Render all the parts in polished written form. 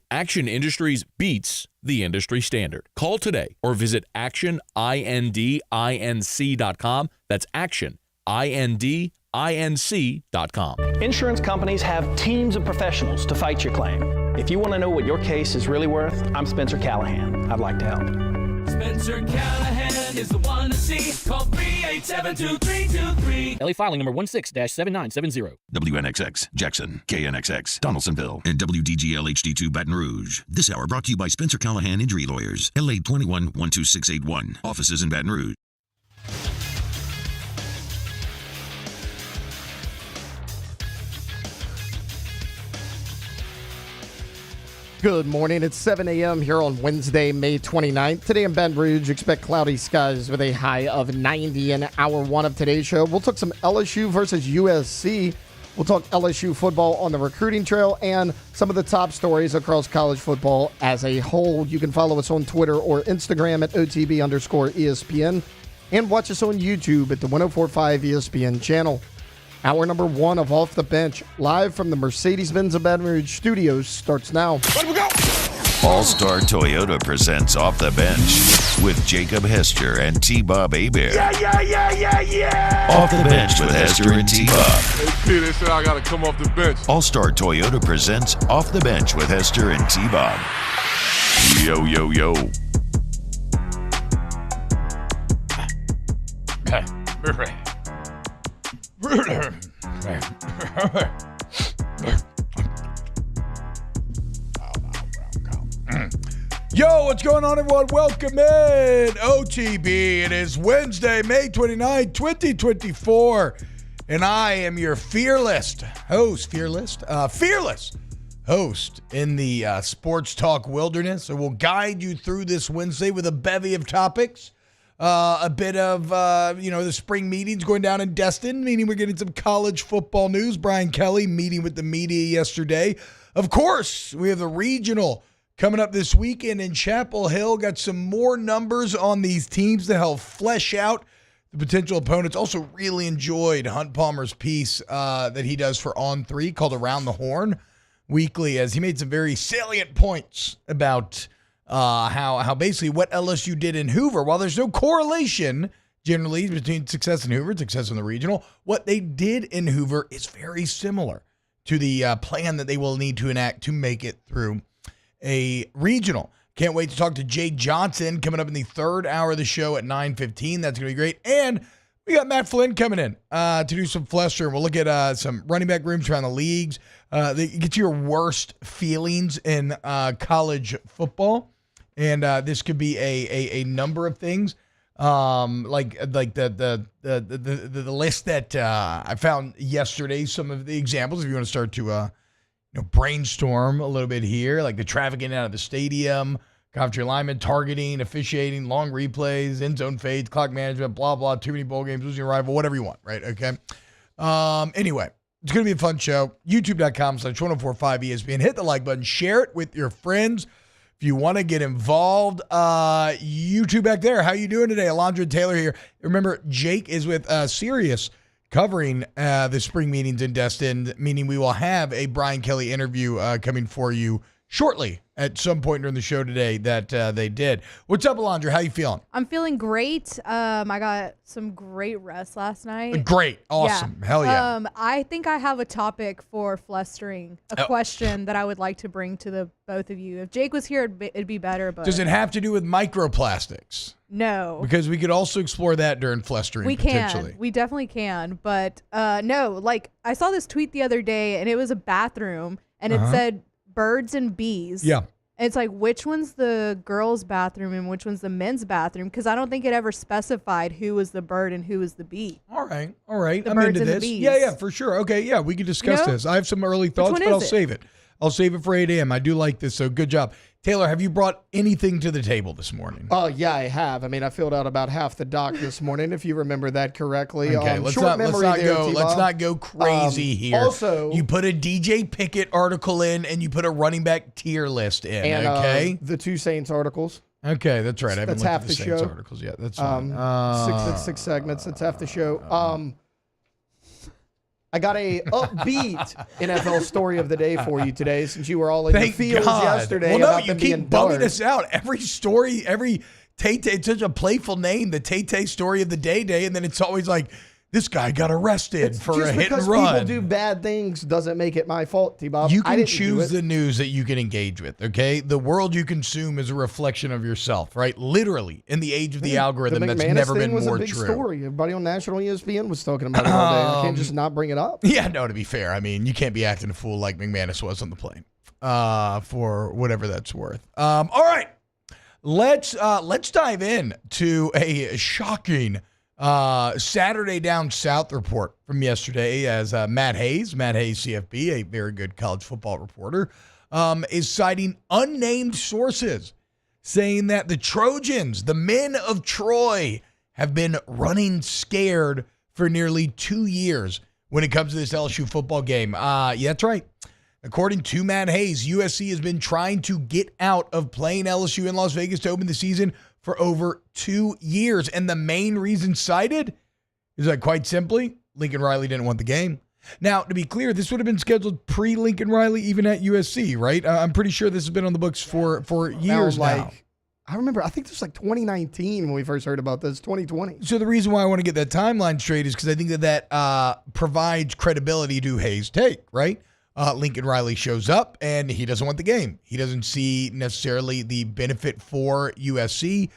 Action Industries beats the industry standard. Call today or visit actionindinc.com. That's actionindinc.com. Insurance companies have teams of professionals to fight your claim. If you want to know what your case is really worth, I'm Spencer Callahan. I'd like to help. Spencer Callahan is the one to see. Call 387-2323. LA filing number 16-7970. WNXX, Jackson, KNXX, Donaldsonville, and WDGL HD2 Baton Rouge. This hour brought to you by Spencer Callahan Injury Lawyers, LA 21-12681. Offices in Baton Rouge. Good morning. It's 7 a.m. here on Wednesday, May 29th. Today in Baton Rouge, expect cloudy skies with a high of 90 in hour one of today's show. We'll talk some LSU versus USC. We'll talk LSU football on the recruiting trail and some of the top stories across college football as a whole. You can follow us on Twitter or Instagram at OTB_ESPN and watch us on YouTube at the 1045 ESPN channel. Hour number one of Off the Bench, live from the Mercedes-Benz of Baton Rouge studios, starts now. Let we go! All-Star Toyota presents Off the Bench with Jacob Hester and T-Bob Hebert. Yeah! Off the Bench with Hester and T-Bob. Hey, they said I got to come off the bench. All-Star Toyota presents Off the Bench with Hester and T-Bob. Yo, yo, yo. Yo, what's going on, everyone? Welcome in OTB. It is Wednesday, May 29, 2024, and I am your fearless host in the sports talk wilderness. So we'll guide you through this Wednesday with a bevy of topics. A bit of, the spring meetings going down in Destin, meaning we're getting some college football news. Brian Kelly meeting with the media yesterday. Of course, we have the regional coming up this weekend in Chapel Hill. Got some more numbers on these teams to help flesh out the potential opponents. Also really enjoyed Hunt Palmer's piece that he does for On3 called Around the Horn Weekly, as he made some very salient points about how basically what LSU did in Hoover, while there's no correlation generally between success in Hoover and success in the regional, what they did in Hoover is very similar to the plan that they will need to enact to make it through a regional. Can't wait to talk to Jay Johnson coming up in the third hour of the show at 9:15. That's going to be great. And we got Matt Flynn coming in to do some flester. We'll look at some running back rooms around the leagues. Get your worst feelings in college football. And this could be a number of things, like the list that I found yesterday. Some of the examples, if you want to start to brainstorm a little bit here, like the traffic in and out of the stadium, commentary alignment, targeting, officiating, long replays, end zone fades, clock management, blah blah. Too many bowl games, losing a rival, whatever you want, right? Okay. Anyway, it's gonna be a fun show. YouTube.com/1045 ESPN. Hit the like button, share it with your friends. If you want to get involved, YouTube back there. How you doing today? Alondra Taylor here. Remember, Jake is with Sirius covering the spring meetings in Destin, meaning we will have a Brian Kelly interview coming for you shortly at some point during the show today that they did. What's up, Alondra? How you feeling? I'm feeling great. I got some great rest last night. Great. Awesome. Yeah. Hell yeah. I think I have a topic for flustering, a question that I would like to bring to the both of you. If Jake was here, it'd be better. But does it have to do with microplastics? No. Because we could also explore that during flustering. We potentially. We definitely can. But no, like I saw this tweet the other day and it was a bathroom and it said birds and bees. Yeah. And it's like, which one's the girls' bathroom and which one's the men's bathroom? Because I don't think it ever specified who was the bird and who was the bee. All right. The I'm birds into and this. the bees. Yeah, for sure. Okay, yeah, we can discuss this. I have some early thoughts, but I'll save it. I'll save it for 8 a.m. I do like this, so good job. Taylor, have you brought anything to the table this morning? Yeah, I have. I mean, I filled out about half the doc this morning, if you remember that correctly. Okay, let's not go crazy here. Also, you put a DJ Pickett article in, and you put a running back tier list in. And, okay, the two Saints articles. Okay, that's right. I haven't looked half at the show. Saints articles yet. That's fine. Six segments. That's half the show. I got a upbeat NFL story of the day for you today, since you were all in the fields yesterday. Well, no, about you them keep being bumming dark. us out. Every story, every Tay-Tay, it's such a playful name, the Tay-Tay story of the day, and then it's always like, this guy got arrested for a hit and run. Just because people do bad things doesn't make it my fault, T-Bob. You can choose the news that you can engage with, okay? The world you consume is a reflection of yourself, right? Literally, in the age of the algorithm, that's never been more was a big true. Story. Everybody on national ESPN was talking about it all day. I can't just not bring it up. Yeah, no, to be fair, I mean, you can't be acting a fool like McManus was on the plane, for whatever that's worth. All right, let's dive in to a shocking Saturday Down South report from yesterday, as Matt Hayes, CFB, a very good college football reporter, is citing unnamed sources saying that the Trojans, the men of Troy, have been running scared for nearly 2 years when it comes to this LSU football game. Yeah, that's right. According to Matt Hayes, USC has been trying to get out of playing LSU in Las Vegas to open the season for over 2 years. And the main reason cited is that, quite simply, Lincoln Riley didn't want the game. Now, to be clear, this would have been scheduled pre-Lincoln Riley, even at USC, right? I'm pretty sure this has been on the books for years now. I remember, I think this was like 2019 when we first heard about this, 2020. So the reason why I want to get that timeline straight is because I think that provides credibility to Hayes' take, right? Lincoln Riley shows up and he doesn't want the game. He doesn't see necessarily the benefit for USC.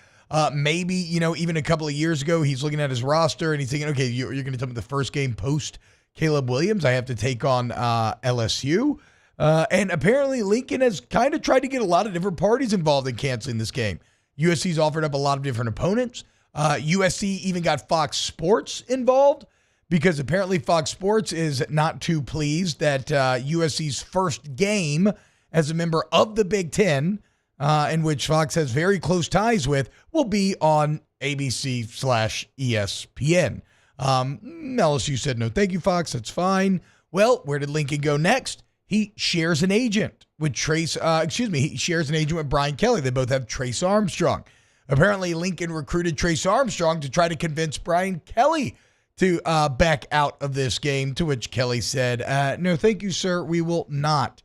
Maybe, even a couple of years ago, he's looking at his roster and he's thinking, okay, you're going to tell me the first game post Caleb Williams, I have to take on LSU. And apparently Lincoln has kind of tried to get a lot of different parties involved in canceling this game. USC's offered up a lot of different opponents. USC even got Fox Sports involved, because apparently Fox Sports is not too pleased that USC's first game as a member of the Big Ten, in which Fox has very close ties with, will be on ABC/ESPN. LSU said, no, thank you, Fox. That's fine. Well, where did Lincoln go next? He shares an agent with he shares an agent with Brian Kelly. They both have Trace Armstrong. Apparently, Lincoln recruited Trace Armstrong to try to convince Brian Kelly to back out of this game, to which Kelly said, no, thank you, sir. We will not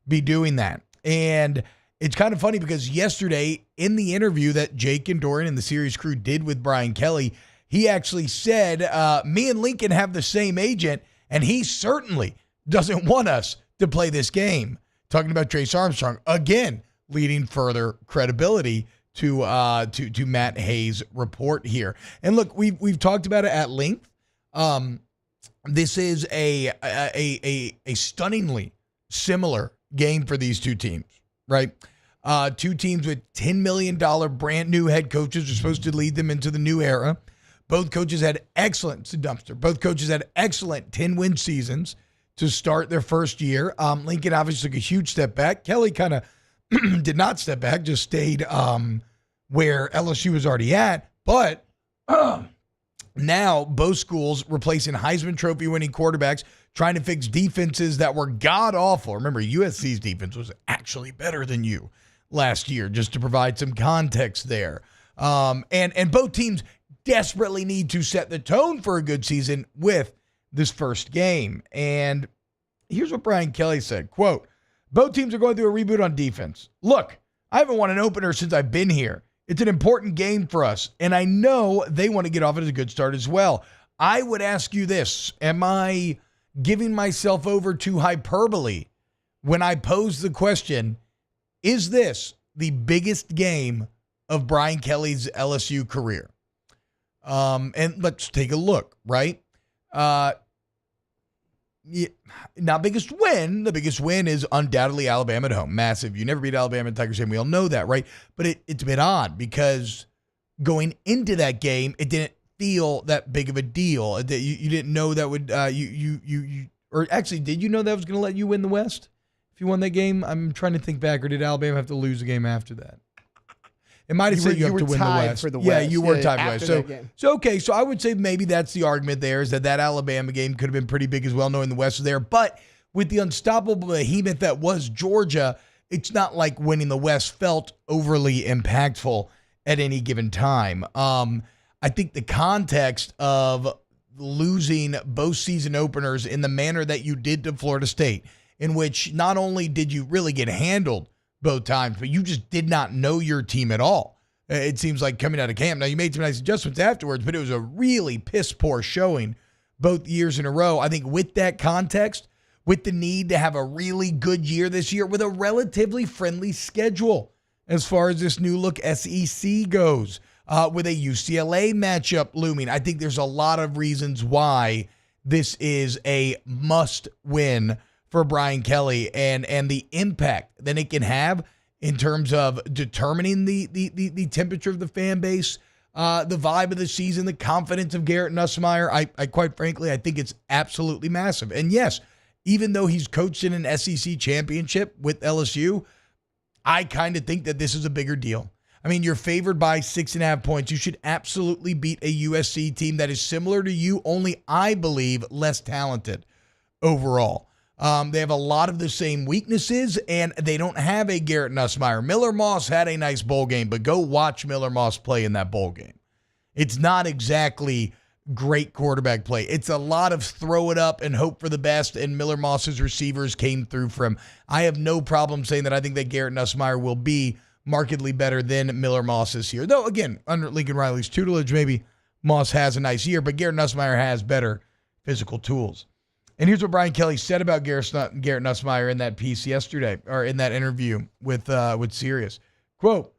be doing that. And it's kind of funny because yesterday in the interview that Jake and Dorien and the series crew did with Brian Kelly, he actually said, me and Lincoln have the same agent, and he certainly doesn't want us to play this game. Talking about Trace Armstrong, again, leading further credibility to Matt Hayes' report here. And look, we've talked about it at length. This is a stunningly similar game for these two teams, right? Two teams with $10 million brand new head coaches are supposed to lead them into the new era. Both coaches had excellent 10-win seasons to start their first year. Lincoln obviously took a huge step back. Kelly kind of did not step back, just stayed where LSU was already at. But now both schools replacing Heisman Trophy winning quarterbacks, trying to fix defenses that were god-awful. Remember, USC's defense was actually better than you last year, just to provide some context there. And both teams desperately need to set the tone for a good season with this first game. And here's what Brian Kelly said, quote, both teams are going through a reboot on defense. Look, I haven't won an opener since I've been here. It's an important game for us, and I know they want to get off at a good start as well. I would ask you this, am I giving myself over to hyperbole when I pose the question, is this the biggest game of Brian Kelly's LSU career? And let's take a look, right? Not biggest win. The biggest win is undoubtedly Alabama at home. Massive. You never beat Alabama in Tiger Stadium. We all know that, right? But it's a bit odd because going into that game, it didn't feel that big of a deal. You didn't know that would or actually, did you know that was going to let you win the West if you won that game? I'm trying to think back. Or did Alabama have to lose a game after that? It might have said you have to win the West. For the yeah, West. you were tied for the West. So okay. So I would say maybe that's the argument there, is that Alabama game could have been pretty big as well, knowing the West was there. But with the unstoppable behemoth that was Georgia, it's not like winning the West felt overly impactful at any given time. I think the context of losing both season openers in the manner that you did to Florida State, in which not only did you really get handled both times, but you just did not know your team at all. It seems like coming out of camp. Now, you made some nice adjustments afterwards, but it was a really piss-poor showing both years in a row. I think with that context, with the need to have a really good year this year with a relatively friendly schedule as far as this new look SEC goes, with a UCLA matchup looming, I think there's a lot of reasons why this is a must win for Brian Kelly and the impact that it can have in terms of determining the temperature of the fan base, the vibe of the season, the confidence of Garrett Nussmeier. I quite frankly, I think it's absolutely massive. And yes, even though he's coached in an SEC championship with LSU, I kind of think that this is a bigger deal. I mean, you're favored by 6.5 points. You should absolutely beat a USC team that is similar to you, only I believe less talented overall. They have a lot of the same weaknesses, and they don't have a Garrett Nussmeier. Miller Moss had a nice bowl game, but go watch Miller Moss play in that bowl game. It's not exactly great quarterback play. It's a lot of throw it up and hope for the best, and Miller Moss's receivers came through for him. I have no problem saying that I think that Garrett Nussmeier will be markedly better than Miller Moss this year. Though, again, under Lincoln Riley's tutelage, maybe Moss has a nice year, but Garrett Nussmeier has better physical tools. And here's what Brian Kelly said about Garrett Nussmeier in that piece yesterday, or in that interview with Sirius. Quote,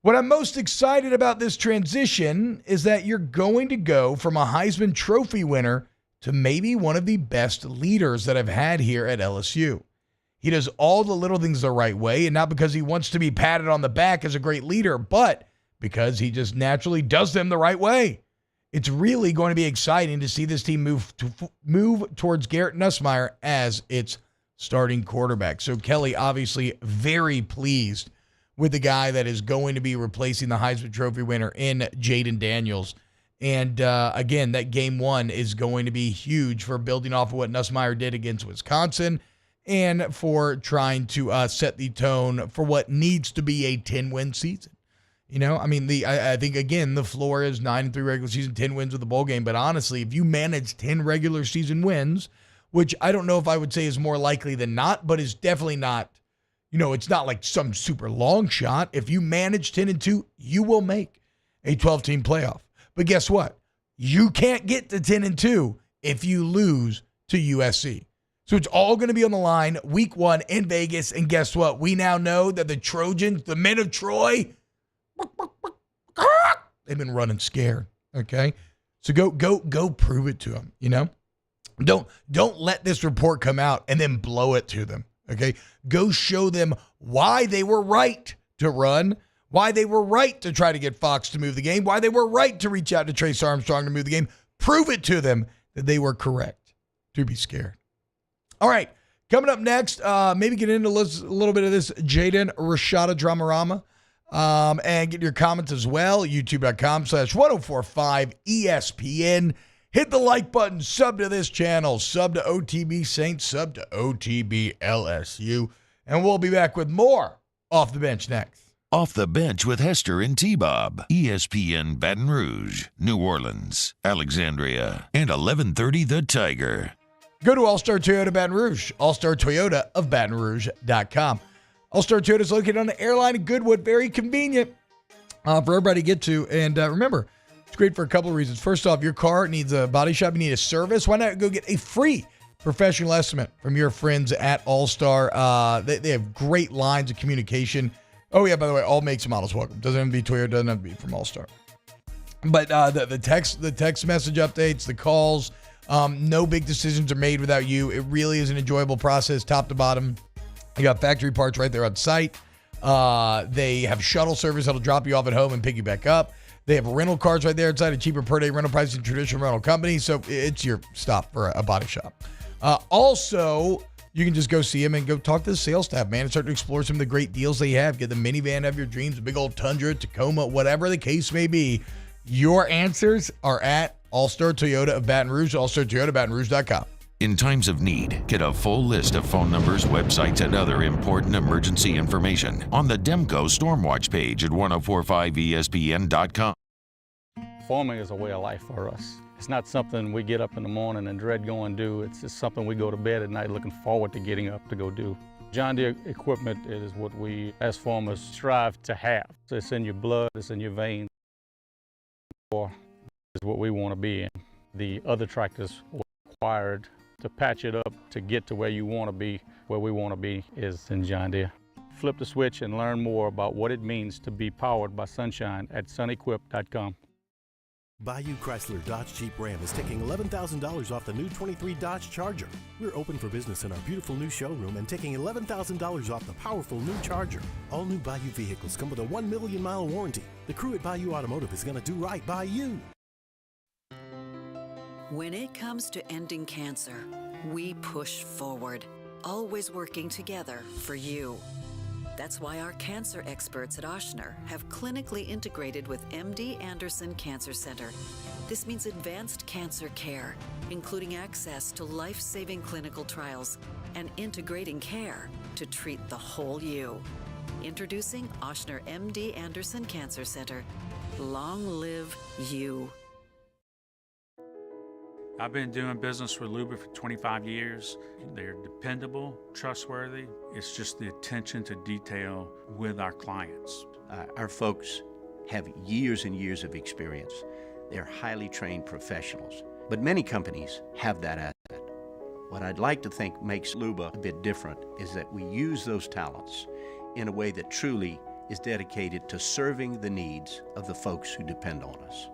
"What I'm most excited about this transition is that you're going to go from a Heisman Trophy winner to maybe one of the best leaders that I've had here at LSU. He does all the little things the right way, and not because he wants to be patted on the back as a great leader, but because he just naturally does them the right way. It's really going to be exciting to see this team move towards Garrett Nussmeier as its starting quarterback." So Kelly obviously very pleased with the guy that is going to be replacing the Heisman Trophy winner in Jaden Daniels. And again, that game one is going to be huge for building off of what Nussmeier did against Wisconsin and for trying to set the tone for what needs to be a 10-win season. You know, I mean, I think, again, the floor is 9-3 regular season, 10 wins with the bowl game. But honestly, if you manage 10 regular season wins, which I don't know if I would say is more likely than not, but is definitely not, you know, it's not like some super long shot. If you manage 10-2, you will make a 12-team playoff. But guess what? You can't get to 10-2 if you lose to USC. So it's all going to be on the line week one in Vegas. And guess what? We now know that the Trojans, the men of Troy, they've been running scared. Okay. So go prove it to them. You know, don't let this report come out and then blow it to them. Okay. Go show them why they were right to run, why they were right to try to get Fox to move the game, why they were right to reach out to Trace Armstrong to move the game. Prove it to them that they were correct to be scared. All right. Coming up next, maybe get into a little bit of this Jaden Rashada dramarama. And get your comments as well. YouTube.com/1045 ESPN. Hit the like button, sub to this channel, sub to OTB Saints, sub to OTB LSU. And we'll be back with more Off the Bench next. Off the Bench with Hester and T-Bob. ESPN Baton Rouge, New Orleans, Alexandria, and 1130 The Tiger. Go to All-Star Toyota Baton Rouge, All-Star Toyota of BatonRouge.com. All-Star Toyota is located on the airline in Goodwood. Very convenient for everybody to get to. And remember, it's great for a couple of reasons. First off, your car needs a body shop. You need a service. Why not go get a free professional estimate from your friends at All-Star? They have great lines of communication. Oh, yeah, by the way, all makes and models welcome. Doesn't have to be Toyota, doesn't have to be from All-Star. But the text message updates, the calls, no big decisions are made without you. It really is an enjoyable process, top to bottom. You got factory parts right there on site. They have shuttle service that'll drop you off at home and pick you back up. They have rental cars right there inside, a cheaper per day rental price than traditional rental company. So it's your stop for a body shop. Also, you can just go see them and go talk to the sales staff, man, and start to explore some of the great deals they have. Get the minivan of your dreams, a big old Tundra, Tacoma, whatever the case may be. Your answers are at All-Star Toyota of Baton Rouge, allstartoyotabatonrouge.com. In times of need, get a full list of phone numbers, websites, and other important emergency information on the Demco Stormwatch page at 1045ESPN.com. Farming is a way of life for us. It's not something we get up in the morning and dread going do. It's just something we go to bed at night looking forward to getting up to go do. John Deere equipment is what we, as farmers, strive to have. It's in your blood, it's in your veins, or is what we want to be in. The other tractors were required to patch it up to get to where you want to be. Where we want to be is in John Deere. Flip the switch and learn more about what it means to be powered by sunshine at sunequip.com. Bayou Chrysler Dodge Jeep Ram is taking $11,000 off the new 23 Dodge Charger. We're open for business in our beautiful new showroom and taking $11,000 off the powerful new Charger. All new Bayou vehicles come with a 1 million mile warranty. The crew at Bayou Automotive is going to do right by you. When it comes to ending cancer, we push forward, always working together for you. That's why our cancer experts at Ochsner have clinically integrated with MD Anderson Cancer Center. This means advanced cancer care, including access to life-saving clinical trials and integrating care to treat the whole you. Introducing Ochsner MD Anderson Cancer Center. Long live you. I've been doing business with Luba for 25 years. They're dependable, trustworthy. It's just the attention to detail with our clients. Our folks have years and years of experience. They're highly trained professionals, but many companies have that asset. What I'd like to think makes Luba a bit different is that we use those talents in a way that truly is dedicated to serving the needs of the folks who depend on us.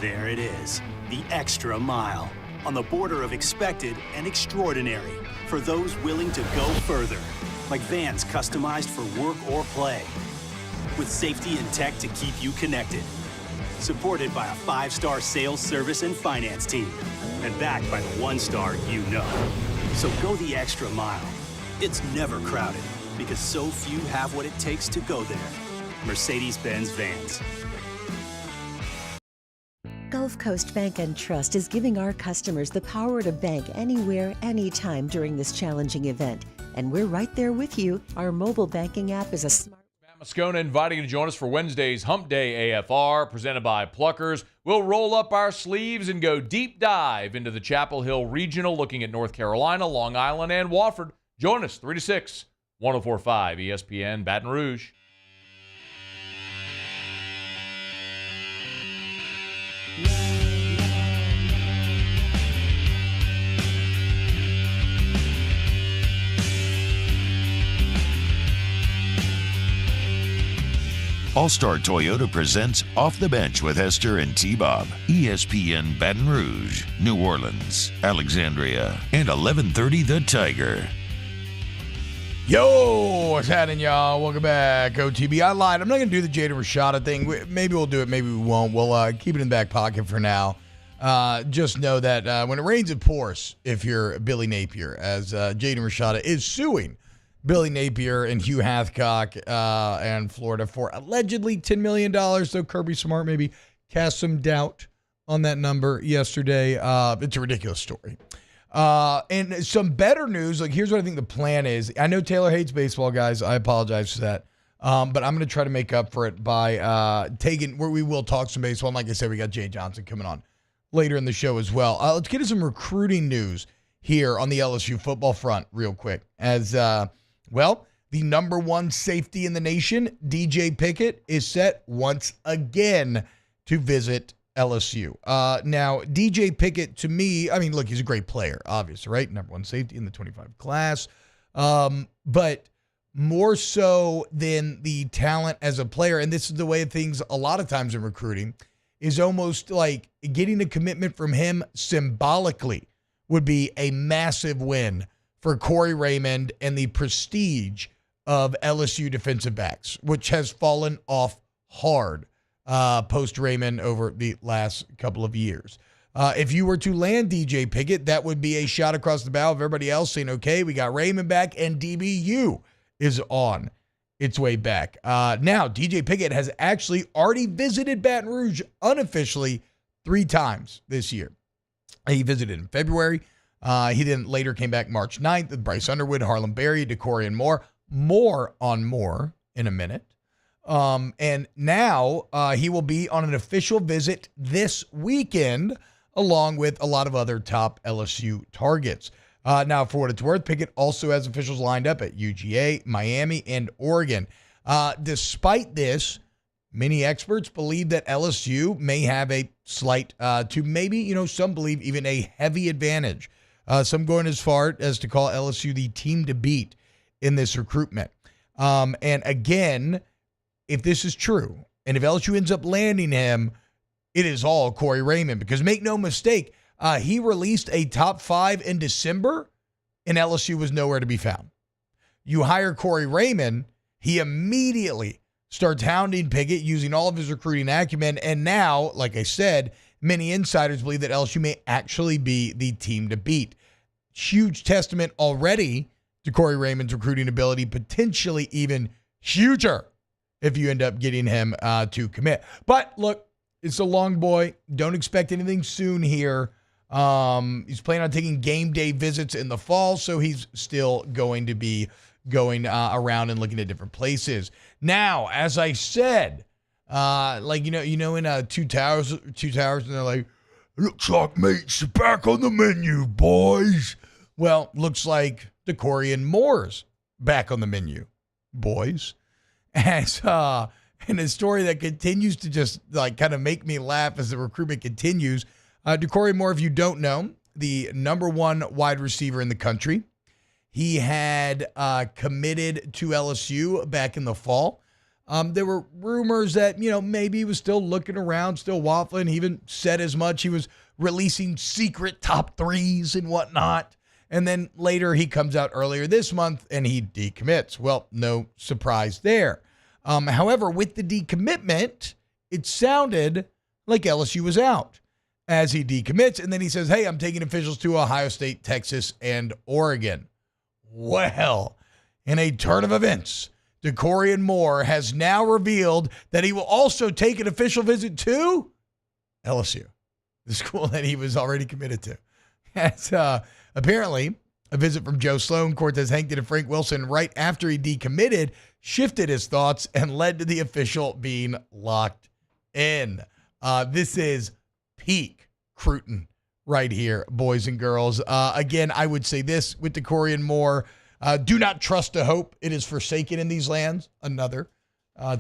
There it is, the extra mile, on the border of expected and extraordinary, for those willing to go further, like vans customized for work or play, with safety and tech to keep you connected, supported by a 5-star sales, service, and finance team, and backed by the 1-star you know. So go the extra mile. It's never crowded, because so few have what it takes to go there. Mercedes-Benz Vans. Gulf Coast Bank and Trust is giving our customers the power to bank anywhere, anytime during this challenging event. And we're right there with you. Our mobile banking app is a smart... Matt Moscona inviting you to join us for Wednesday's Hump Day AFR, presented by Pluckers. We'll roll up our sleeves and go deep dive into the Chapel Hill Regional, looking at North Carolina, Long Island, and Wofford. Join us 3 to 6, 104.5 ESPN Baton Rouge. All-Star Toyota presents Off the Bench with Hester and T-Bob. ESPN Baton Rouge, New Orleans, Alexandria, and 1130 The Tiger. Yo, what's happening, y'all? Welcome back. OTB. I lied. I'm not going to do the Jaden Rashada thing. Maybe we'll do it. Maybe we won't. We'll keep it in the back pocket for now. Just know that when it rains, it pours if you're Billy Napier, as Jaden Rashada is suing Billy Napier and Hugh Hathcock and Florida for allegedly $10 million. So Kirby Smart maybe cast some doubt on that number yesterday. It's a ridiculous story. And some better news, like here's what I think the plan is. I know Taylor hates baseball, guys. I apologize for that. But I'm going to try to make up for it by taking where we will talk some baseball. And like I said, we got Jay Johnson coming on later in the show as well. Let's get to some recruiting news here on the LSU football front real quick. As well, the number one safety in the nation, DJ Pickett, is set once again to visit LSU. Now, DJ Pickett, to me, I mean, look, he's a great player, obviously, right? Number one safety in the 25 class. But more so than the talent as a player, and this is the way of things a lot of times in recruiting, is almost like getting a commitment from him symbolically would be a massive win for Corey Raymond and the prestige of LSU defensive backs, which has fallen off hard post Raymond over the last couple of years. If you were to land DJ Pickett, that would be a shot across the bow of everybody else saying, okay, we got Raymond back and DBU is on its way back. Now, DJ Pickett has actually already visited Baton Rouge unofficially 3 times this year. He visited in February. He then later came back March 9th with Bryce Underwood, Harlem Berry, Dorien Moore. More on Moore in a minute. And now he will be on an official visit this weekend along with a lot of other top LSU targets. Now, for what it's worth, Pickett also has officials lined up at UGA, Miami, and Oregon. Despite this, many experts believe that LSU may have a slight to maybe, some believe even a heavy advantage. Some going as far as to call LSU the team to beat in this recruitment. And again, if this is true, and if LSU ends up landing him, it is all Corey Raymond. Because make no mistake, he released a top 5 in December, and LSU was nowhere to be found. You hire Corey Raymond, he immediately starts hounding Pickett using all of his recruiting acumen. And now, like I said, many insiders believe that LSU may actually be the team to beat. Huge testament already to Corey Raymond's recruiting ability, potentially even huger if you end up getting him to commit. But look, it's a long boy. Don't expect anything soon here. He's planning on taking game day visits in the fall, so he's still going to be going around and looking at different places. Now, as I said, in Two Towers, and they're like, looks like meat's back on the menu, boys. Well, looks like Dorien Moore's back on the menu, boys. As in a story that continues to just kind of make me laugh as the recruitment continues. Dorien Moore, if you don't know, the number 1 wide receiver in the country. He had committed to LSU back in the fall. There were rumors that, maybe he was still looking around, still waffling. He even said as much. He was releasing secret top 3s and whatnot. And then later he comes out earlier this month and he decommits. Well, no surprise there. However, with the decommitment, it sounded like LSU was out as he decommits. And then he says, hey, I'm taking officials to Ohio State, Texas, and Oregon. Well, in a turn of events, Dorien Moore has now revealed that he will also take an official visit to LSU, the school that he was already committed to. That's apparently a visit from Joe Sloan, Cortez Hankton, and Frank Wilson right after he decommitted shifted his thoughts and led to the official being locked in. This is peak Cruton right here, boys and girls. Again, I would say this with Dorien Moore. Do not trust to hope. It is forsaken in these lands. Another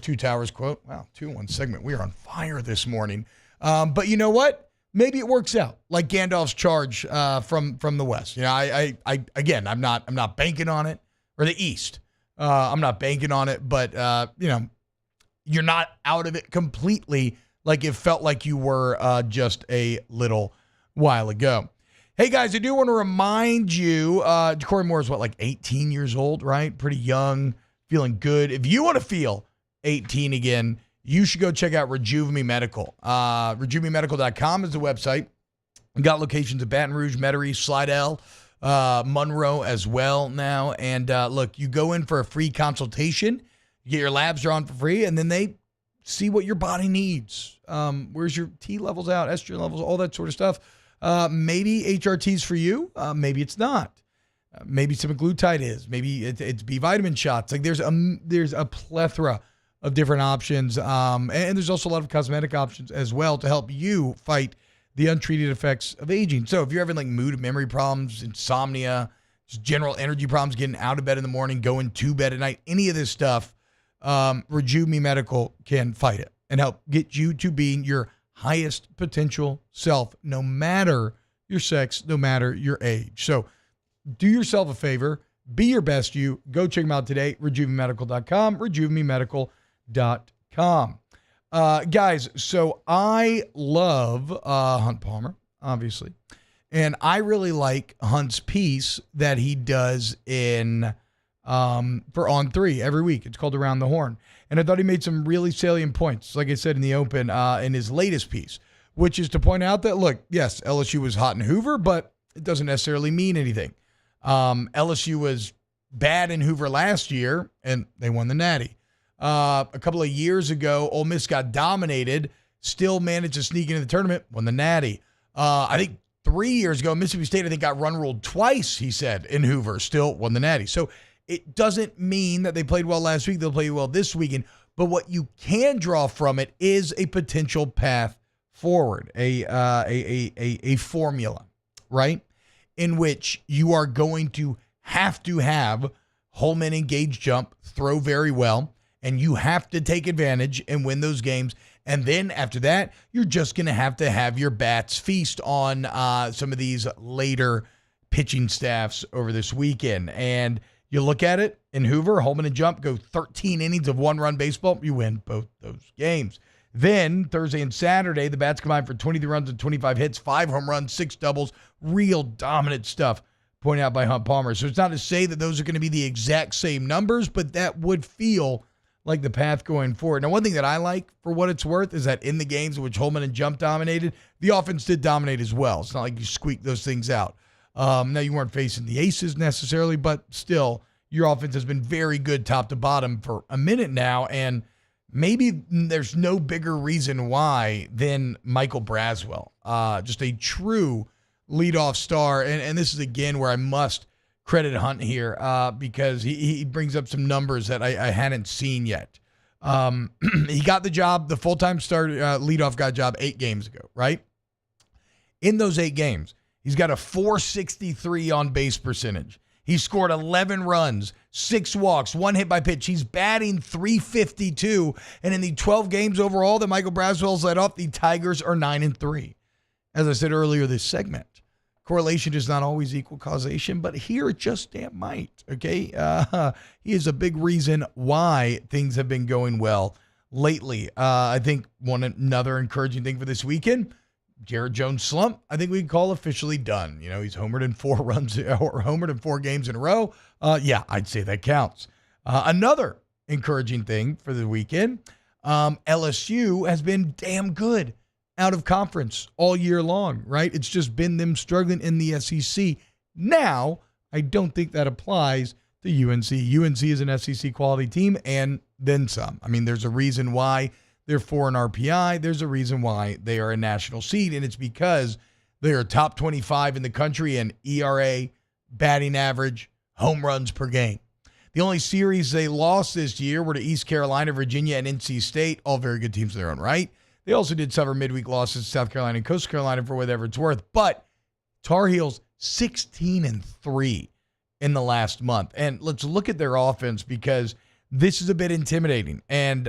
Two Towers quote. Wow, 2-1 segment. We are on fire this morning. But you know what? Maybe it works out like Gandalf's charge from the West. I'm not banking on it, or the East. I'm not banking on it, but you're not out of it completely like it felt like you were just a little while ago. Hey guys, I do want to remind you, Dorien Moore is 18 years old, right? Pretty young, feeling good. If you want to feel 18 again, you should go check out Rejuve Me Medical. RejuveMeMedical.com is the website. We've got locations at Baton Rouge, Metairie, Slidell, Monroe as well now. And look, you go in for a free consultation, you get your labs drawn for free, and then they see what your body needs. Where's your T levels out, estrogen levels, all that sort of stuff. Maybe HRT's for you. Maybe it's not. Maybe semaglutide is. Maybe it's B vitamin shots. There's a plethora of different options. And there's also a lot of cosmetic options as well to help you fight the untreated effects of aging. So if you're having mood and memory problems, insomnia, just general energy problems, getting out of bed in the morning, going to bed at night, any of this stuff, Rejuve Me Medical can fight it and help get you to being your highest potential self, no matter your sex, no matter your age. So do yourself a favor, be your best you. Go check them out today, RejuveMeMedical.com, RejuveMeMedical.com. Guys, so I love Hunt Palmer, obviously, and I really like Hunt's piece that he does in for On 3 every week. It's called Around the Horn. And I thought he made some really salient points, like I said in the open, in his latest piece, which is to point out that, look, yes, LSU was hot in Hoover, but it doesn't necessarily mean anything. LSU was bad in Hoover last year, and they won the Natty. A couple of years ago, Ole Miss got dominated, still managed to sneak into the tournament, won the Natty. I think 3 years ago, Mississippi State, I think, got run-ruled twice, he said, in Hoover, still won the Natty. So it doesn't mean that they played well last week, they'll play well this weekend. But what you can draw from it is a potential path forward, a formula, right? In which you are going to have Holman and Gage jump, throw very well, and you have to take advantage and win those games. And then after that, you're just going to have your bats feast on some of these later pitching staffs over this weekend. And you look at it in Hoover, Holman and Jump go 13 innings of one-run baseball. You win both those games. Then Thursday and Saturday, the bats combine for 23 runs and 25 hits, 5 home runs, 6 doubles, real dominant stuff pointed out by Hunt Palmer. So it's not to say that those are going to be the exact same numbers, but that would feel like the path going forward. Now, one thing that I like, for what it's worth, is that in the games in which Holman and Jump dominated, the offense did dominate as well. It's not like you squeaked those things out. Now, you weren't facing the aces necessarily, but still, your offense has been very good top to bottom for a minute now, and maybe there's no bigger reason why than Michael Braswell. Just a true leadoff star. And this is, again, where I must credit Hunt here because he brings up some numbers that I hadn't seen yet. He got the job, the full-time start leadoff guy job 8 games ago, right? In those 8 games, he's got a .463 on base percentage. He scored 11 runs, 6 walks, 1 hit by pitch. He's batting .352. And in the 12 games overall that Michael Braswell's led off, the Tigers are 9-3. As I said earlier this segment, correlation does not always equal causation, but here it just damn might, okay? He is a big reason why things have been going well lately. I think another encouraging thing for this weekend, Jared Jones' slump, I think we can call officially done. You know, he's homered in 4 runs or homered in 4 games in a row. Yeah, I'd say that counts. Another encouraging thing for the weekend, LSU has been damn good out of conference all year long, right? It's just been them struggling in the SEC. Now, I don't think that applies to UNC. UNC is an SEC quality team and then some. I mean, there's a reason why they're 4 in RPI. There's a reason why they are a national seed, and it's because they are top 25 in the country in ERA, batting average, home runs per game. The only series they lost this year were to East Carolina, Virginia, and NC State, all very good teams in their own right. They also did suffer midweek losses to South Carolina and Coastal Carolina for whatever it's worth, but Tar Heels 16-3 in the last month. And let's look at their offense because this is a bit intimidating. And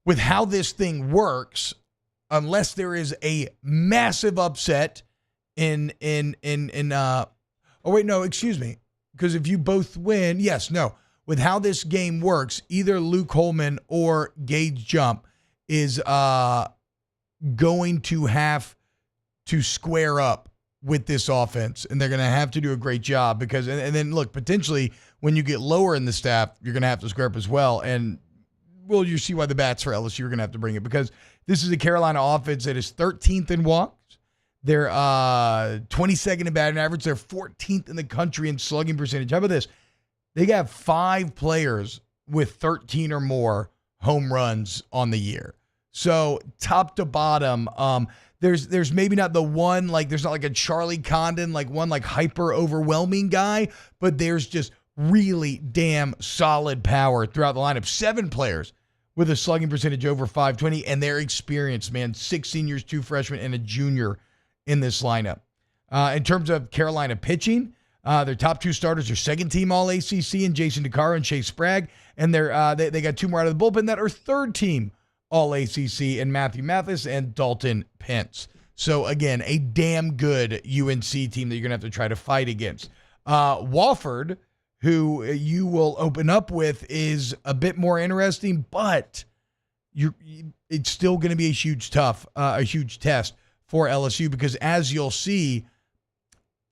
with how this thing works, unless there is a massive upset because if you both win, with how this game works, either Luke Holman or Gage Jump is going to have to square up with this offense, and they're going to have to do a great job because, and then look, potentially when you get lower in the staff, you're going to have to square up as well. And well, you see why the bats for LSU are going to have to bring it because this is a Carolina offense that is 13th in walks. They're 22nd in batting average. They're 14th in the country in slugging percentage. How about this? They got 5 players with 13 or more home runs on the year. So top to bottom, there's maybe not the one, like there's not like a Charlie Condon, like one like hyper overwhelming guy, but there's just really damn solid power throughout the lineup. 7 players with a slugging percentage over .520, and they're experienced, man. 6 seniors, 2 freshmen, and a junior in this lineup. In terms of Carolina pitching, their top 2 starters are second-team All-ACC and Jason DeCaro and Chase Spragg, and they got 2 more out of the bullpen that are third-team All-ACC and Matthew Mathis and Dalton Pence. So, again, a damn good UNC team that you're going to have to try to fight against. Wofford, who you will open up with, is a bit more interesting, but it's still going to be a huge test for LSU because, as you'll see,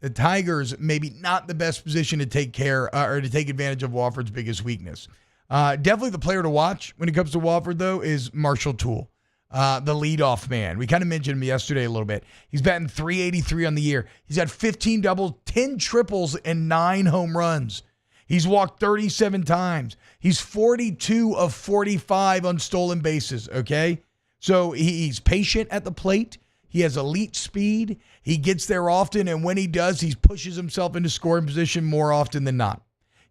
the Tigers maybe not the best position to take care or to take advantage of Wofford's biggest weakness. Definitely the player to watch when it comes to Wofford, though, is Marshall Toole, the leadoff man. We kind of mentioned him yesterday a little bit. He's batting .383 on the year. He's got 15 doubles, 10 triples, and 9 home runs. He's walked 37 times. He's 42 of 45 on stolen bases, okay? So he's patient at the plate. He has elite speed. He gets there often, and when he does, he pushes himself into scoring position more often than not.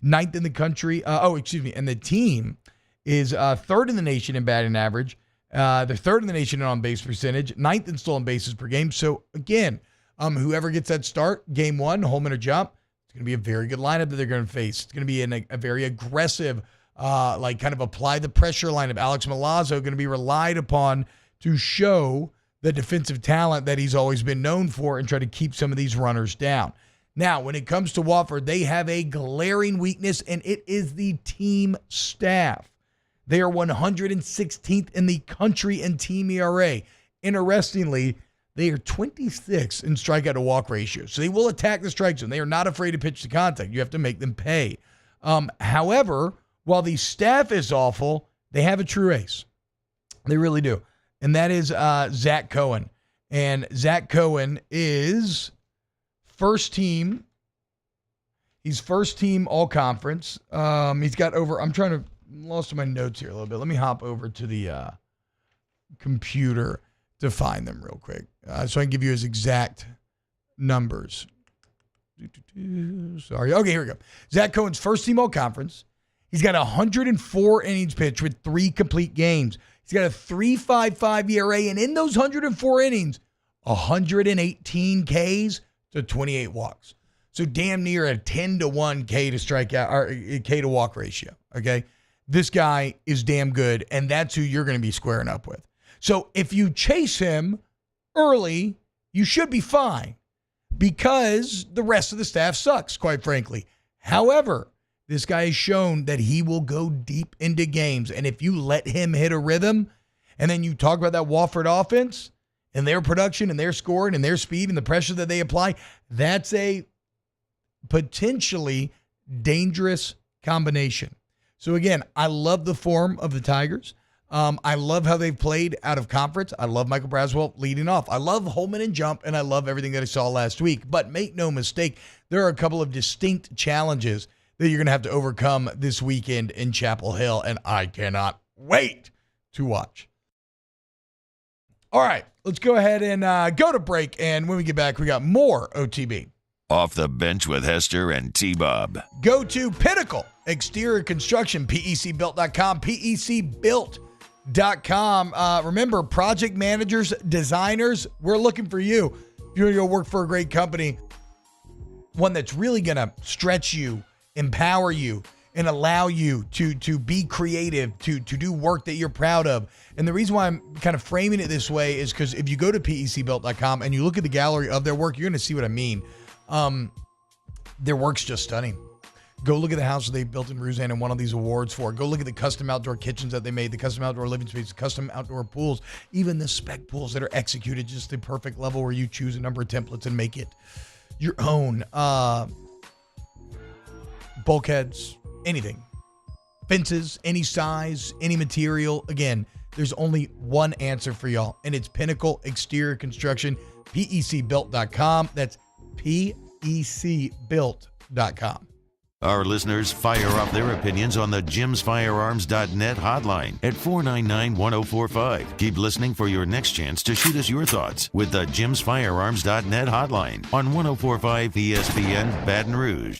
9th in the country. And the team is 3rd in the nation in batting average. They're 3rd in the nation in on-base percentage, 9th in stolen bases per game. So, again, whoever gets that start, game 1, home and a jump, it's going to be a very good lineup that they're going to face. It's going to be a very aggressive, kind of apply the pressure lineup. Alex Milazzo going to be relied upon to show the defensive talent that he's always been known for and try to keep some of these runners down. Now, when it comes to Wofford, they have a glaring weakness, and it is the team staff. They are 116th in the country in team ERA. Interestingly, they are 26th in strikeout to walk ratio. So they will attack the strike zone. They are not afraid to pitch to contact. You have to make them pay. However, while the staff is awful, they have a true ace. They really do. And that is Zach Cohen. And Zach Cohen is first team. He's first team all conference. He's got over, lost my notes here a little bit. Let me hop over to the computer to find them real quick so I can give you his exact numbers. Sorry. Okay, here we go. Zach Cohen's first team all conference. He's got 104 innings pitched with 3 complete games. He's got a 3.55 ERA, and in those 104 innings, 118 Ks to 28 walks. So damn near a 10-to-1 K to strikeout or K to walk ratio. Okay, this guy is damn good, and that's who you're going to be squaring up with. So if you chase him early, you should be fine because the rest of the staff sucks, quite frankly. However, this guy has shown that he will go deep into games. And if you let him hit a rhythm, and then you talk about that Wofford offense and their production and their scoring and their speed and the pressure that they apply, that's a potentially dangerous combination. So again, I love the form of the Tigers. I love how they've played out of conference. I love Michael Braswell leading off. I love Holman and Jump, and I love everything that I saw last week. But make no mistake, there are a couple of distinct challenges that you're going to have to overcome this weekend in Chapel Hill, and I cannot wait to watch. All right, let's go ahead and go to break, and when we get back, we got more OTB. Off the Bench with Hester and T-Bob. Go to Pinnacle Exterior Construction, PECbuilt.com, PECbuilt.com. Remember, project managers, designers, we're looking for you. If you want to go work for a great company, one that's really going to stretch you, empower you, and allow you to be creative, to do work that you're proud of. And the reason why I'm kind of framing it this way is because if you go to PECbuilt.com and you look at the gallery of their work, you're going to see what I mean. Their work's just stunning. Go look at the house that they built in Roseanne and won all these awards for. Go look at the custom outdoor kitchens that they made, the custom outdoor living spaces, custom outdoor pools, even the spec pools that are executed just the perfect level where you choose a number of templates and make it your own. Bulkheads, anything. Fences, any size, any material. Again, there's only one answer for y'all, and it's Pinnacle Exterior Construction, PECbuilt.com. That's PECbuilt.com. Our listeners fire off their opinions on the jimsfirearms.net hotline at 499-1045. Keep listening for your next chance to shoot us your thoughts with the jimsfirearms.net hotline on 1045 ESPN Baton Rouge.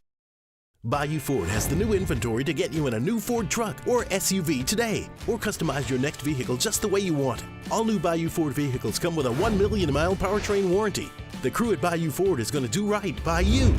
Bayou Ford has the new inventory to get you in a new Ford truck or SUV today, or customize your next vehicle just the way you want it. All new Bayou Ford vehicles come with a 1 million mile powertrain warranty. The crew at Bayou Ford is going to do right by you.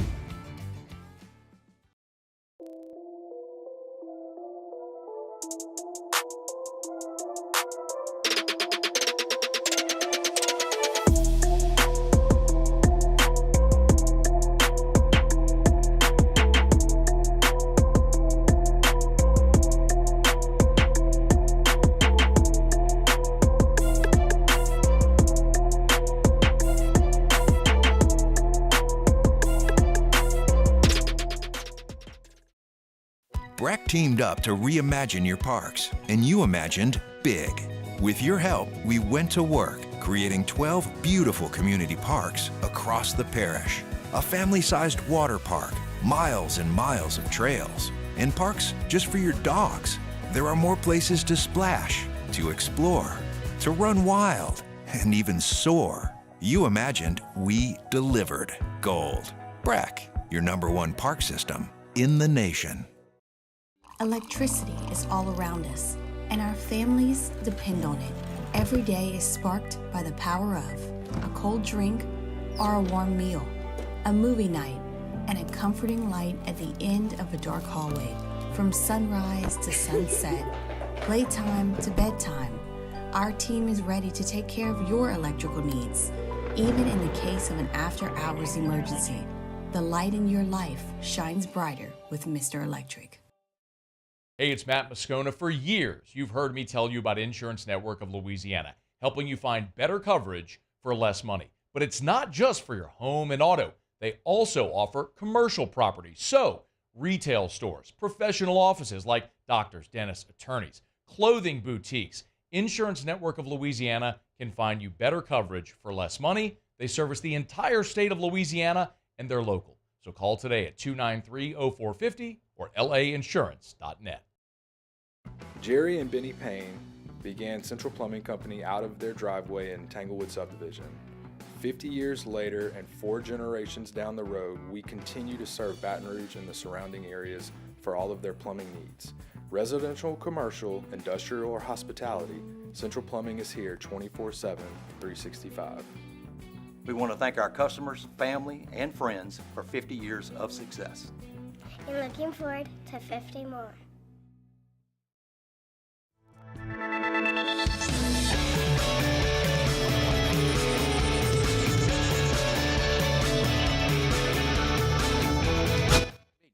Breck teamed up to reimagine your parks, and you imagined big. With your help, we went to work, creating 12 beautiful community parks across the parish. A family-sized water park, miles and miles of trails, and parks just for your dogs. There are more places to splash, to explore, to run wild, and even soar. You imagined, we delivered. Gold. Breck, your #1 park system in the nation. Electricity is all around us, and our families depend on it. Every day is sparked by the power of a cold drink or a warm meal, a movie night, and a comforting light at the end of a dark hallway. From sunrise to sunset, playtime to bedtime, our team is ready to take care of your electrical needs. Even in the case of an after-hours emergency, the light in your life shines brighter with Mr. Electric. Hey, it's Matt Moscona. For years, you've heard me tell you about Insurance Network of Louisiana, helping you find better coverage for less money. But it's not just for your home and auto. They also offer commercial property. So, retail stores, professional offices like doctors, dentists, attorneys, clothing boutiques. Insurance Network of Louisiana can find you better coverage for less money. They service the entire state of Louisiana, and they're local. So call today at 293-0450 or lainsurance.net. Jerry and Benny Payne began Central Plumbing Company out of their driveway in Tanglewood Subdivision. 50 years later and 4 generations down the road, we continue to serve Baton Rouge and the surrounding areas for all of their plumbing needs. Residential, commercial, industrial, or hospitality, Central Plumbing is here 24/7, 365. We want to thank our customers, family, and friends for 50 years of success. And looking forward to 50 more.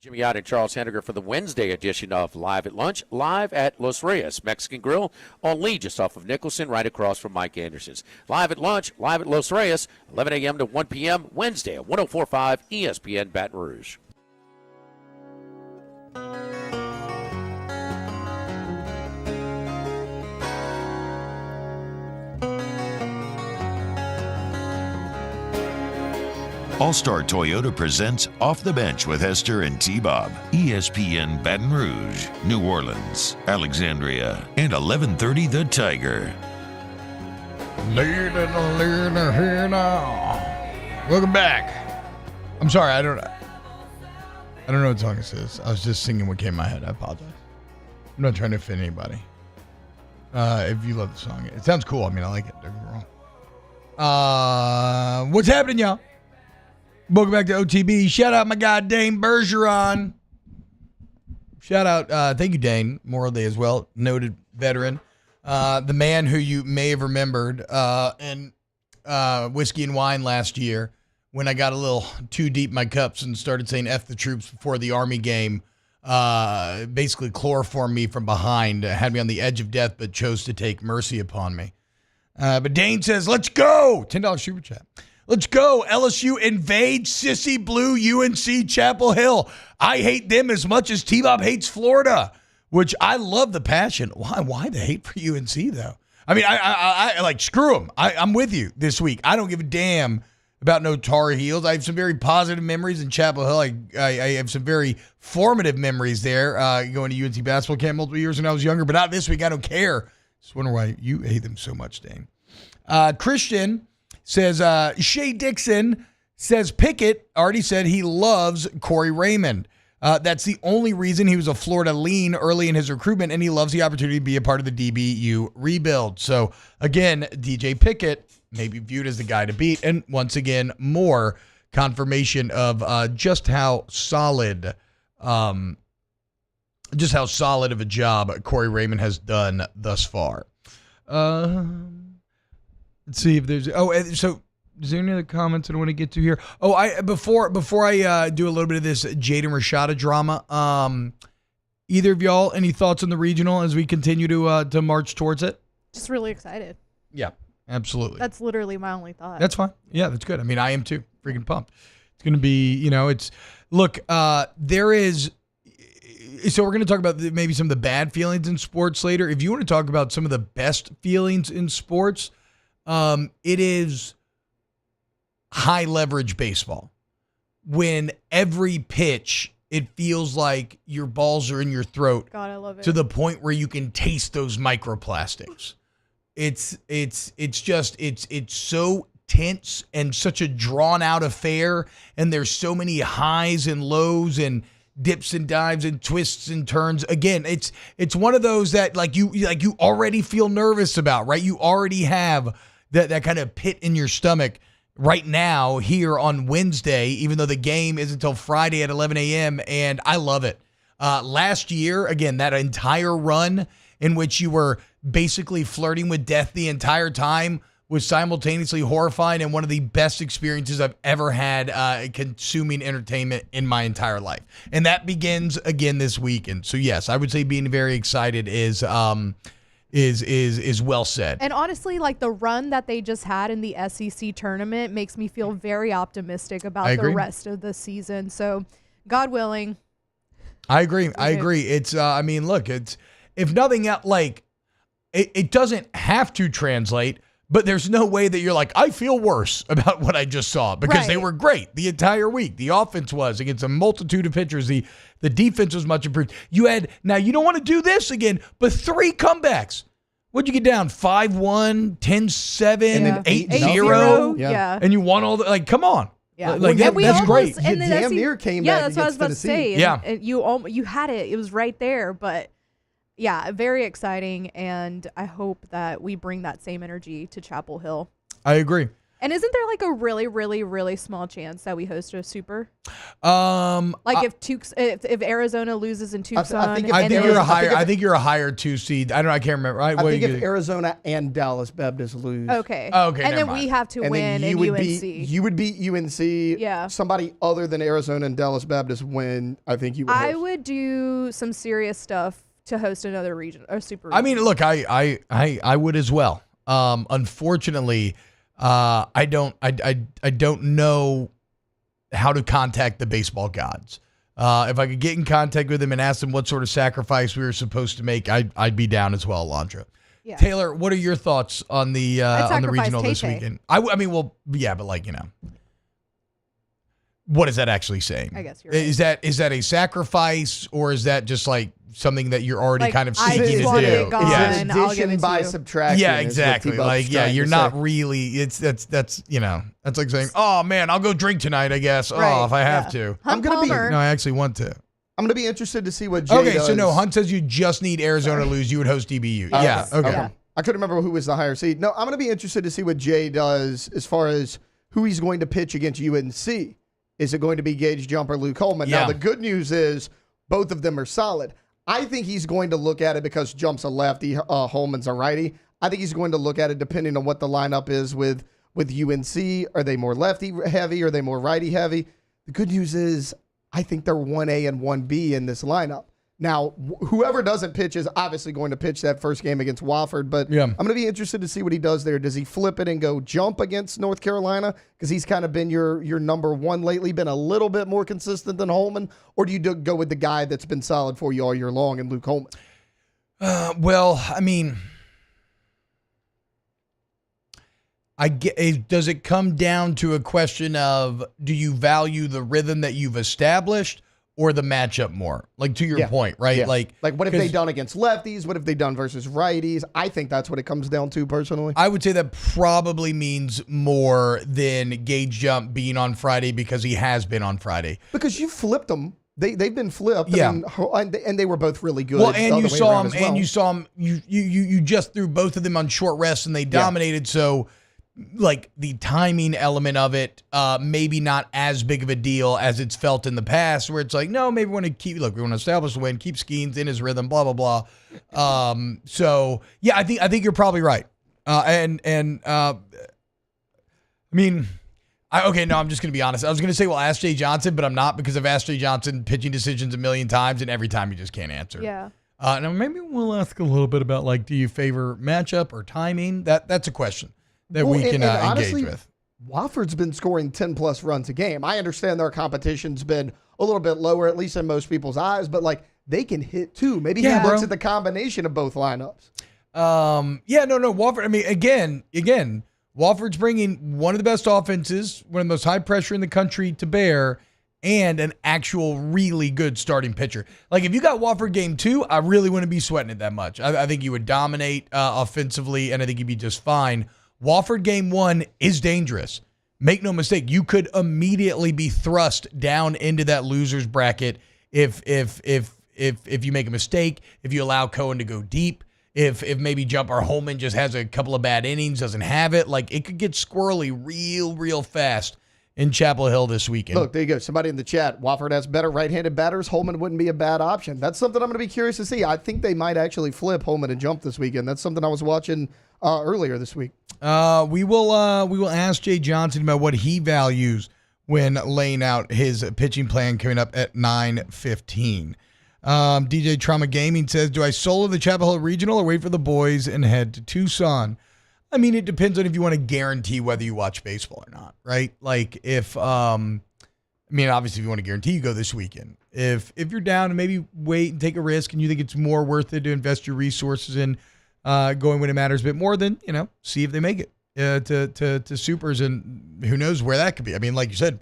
Jimmy Yott and Charles Henniger for the Wednesday edition of Live at Lunch, live at Los Reyes Mexican Grill on Lee, just off of Nicholson, right across from Mike Anderson's. Live at Lunch, live at Los Reyes, 11 a.m. to 1 p.m. Wednesday at 104.5 ESPN Baton Rouge. All-Star Toyota presents Off the Bench with Hester and T-Bob. ESPN Baton Rouge, New Orleans, Alexandria, and 1130 The Tiger. Here now. Welcome back. I'm sorry, I don't know what song this is. I was just singing what came in my head. I apologize. I'm not trying to offend anybody. If you love the song, it sounds cool. I mean, I like it. Don't get me wrong. What's happening, y'all? Welcome back to OTB. Shout out my guy, Dane Bergeron. Shout out, thank you, Dane, Morley as well, noted veteran. The man who you may have remembered in Whiskey and Wine last year when I got a little too deep in my cups and started saying F the troops before the Army game. Basically chloroformed me from behind, had me on the edge of death, but chose to take mercy upon me. But Dane says, let's go. $10 super chat. Let's go. LSU invades Sissy Blue UNC Chapel Hill. I hate them as much as T-Bob hates Florida, which I love the passion. Why the hate for UNC, though? I mean, I like, screw them. I'm with you this week. I don't give a damn about no Tar Heels. I have some very positive memories in Chapel Hill. I have some very formative memories there, going to UNC basketball camp multiple years when I was younger, but not this week. I don't care. Just wonder why you hate them so much, Dane. Christian says, Shea Dixon says Pickett already said he loves Corey Raymond. That's the only reason he was a Florida lean early in his recruitment, and he loves the opportunity to be a part of the DBU rebuild. So, again, DJ Pickett may be viewed as the guy to beat. And once again, more confirmation of just how solid of a job Corey Raymond has done thus far. Let's see if there's. So is there any other comments I want to get to here? Before I do a little bit of this Jaden Rashada drama. Either of y'all, any thoughts on the regional as we continue to march towards it? Just really excited. Yeah, absolutely. That's literally my only thought. That's fine. Yeah, that's good. I mean, I am too. Freaking pumped. It's going to be, there is So we're going to talk about maybe some of the bad feelings in sports later. If you want to talk about some of the best feelings in sports, it is high leverage baseball. When every pitch, it feels like your balls are in your throat. God, I love it. To the point where you can taste those microplastics. It's so tense and such a drawn out affair, and there's so many highs and lows and dips and dives and twists and turns. Again, it's one of those that you already feel nervous about, right? You already have that kind of pit in your stomach right now here on Wednesday, even though the game is until Friday at 11 a.m., and I love it. Last year, again, that entire run in which you were basically flirting with death the entire time was simultaneously horrifying and one of the best experiences I've ever had consuming entertainment in my entire life. And that begins again this weekend. So yes, I would say being very excited is well said. And honestly, like the run that they just had in the SEC tournament makes me feel very optimistic about the rest of the season. So God willing. I agree. It's look, it's if nothing else, like it doesn't have to translate. But there's no way that you're like, I feel worse about what I just saw because they were great the entire week. The offense was against a multitude of pitchers. The defense was much improved. Now you don't want to do this again, but 3 comebacks. What'd you get down? 5-1, 10-7, and 8-0? Yeah. And you won all the, come on. Yeah. That's great. You damn near came back. Yeah, that's what I was about to say. Yeah. And you had it. It was right there, but yeah, very exciting, and I hope that we bring that same energy to Chapel Hill. I agree. And isn't there like a really, really, really small chance that we host a super? If Arizona loses in Tucson, I think you're a higher 2 seed. I can't remember. Right? I think if Arizona and Dallas Baptist lose, okay, and then we have to win, and UNC. You would beat UNC. Yeah. Somebody other than Arizona and Dallas Baptist win. I think you would. I would do some serious stuff to host another region or super region. I mean, look, I would as well. Unfortunately, I don't know how to contact the baseball gods. If I could get in contact with them and ask them what sort of sacrifice we were supposed to make, I'd be down as well, Alondra. Yeah. Taylor, what are your thoughts on the regional this weekend? What is that actually saying? I guess you're right. Is that a sacrifice, or is that just like something that you're already kind of seeking to do? Yeah, addition by subtraction. Yeah, exactly. You're not really. That's like saying, oh man, I'll go drink tonight, I guess. Right, if I have to. Hunt Palmer. No, I actually want to. I'm gonna be interested to see what Jay does. So no, Hunt says you just need Arizona to lose. You would host DBU. Yeah. Okay. Yeah. I couldn't remember who was the higher seed. No, I'm gonna be interested to see what Jay does as far as who he's going to pitch against UNC. Is it going to be Gage Jump or Luke Holman? Yeah. Now, the good news is both of them are solid. I think he's going to look at it because Jump's a lefty, Holman's a righty. I think he's going to look at it depending on what the lineup is with UNC. Are they more lefty heavy? Are they more righty heavy? The good news is I think they're 1A and 1B in this lineup. Now, whoever doesn't pitch is obviously going to pitch that first game against Wofford, but I'm going to be interested to see what he does there. Does he flip it and go Jump against North Carolina? Because he's kind of been your number one lately, been a little bit more consistent than Holman, or do you go with the guy that's been solid for you all year long and Luke Holman? Does it come down to a question of do you value the rhythm that you've established or the matchup more? Like, to your point, right? Yeah. Like what have they done against lefties? What have they done versus righties? I think that's what it comes down to personally. I would say that probably means more than Gage Jump being on Friday because he has been on Friday. Because you flipped them. They've been flipped. Yeah. And they were both really good. Well, and you saw them, you just threw both of them on short rest and they dominated. So like the timing element of it, maybe not as big of a deal as it's felt in the past, where it's like, no, maybe we want to establish the win, keep Skeens in his rhythm, blah, blah, blah. So yeah, I think you're probably right. I'm just going to be honest. I was going to say, well, ask Jay Johnson, but I'm not, because I've asked Jay Johnson pitching decisions a million times and every time he just can't answer. Yeah. Now maybe we'll ask a little bit about, like, do you favor matchup or timing? That's a question that we can honestly, engage with. Wofford's been scoring 10-plus runs a game. I understand their competition's been a little bit lower, at least in most people's eyes, but like they can hit too. Maybe he looks at the combination of both lineups. No. Wofford, I mean, again, Wofford's bringing one of the best offenses, one of the most high pressure in the country to bear, and an actual really good starting pitcher. Like, if you got Wofford game 2, I really wouldn't be sweating it that much. I think you would dominate offensively, and I think you'd be just fine. Wofford game 1 is dangerous. Make no mistake, you could immediately be thrust down into that loser's bracket if you make a mistake, if you allow Cohen to go deep. If maybe Jumper Holman just has a couple of bad innings, doesn't have it, like it could get squirrely real fast in Chapel Hill this weekend. Look, there you go. Somebody in the chat, Wofford has better right-handed batters. Holman wouldn't be a bad option. That's something I'm going to be curious to see. I think they might actually flip Holman and Jump this weekend. That's something I was watching earlier this week. We will ask Jay Johnson about what he values when laying out his pitching plan coming up at 9:15. DJ Trauma Gaming says, do I solo the Chapel Hill Regional or wait for the boys and head to Tucson? I mean, it depends on if you want to guarantee whether you watch baseball or not, right? Like if, obviously if you want to guarantee you go this weekend. If you're down and maybe wait and take a risk and you think it's more worth it to invest your resources in going when it matters a bit more, then, see if they make it to Supers, and who knows where that could be. I mean, like you said,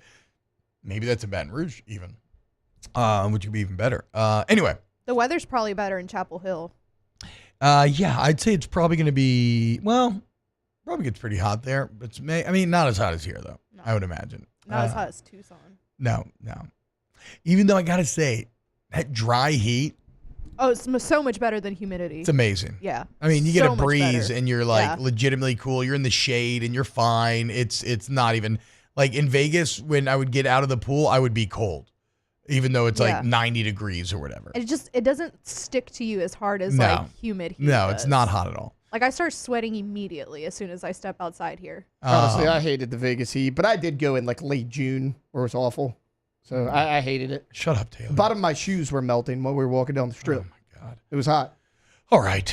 maybe that's in Baton Rouge even. Which would be even better. Anyway. The weather's probably better in Chapel Hill. I'd say it's probably going to be, probably gets pretty hot there. But not as hot as here, though, no. I would imagine. Not as hot as Tucson. No. Even though I got to say, that dry heat. Oh, it's so much better than humidity. It's amazing. Yeah. I mean, you get a breeze and you're legitimately cool. You're in the shade and you're fine. It's not even, like in Vegas, when I would get out of the pool, I would be cold. Even though it's like 90 degrees or whatever. It doesn't stick to you as hard as humid heat No, does. It's not hot at all. Like I start sweating immediately as soon as I step outside here. Honestly, I hated the Vegas heat, but I did go in like late June where it was awful. So I hated it. Shut up, Taylor. The bottom of my shoes were melting while we were walking down the strip. Oh my God. It was hot. All right.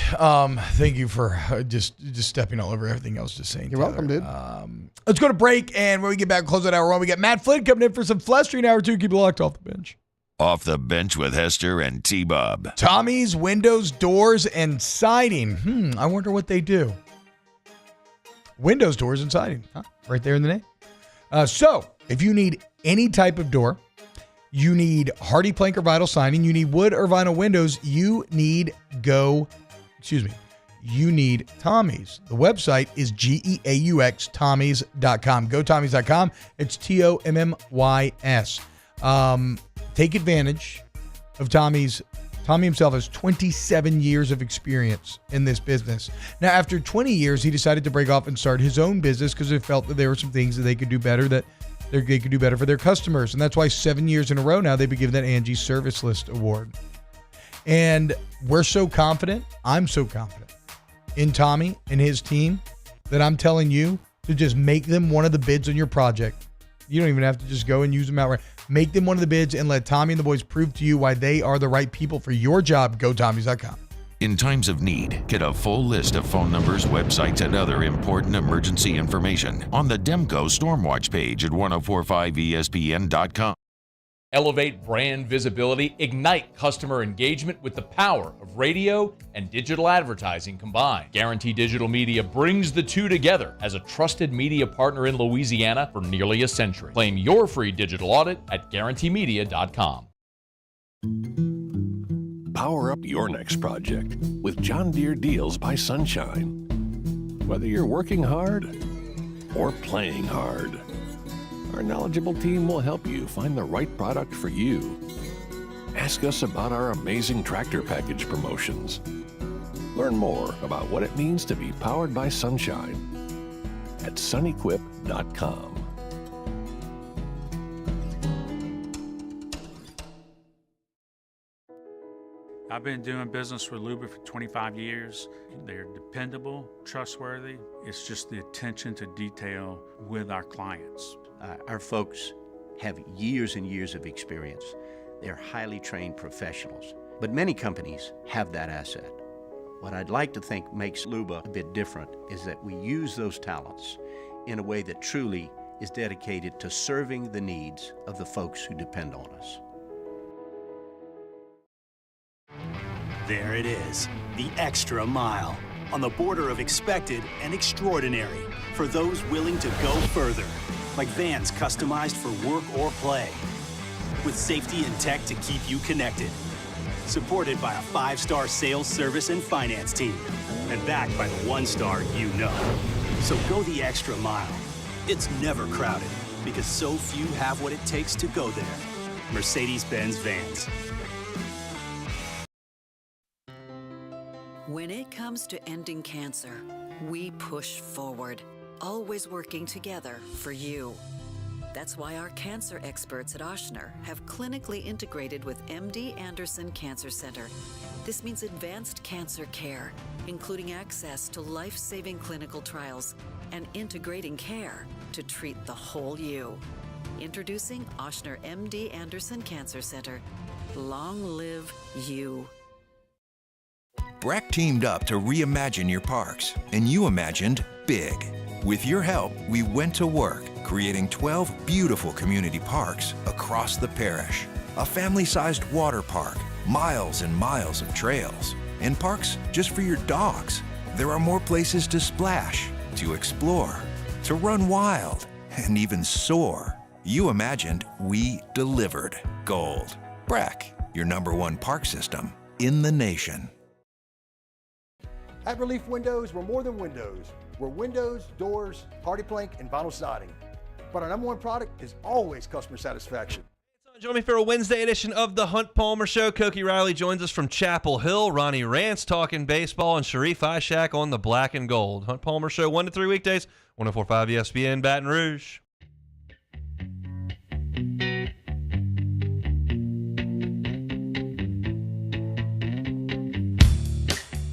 Thank you for just stepping all over everything I was just saying. You're welcome, dude. Let's go to break, and when we get back, close out hour 1. We got Matt Flynn coming in for some Flestering hour 2. Keep it locked off the bench. Off the bench with Hester and T-Bob. Tommy's Windows, Doors, and Siding. I wonder what they do. Windows, Doors, and Siding. Huh? Right there in the name. So, if you need any type of door, you need hardy plank or vinyl siding, you need wood or vinyl windows, you need Tommy's. The website is GEAUX, Tommy's.com. Go Tommy's.com. It's TOMMYS. Take advantage of Tommy's. Tommy himself has 27 years of experience in this business. Now, after 20 years, he decided to break off and start his own business because he felt that there were some things that they could do better, that they could do better for their customers. And that's why 7 years in a row now they've been given that Angie Service List Award. And we're so confident, I'm so confident in Tommy and his team that I'm telling you to just make them one of the bids on your project. You don't even have to just go and use them outright. Make them one of the bids and let Tommy and the boys prove to you why they are the right people for your job. Go Tommy's.com. In times of need, get a full list of phone numbers, websites, and other important emergency information on the Demco Stormwatch page at 1045ESPN.com. Elevate brand visibility, ignite customer engagement with the power of radio and digital advertising combined. Guarantee Digital Media brings the two together as a trusted media partner in Louisiana for nearly a century. Claim your free digital audit at guaranteemedia.com. Power up your next project with John Deere Deals by Sunshine. Whether you're working hard or playing hard, our knowledgeable team will help you find the right product for you. Ask us about our amazing tractor package promotions. Learn more about what it means to be powered by sunshine at sunequip.com. I've been doing business with Luber for 25 years. They're dependable, trustworthy. It's just the attention to detail with our clients. Our folks have years and years of experience. They're highly trained professionals, but many companies have that asset. What I'd like to think makes Luba a bit different is that we use those talents in a way that truly is dedicated to serving the needs of the folks who depend on us. There it is, the extra mile, on the border of expected and extraordinary, for those willing to go further, like vans customized for work or play, with safety and tech to keep you connected, supported by a 5-star sales, service, and finance team, and backed by the 1-star you know. So go the extra mile. It's never crowded, because so few have what it takes to go there. Mercedes-Benz Vans. When it comes to ending cancer, we push forward, always working together for you. That's why our cancer experts at Ochsner have clinically integrated with MD Anderson Cancer Center. This means advanced cancer care, including access to life-saving clinical trials and integrating care to treat the whole you. Introducing Ochsner MD Anderson Cancer Center. Long live you. Breck teamed up to reimagine your parks, and you imagined big. With your help, we went to work, creating 12 beautiful community parks across the parish. A family-sized water park, miles and miles of trails, and parks just for your dogs. There are more places to splash, to explore, to run wild, and even soar. You imagined, we delivered. Gold. Breck, your #1 park system in the nation. At Relief Windows, we're more than windows. We're windows, doors, party plank, and vinyl siding. But our #1 product is always customer satisfaction. Join me for a Wednesday edition of the Hunt Palmer Show. Koki Riley joins us from Chapel Hill. Ronnie Rance talking baseball, and Sharif Ishak on the black and gold. Hunt Palmer Show 1 to 3 weekdays, 104.5 ESPN, Baton Rouge.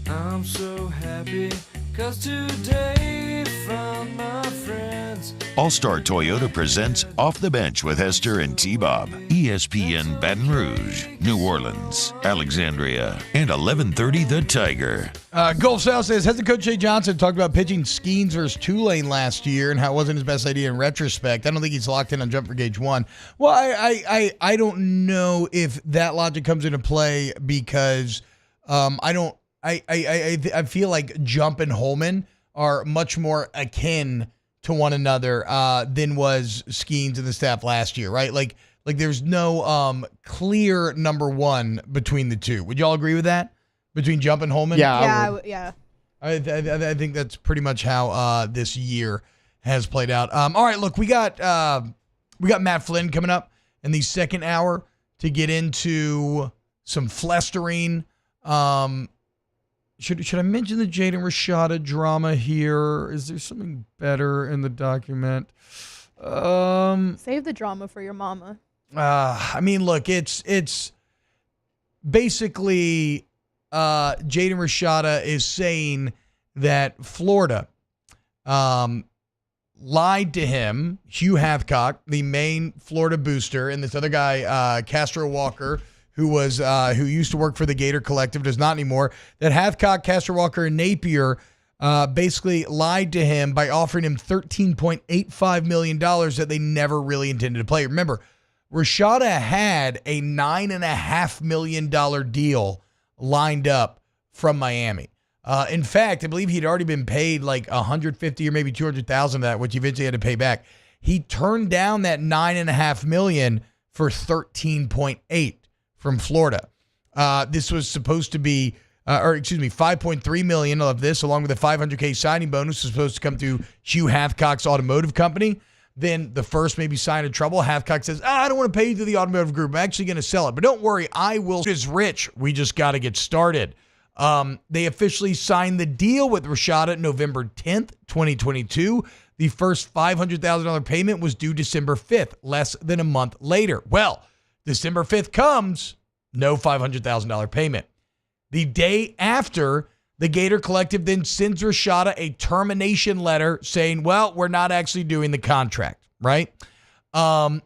I'm so happy 'cause today found my friends. All-Star Toyota presents Off the Bench with Hester and T-Bob. ESPN Baton Rouge, New Orleans, Alexandria, and 1130 The Tiger. Gulf South says, hasn't Coach Jay Johnson talked about pitching Skeens versus Tulane last year and how it wasn't his best idea in retrospect? I don't think he's locked in on Jump for Gauge 1. Well, I don't know if that logic comes into play because I feel like Jump and Holman are much more akin to one another than was Skeens and the staff last year, right? Like there's no clear #1 between the two. Would y'all agree with that? Between Jump and Holman? Yeah. I think that's pretty much how this year has played out. All right, look, we got Matt Flynn coming up in the second hour to get into some flestering. Should I mention the Jaden Rashada drama here? Is there something better in the document? Save the drama for your mama. I mean, look, it's basically Jaden Rashada is saying that Florida lied to him, Hugh Hathcock, the main Florida booster, and this other guy, Castro Walker, who used to work for the Gator Collective, does not anymore, that Hathcock, Castro Walker, and Napier basically lied to him by offering him $13.85 million that they never really intended to play. Remember, Rashada had a $9.5 million deal lined up from Miami. In fact, I believe he'd already been paid like $150,000 or maybe $200,000 of that, which he eventually had to pay back. He turned down that $9.5 million for $13.8 from Florida. This was supposed to be, $5.3 million of this, along with a $500K signing bonus, was supposed to come through Hugh Hathcock's automotive company. Then the first maybe sign of trouble. Hathcock says, I don't want to pay you through the automotive group. I'm actually going to sell it. But don't worry, I will. It's rich. We just got to get started. They officially signed the deal with Rashada November 10th, 2022. The first $500,000 payment was due December 5th, less than a month later. Well, December 5th comes, no $500,000 payment. The day after, the Gator Collective then sends Rashada a termination letter saying, well, we're not actually doing the contract, right? But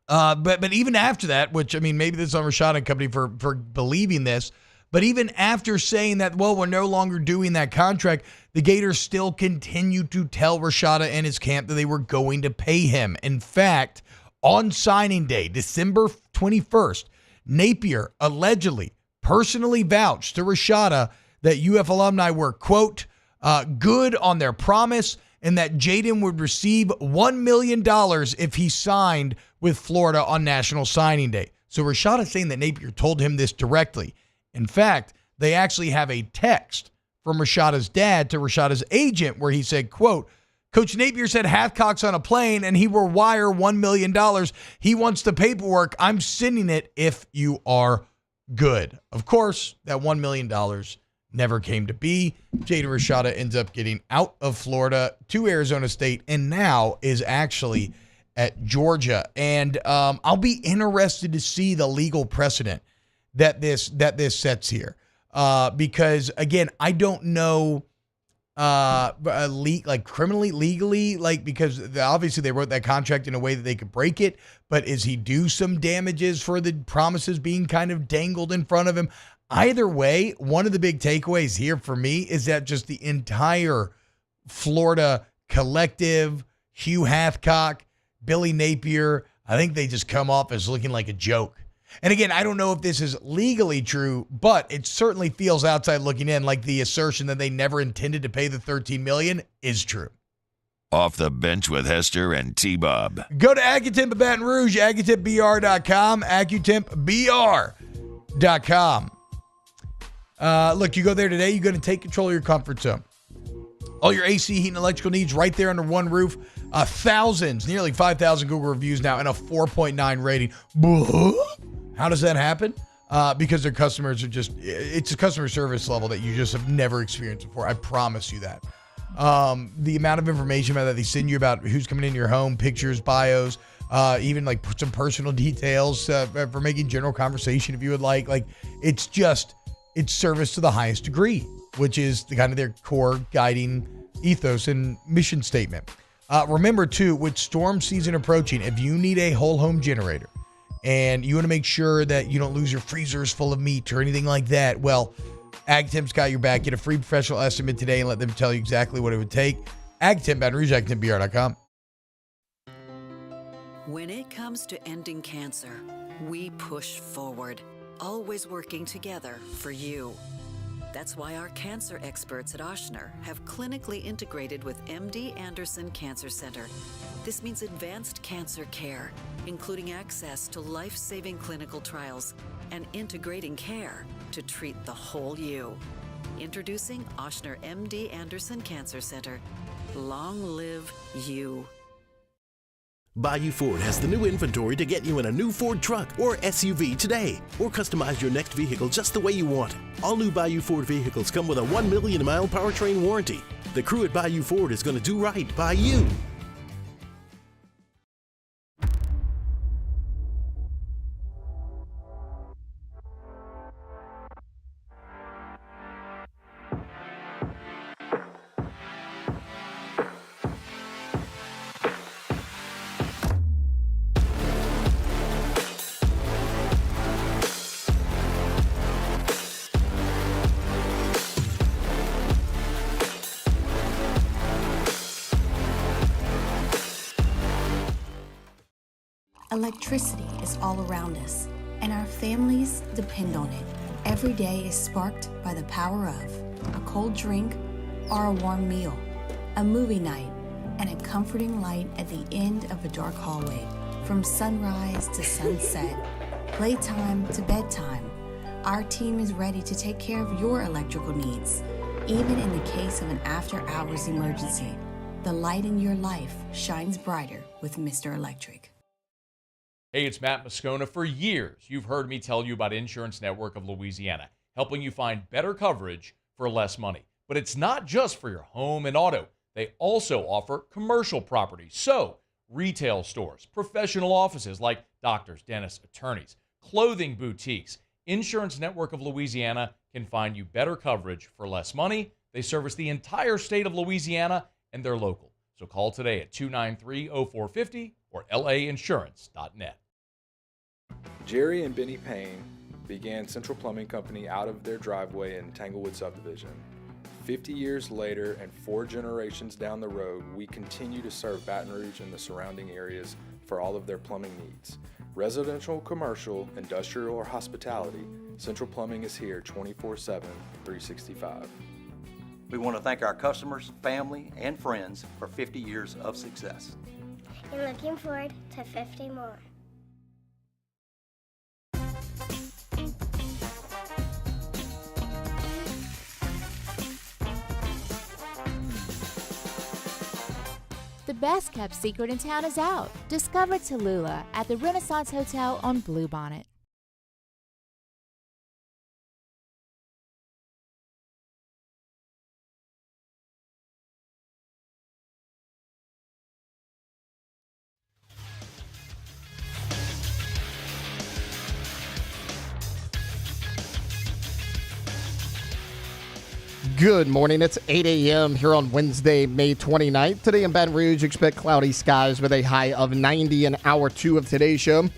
even after that, which, I mean, maybe this is on Rashada and company for believing this, but even after saying that, well, we're no longer doing that contract, the Gators still continued to tell Rashada and his camp that they were going to pay him. In fact, on signing day, December 21st, Napier allegedly personally vouched to Rashada that UF alumni were, quote, good on their promise, and that Jaden would receive $1 million if he signed with Florida on National Signing Day. So Rashada saying that Napier told him this directly. In fact, they actually have a text from Rashada's dad to Rashada's agent where he said, quote, Coach Napier said Hathcock's on a plane and he will wire $1 million. He wants the paperwork. I'm sending it if you are good. Of course, that $1 million never came to be. Jaden Rashada ends up getting out of Florida to Arizona State and now is actually at Georgia. And I'll be interested to see the legal precedent that this sets here. Because, again, I don't know criminally, legally, because obviously they wrote that contract in a way that they could break it. But is he due some damages for the promises being kind of dangled in front of him? Either way, one of the big takeaways here for me is that just the entire Florida collective, Hugh Hathcock, Billy Napier, I think they just come off as looking like a joke. And again, I don't know if this is legally true, but it certainly feels outside looking in like the assertion that they never intended to pay the $13 million is true. Off the bench with Hester and T-Bob. Go to AccuTemp at Baton Rouge, AccuTempBR.com, AccuTempBR.com. Look, you go there today, you're going to take control of your comfort zone. All your AC, heat, and electrical needs right there under one roof. Thousands, nearly 5,000 Google reviews now and a 4.9 rating. How does that happen? Because their customers are it's a customer service level that you just have never experienced before. I promise you that. The amount of information that they send you about who's coming in your home, pictures, bios, even like some personal details for making general conversation if you would like. It's service to the highest degree, which is the kind of their core guiding ethos and mission statement. Remember, too, with storm season approaching, if you need a whole home generator and you want to make sure that you don't lose your freezers full of meat or anything like that, well, AgTemp's got your back. Get a free professional estimate today and let them tell you exactly what it would take. AgTemp, Baton Rouge, AgTempBR.com. When it comes to ending cancer, we push forward, always working together for you. That's why our cancer experts at Ochsner have clinically integrated with MD Anderson Cancer Center. This means advanced cancer care, including access to life-saving clinical trials and integrating care to treat the whole you. Introducing Ochsner MD Anderson Cancer Center. Long live you. Bayou Ford has the new inventory to get you in a new Ford truck or SUV today, or customize your next vehicle just the way you want. All new Bayou Ford vehicles come with a 1 million mile powertrain warranty. The crew at Bayou Ford is going to do right by you. Electricity is all around us, and our families depend on it. Every day is sparked by the power of a cold drink or a warm meal, a movie night, and a comforting light at the end of a dark hallway. From sunrise to sunset, playtime to bedtime, our team is ready to take care of your electrical needs. Even in the case of an after-hours emergency, the light in your life shines brighter with Mr. Electric. Hey, it's Matt Moscona. For years, you've heard me tell you about Insurance Network of Louisiana, helping you find better coverage for less money. But it's not just for your home and auto. They also offer commercial property. So, retail stores, professional offices like doctors, dentists, attorneys, clothing boutiques. Insurance Network of Louisiana can find you better coverage for less money. They service the entire state of Louisiana, and they're local. So call today at 293-0450 or lainsurance.net. Jerry and Benny Payne began Central Plumbing Company out of their driveway in Tanglewood Subdivision. 50 years later and 4 generations down the road, we continue to serve Baton Rouge and the surrounding areas for all of their plumbing needs. Residential, commercial, industrial, or hospitality, Central Plumbing is here 24/7, 365. We want to thank our customers, family, and friends for 50 years of success. And looking forward to 50 more. The best kept secret in town is out. Discover Tallulah at the Renaissance Hotel on Bluebonnet. Good morning. It's 8 a.m. here on Wednesday, May 29th. Today in Baton Rouge, expect cloudy skies with a high of 90 in hour 2 of today's show.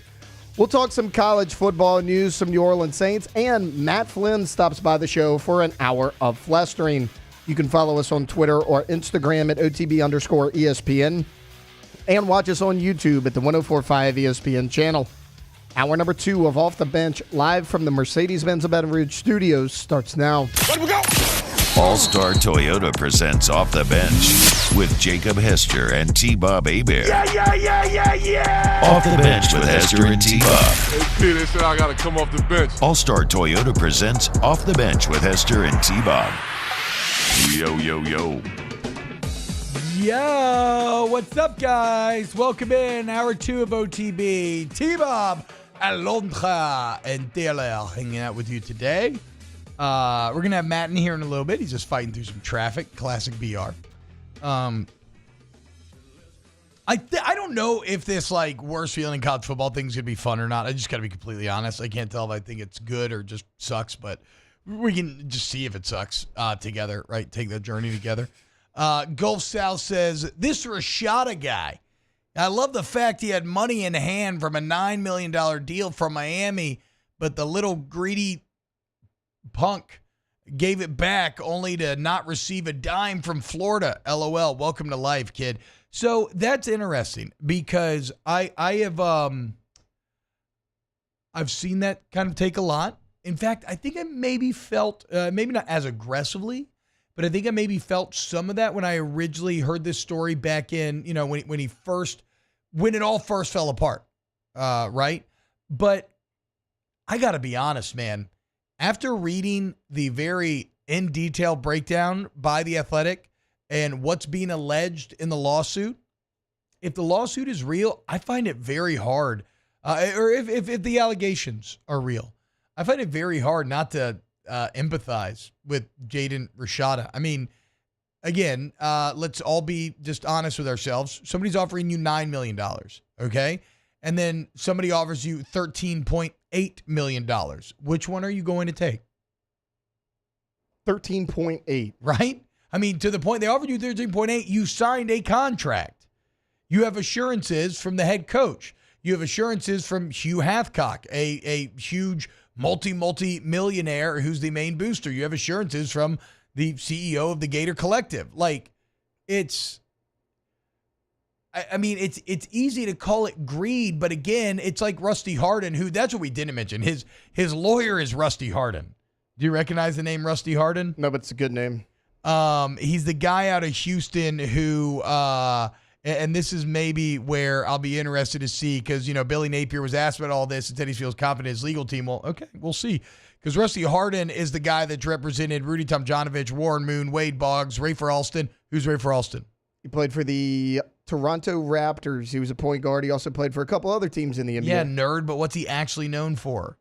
We'll talk some college football news, some New Orleans Saints, and Matt Flynn stops by the show for an hour of flustering. You can follow us on Twitter or Instagram at OTB_ESPN and watch us on YouTube at the 104.5 ESPN channel. Hour number 2 of Off the Bench, live from the Mercedes-Benz of Baton Rouge studios, starts now. Let we go! All-Star Toyota presents Off the Bench with Jacob Hester and T-Bob Hebert. Yeah. Off the Bench with Hester and T-Bob. Hey, they said I got to come off the bench. All-Star Toyota presents Off the Bench with Hester and T-Bob. Yo, yo, yo. Yo, what's up, guys? Welcome in. Hour 2 of OTB. T-Bob, Alondra, and Taylor hanging out with you today. We're going to have Matt in here in a little bit. He's just fighting through some traffic. Classic BR. I don't know if this, worst feeling college football thing's going to be fun or not. I just got to be completely honest. I can't tell if I think it's good or just sucks, but we can just see if it sucks together, right? Take that journey together. Gulf South says, this Rashada guy, I love the fact he had money in hand from a $9 million deal from Miami, but the little greedy punk gave it back only to not receive a dime from Florida. LOL. Welcome to life, kid. So that's interesting because I've seen that kind of take a lot. In fact, I think I maybe felt, maybe not as aggressively, but I think I maybe felt some of that when I originally heard this story back in, when it all first fell apart, right? But I got to be honest, man. After reading the very in-detail breakdown by The Athletic and what's being alleged in the lawsuit, if the lawsuit is real, I find it very hard, or if the allegations are real, I find it very hard not to empathize with Jaden Rashada. I mean, again, let's all be just honest with ourselves. Somebody's offering you $9 million, okay? And then somebody offers you $13.8 million. Which one are you going to take? 13.8. Right? I mean, to the point they offered you 13.8, you signed a contract. You have assurances from the head coach. You have assurances from Hugh Hathcock, a huge multi-millionaire who's the main booster. You have assurances from the CEO of the Gator Collective. It's easy to call it greed, but again, it's like Rusty Hardin, who, that's what we didn't mention. His lawyer is Rusty Hardin. Do you recognize the name Rusty Hardin? No, but it's a good name. He's the guy out of Houston who, and this is maybe where I'll be interested to see, because, Billy Napier was asked about all this and said he feels confident in his legal team. Well, okay, we'll see. Because Rusty Hardin is the guy that's represented Rudy Tomjanovich, Warren Moon, Wade Boggs, Rafer Alston. Who's Rafer Alston? He played for the Toronto Raptors. He was a point guard. He also played for a couple other teams in the NBA. Yeah, nerd, but what's he actually known for?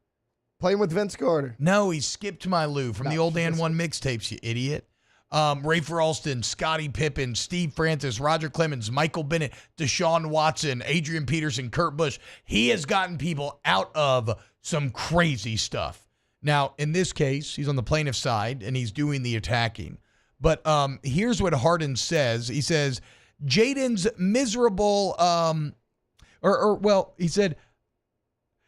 Playing with Vince Carter. No, he skipped my Lou from the old Dan 1 mixtapes, you idiot. Rafer Alston, Scottie Pippen, Steve Francis, Roger Clemens, Michael Bennett, Deshaun Watson, Adrian Peterson, Kurt Busch. He has gotten people out of some crazy stuff. Now, in this case, he's on the plaintiff's side, and he's doing the attacking. But here's what Hardin says. He says, Jaden's miserable, he said,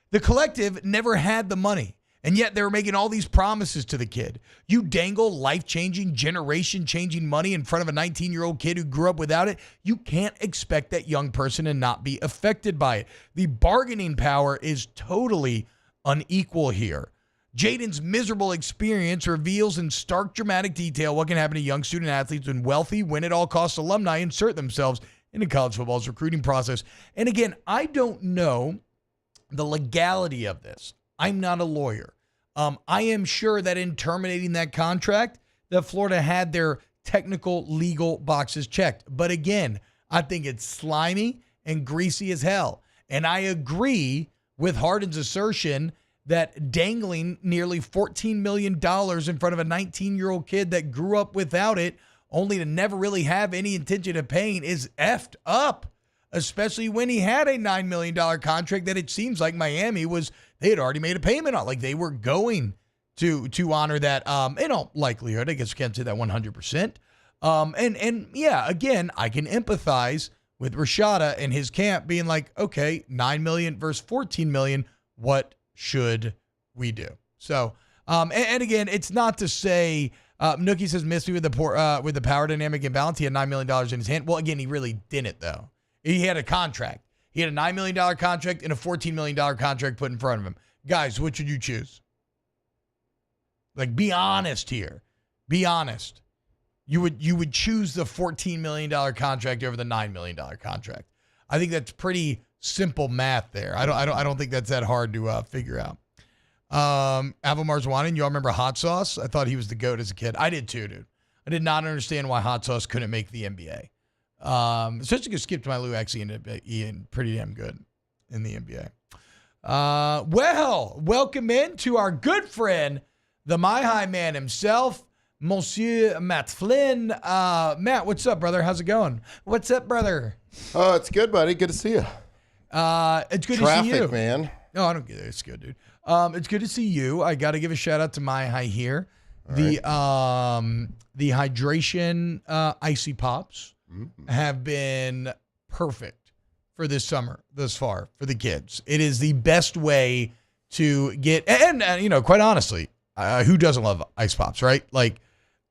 the collective never had the money. And yet they were making all these promises to the kid. You dangle life-changing, generation-changing money in front of a 19-year-old kid who grew up without it. You can't expect that young person to not be affected by it. The bargaining power is totally unequal here. Jaden's miserable experience reveals in stark dramatic detail what can happen to young student athletes when wealthy, win-at-all-costs alumni insert themselves into college football's recruiting process. And again, I don't know the legality of this. I'm not a lawyer. I am sure that in terminating that contract, that Florida had their technical legal boxes checked. But again, I think it's slimy and greasy as hell. And I agree with Harden's assertion that dangling nearly $14 million in front of a 19-year-old kid that grew up without it, only to never really have any intention of paying, is effed up. Especially when he had a $9 million contract that it seems like Miami they had already made a payment on. Like they were going to honor that in all likelihood. I guess we can't say that 100%. And yeah, again, I can empathize with Rashada and his camp being like, okay, $9 million versus $14 million. What should we do? So, and again, it's not to say, Nookie says, missed me with the power dynamic imbalance. He had $9 million in his hand. Well, again, he really didn't though. He had a contract. He had a $9 million contract and a $14 million contract put in front of him. Guys, which should you choose? Like, be honest here. Be honest. You would choose the $14 million contract over the $9 million contract. I think that's pretty simple math there. I don't think that's that hard to figure out. Avo Marzwani, you all remember Hot Sauce? I thought he was the GOAT as a kid. I did too, dude. I did not understand why Hot Sauce couldn't make the NBA. Especially because Skip to my Lou actually ended up being pretty damn good in the NBA. Well, welcome in to our good friend, the My High man himself, Monsieur Matt Flynn. Matt, what's up, brother? How's it going? What's up, brother? Oh, it's good, buddy. Good to see you. It's good to see you. Traffic, man. No, I don't get it. It's good, dude. It's good to see you. I got to give a shout out to My High here. The hydration icy pops have been perfect for this summer thus far for the kids. It is the best way to get, and you know, quite honestly, who doesn't love ice pops, right? Like,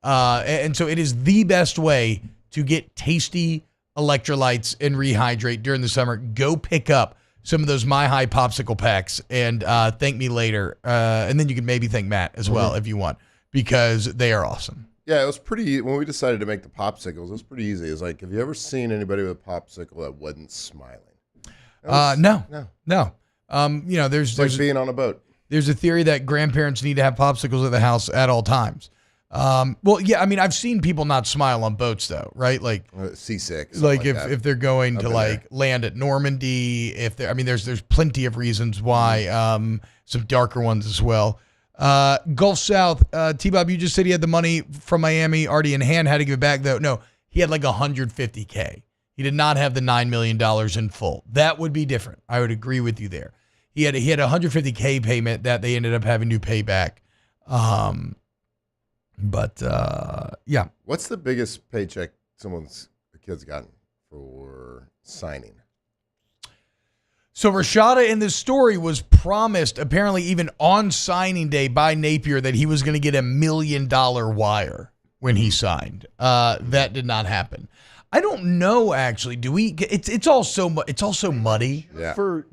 and so it is the best way to get tasty electrolytes and rehydrate during the summer. Go pick up some of those My High popsicle packs and thank me later. And then you can maybe thank Matt as well if you want, because they are awesome. Yeah, it was pretty, when we decided to make the popsicles, it was pretty easy. It was like, have you ever seen anybody with a popsicle that wasn't smiling? No. You know, there's like being on a boat. There's a theory that grandparents need to have popsicles at the house at all times. Well, yeah, I mean, I've seen people not smile on boats though, right? Like seasick. Like if they're going to like land at Normandy, there's plenty of reasons why, some darker ones as well. Gulf South, T-Bob, you just said he had the money from Miami already in hand, had to give it back though. No, he had like $150K. He did not have the $9 million in full. That would be different. I would agree with you there. He had a $150K payment that they ended up having to pay back. Yeah. What's the biggest paycheck a kid's gotten for signing? So Rashada in this story was promised, apparently even on signing day by Napier, that he was going to get $1 million wire when he signed. That did not happen. I don't know, actually. Do we? It's all so muddy. Yeah. For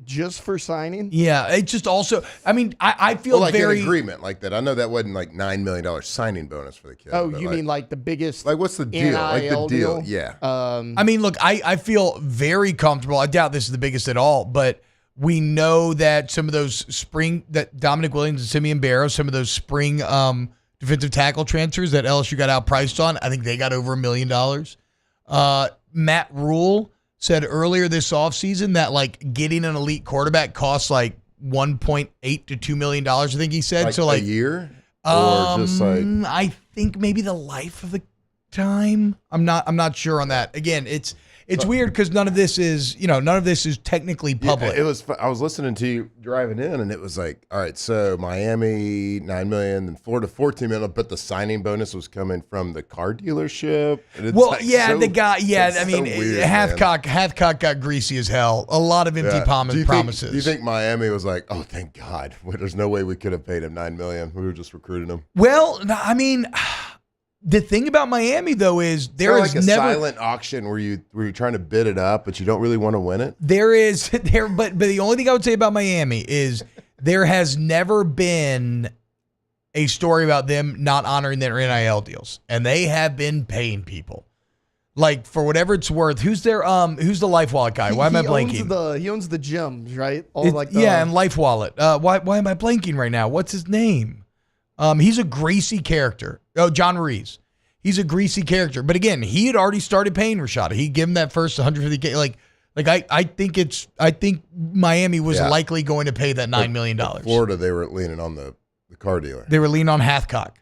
signing. Yeah, it's just also. I mean, I feel like very an agreement like that. I know that wasn't like $9 million signing bonus for the kid. Oh, you mean like the biggest? Like what's the deal? Like the deal? Yeah. I mean, look, I feel very comfortable. I doubt this is the biggest at all, but we know that some of those that Dominic Williams and Simeon Barrow, some of those spring defensive tackle transfers that LSU got outpriced on, I think they got over $1 million. Matt Rule said earlier this offseason that like getting an elite quarterback costs like $1.8 to $2 million. I think he said a year, or just like I think maybe the life of the time. I'm not sure on that. Again, it's It's weird because none of this is technically public. Yeah, I was listening to you driving in, and it was like, all right, so Miami $9 million and Florida $14 million, but the signing bonus was coming from the car dealership. And it's the guy. Yeah, I mean, weird, Hathcock got greasy as hell. A lot of empty promises. Do you think Miami was like, oh, thank God, there's no way we could have paid him $9 million. We were just recruiting him. Well, I mean. The thing about Miami, though, is there is like a never silent auction where you're trying to bid it up, but you don't really want to win it. But the only thing I would say about Miami is there has never been a story about them not honoring their NIL deals, and they have been paying people. Like, for whatever it's worth, who's the Life Wallet guy? Why am I blanking? He owns the gyms, right? And Life Wallet. Why am I blanking right now? What's his name? He's a greasy character. Oh, John Ruiz. He's a greasy character. But again, he had already started paying Rashada. He gave him that first $150K. I think Miami was likely going to pay that $9 million. Florida, they were leaning on the car dealer. They were leaning on Hathcock.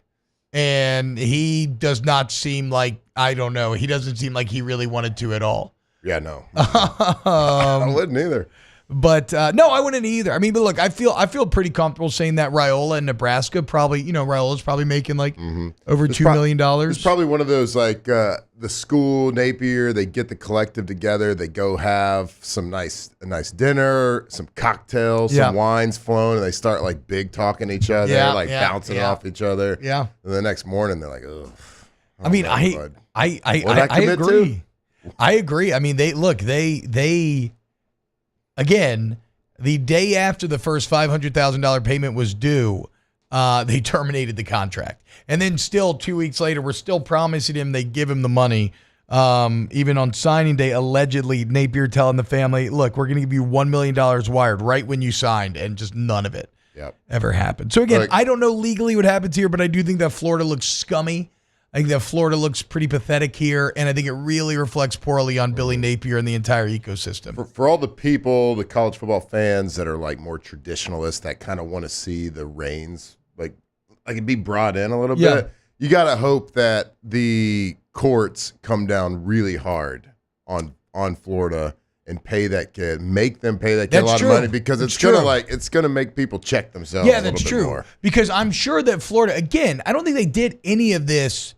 And he does not seem like, I don't know, he doesn't seem like he really wanted to at all. Yeah, no. I wouldn't either. But no, I wouldn't either. I mean, but look, I feel pretty comfortable saying that Raiola in Nebraska probably, Raiola's probably making like over $2 million. It's probably one of those like the school Napier. They get the collective together. They go have a nice dinner, some cocktails, some wines flowing, and they start like big talking to each other, bouncing off each other. Yeah. And the next morning they're like, ugh. I mean, I agree. I agree. I mean, they. Again, the day after the first $500,000 payment was due, they terminated the contract. And then still 2 weeks later, we're still promising him they give him the money. Even on signing day, allegedly, Napier telling the family, look, we're going to give you $1 million wired right when you signed, and just none of it ever happened. So again, I don't know legally what happens here, but I do think that Florida looks scummy. I think that Florida looks pretty pathetic here, and I think it really reflects poorly on Billy Napier and the entire ecosystem. For all the people, the college football fans that are like more traditionalists that kind of want to see the reins like it be brought in a little bit, you got to hope that the courts come down really hard on Florida and pay that kid, make them pay that kid a lot of money, because it's gonna make people check themselves. Yeah, that's true. More. Because I'm sure that Florida, again, I don't think they did any of this.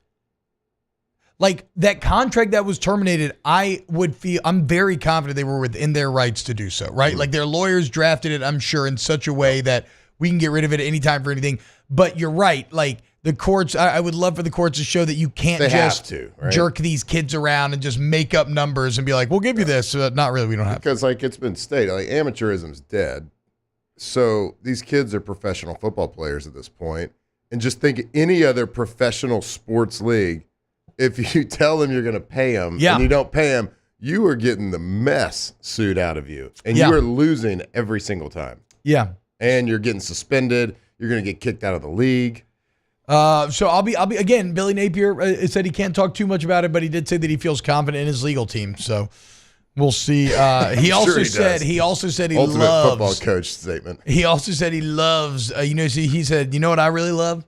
Like that contract that was terminated, I'm very confident they were within their rights to do so, right? Mm-hmm. Like their lawyers drafted it, I'm sure, in such a way that we can get rid of it at any time for anything. But you're right. Like the courts, I would love for the courts to show that you can't jerk these kids around and just make up numbers and be like, we'll give you this. Not really, we don't have to. Because like it's been stated, like amateurism's dead. So these kids are professional football players at this point. And just think any other professional sports league, if you tell them you're going to pay them and you don't pay them, you are getting the mess sued out of you. And you are losing every single time. Yeah. And you're getting suspended. You're going to get kicked out of the league. So I'll be again, Billy Napier said he can't talk too much about it, but he did say that he feels confident in his legal team. So we'll see. He also said he Ultimate loves football coach statement. He also said he loves, he said, you know what I really love?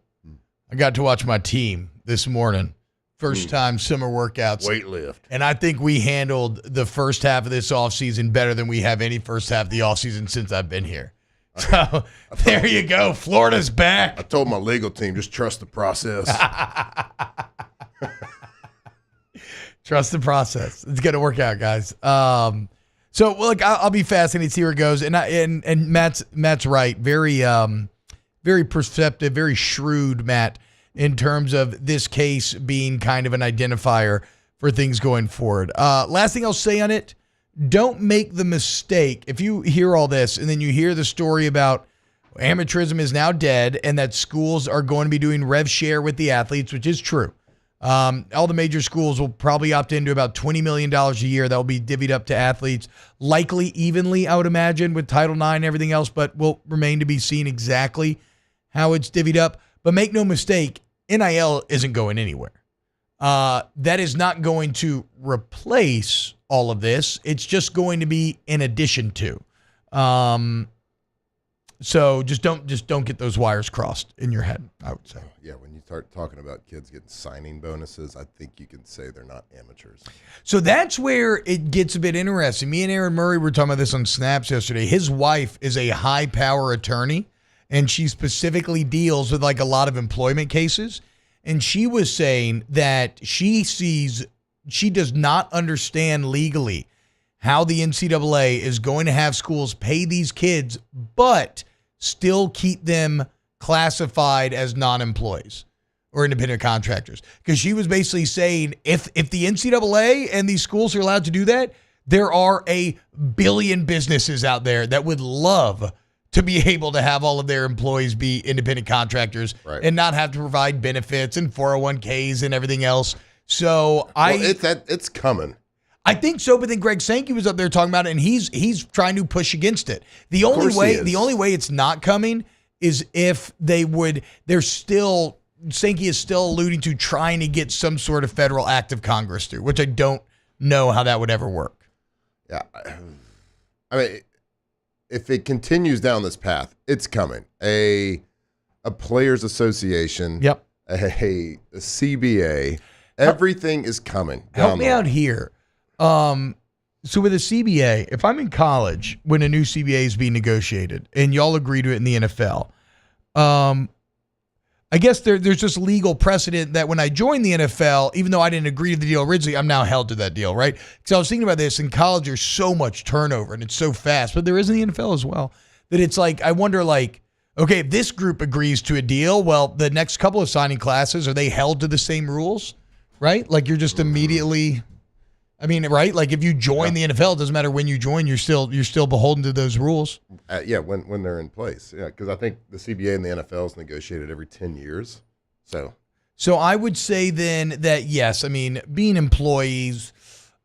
I got to watch my team this morning. First time summer workouts. Weightlift. And I think we handled the first half of this offseason better than we have any first half of the offseason since I've been here. So there you go. Florida's back. I told my legal team, just trust the process. Trust the process. It's going to work out, guys. So look, I'll be fascinated to see where it goes. And Matt's right. Very, very perceptive, very shrewd, Matt, in terms of this case being kind of an identifier for things going forward. Last thing I'll say on it, don't make the mistake. If you hear all this and then you hear the story about amateurism is now dead and that schools are going to be doing rev share with the athletes, which is true. All the major schools will probably opt into about $20 million a year that will be divvied up to athletes, likely evenly, I would imagine, with Title IX and everything else, but will remain to be seen exactly how it's divvied up. But make no mistake, NIL isn't going anywhere. That is not going to replace all of this. It's just going to be in addition to. So just don't get those wires crossed in your head, I would say. Yeah, when you start talking about kids getting signing bonuses, I think you can say they're not amateurs. So that's where it gets a bit interesting. Me and Aaron Murray were talking about this on Snaps yesterday. His wife is a high-power attorney, and she specifically deals with like a lot of employment cases. And she was saying that she does not understand legally how the NCAA is going to have schools pay these kids, but still keep them classified as non-employees or independent contractors. Because she was basically saying if the NCAA and these schools are allowed to do that, there are a billion businesses out there that would love to be able to have all of their employees be independent contractors and not have to provide benefits and 401ks and everything else. So it's coming. I think so, but then Greg Sankey was up there talking about it, and he's trying to push against it. The only way it's not coming is if Sankey is still alluding to trying to get some sort of federal act of Congress through, which I don't know how that would ever work. Yeah. I mean, if it continues down this path, it's coming. A players association. Yep. A CBA. Everything is coming. Help me out here. So with a CBA, if I'm in college when a new CBA is being negotiated and y'all agree to it in the NFL, I guess there's just legal precedent that when I joined the NFL, even though I didn't agree to the deal originally, I'm now held to that deal, right? Because I was thinking about this, in college there's so much turnover and it's so fast, but there is in the NFL as well, that it's like, I wonder like, okay, if this group agrees to a deal, well, the next couple of signing classes, are they held to the same rules, right? Like you're just immediately... I mean, right? Like if you join the NFL, it doesn't matter when you join, you're still beholden to those rules. When they're in place. Yeah, because I think the CBA and the NFL is negotiated every 10 years. So I would say then that, yes, I mean, being employees.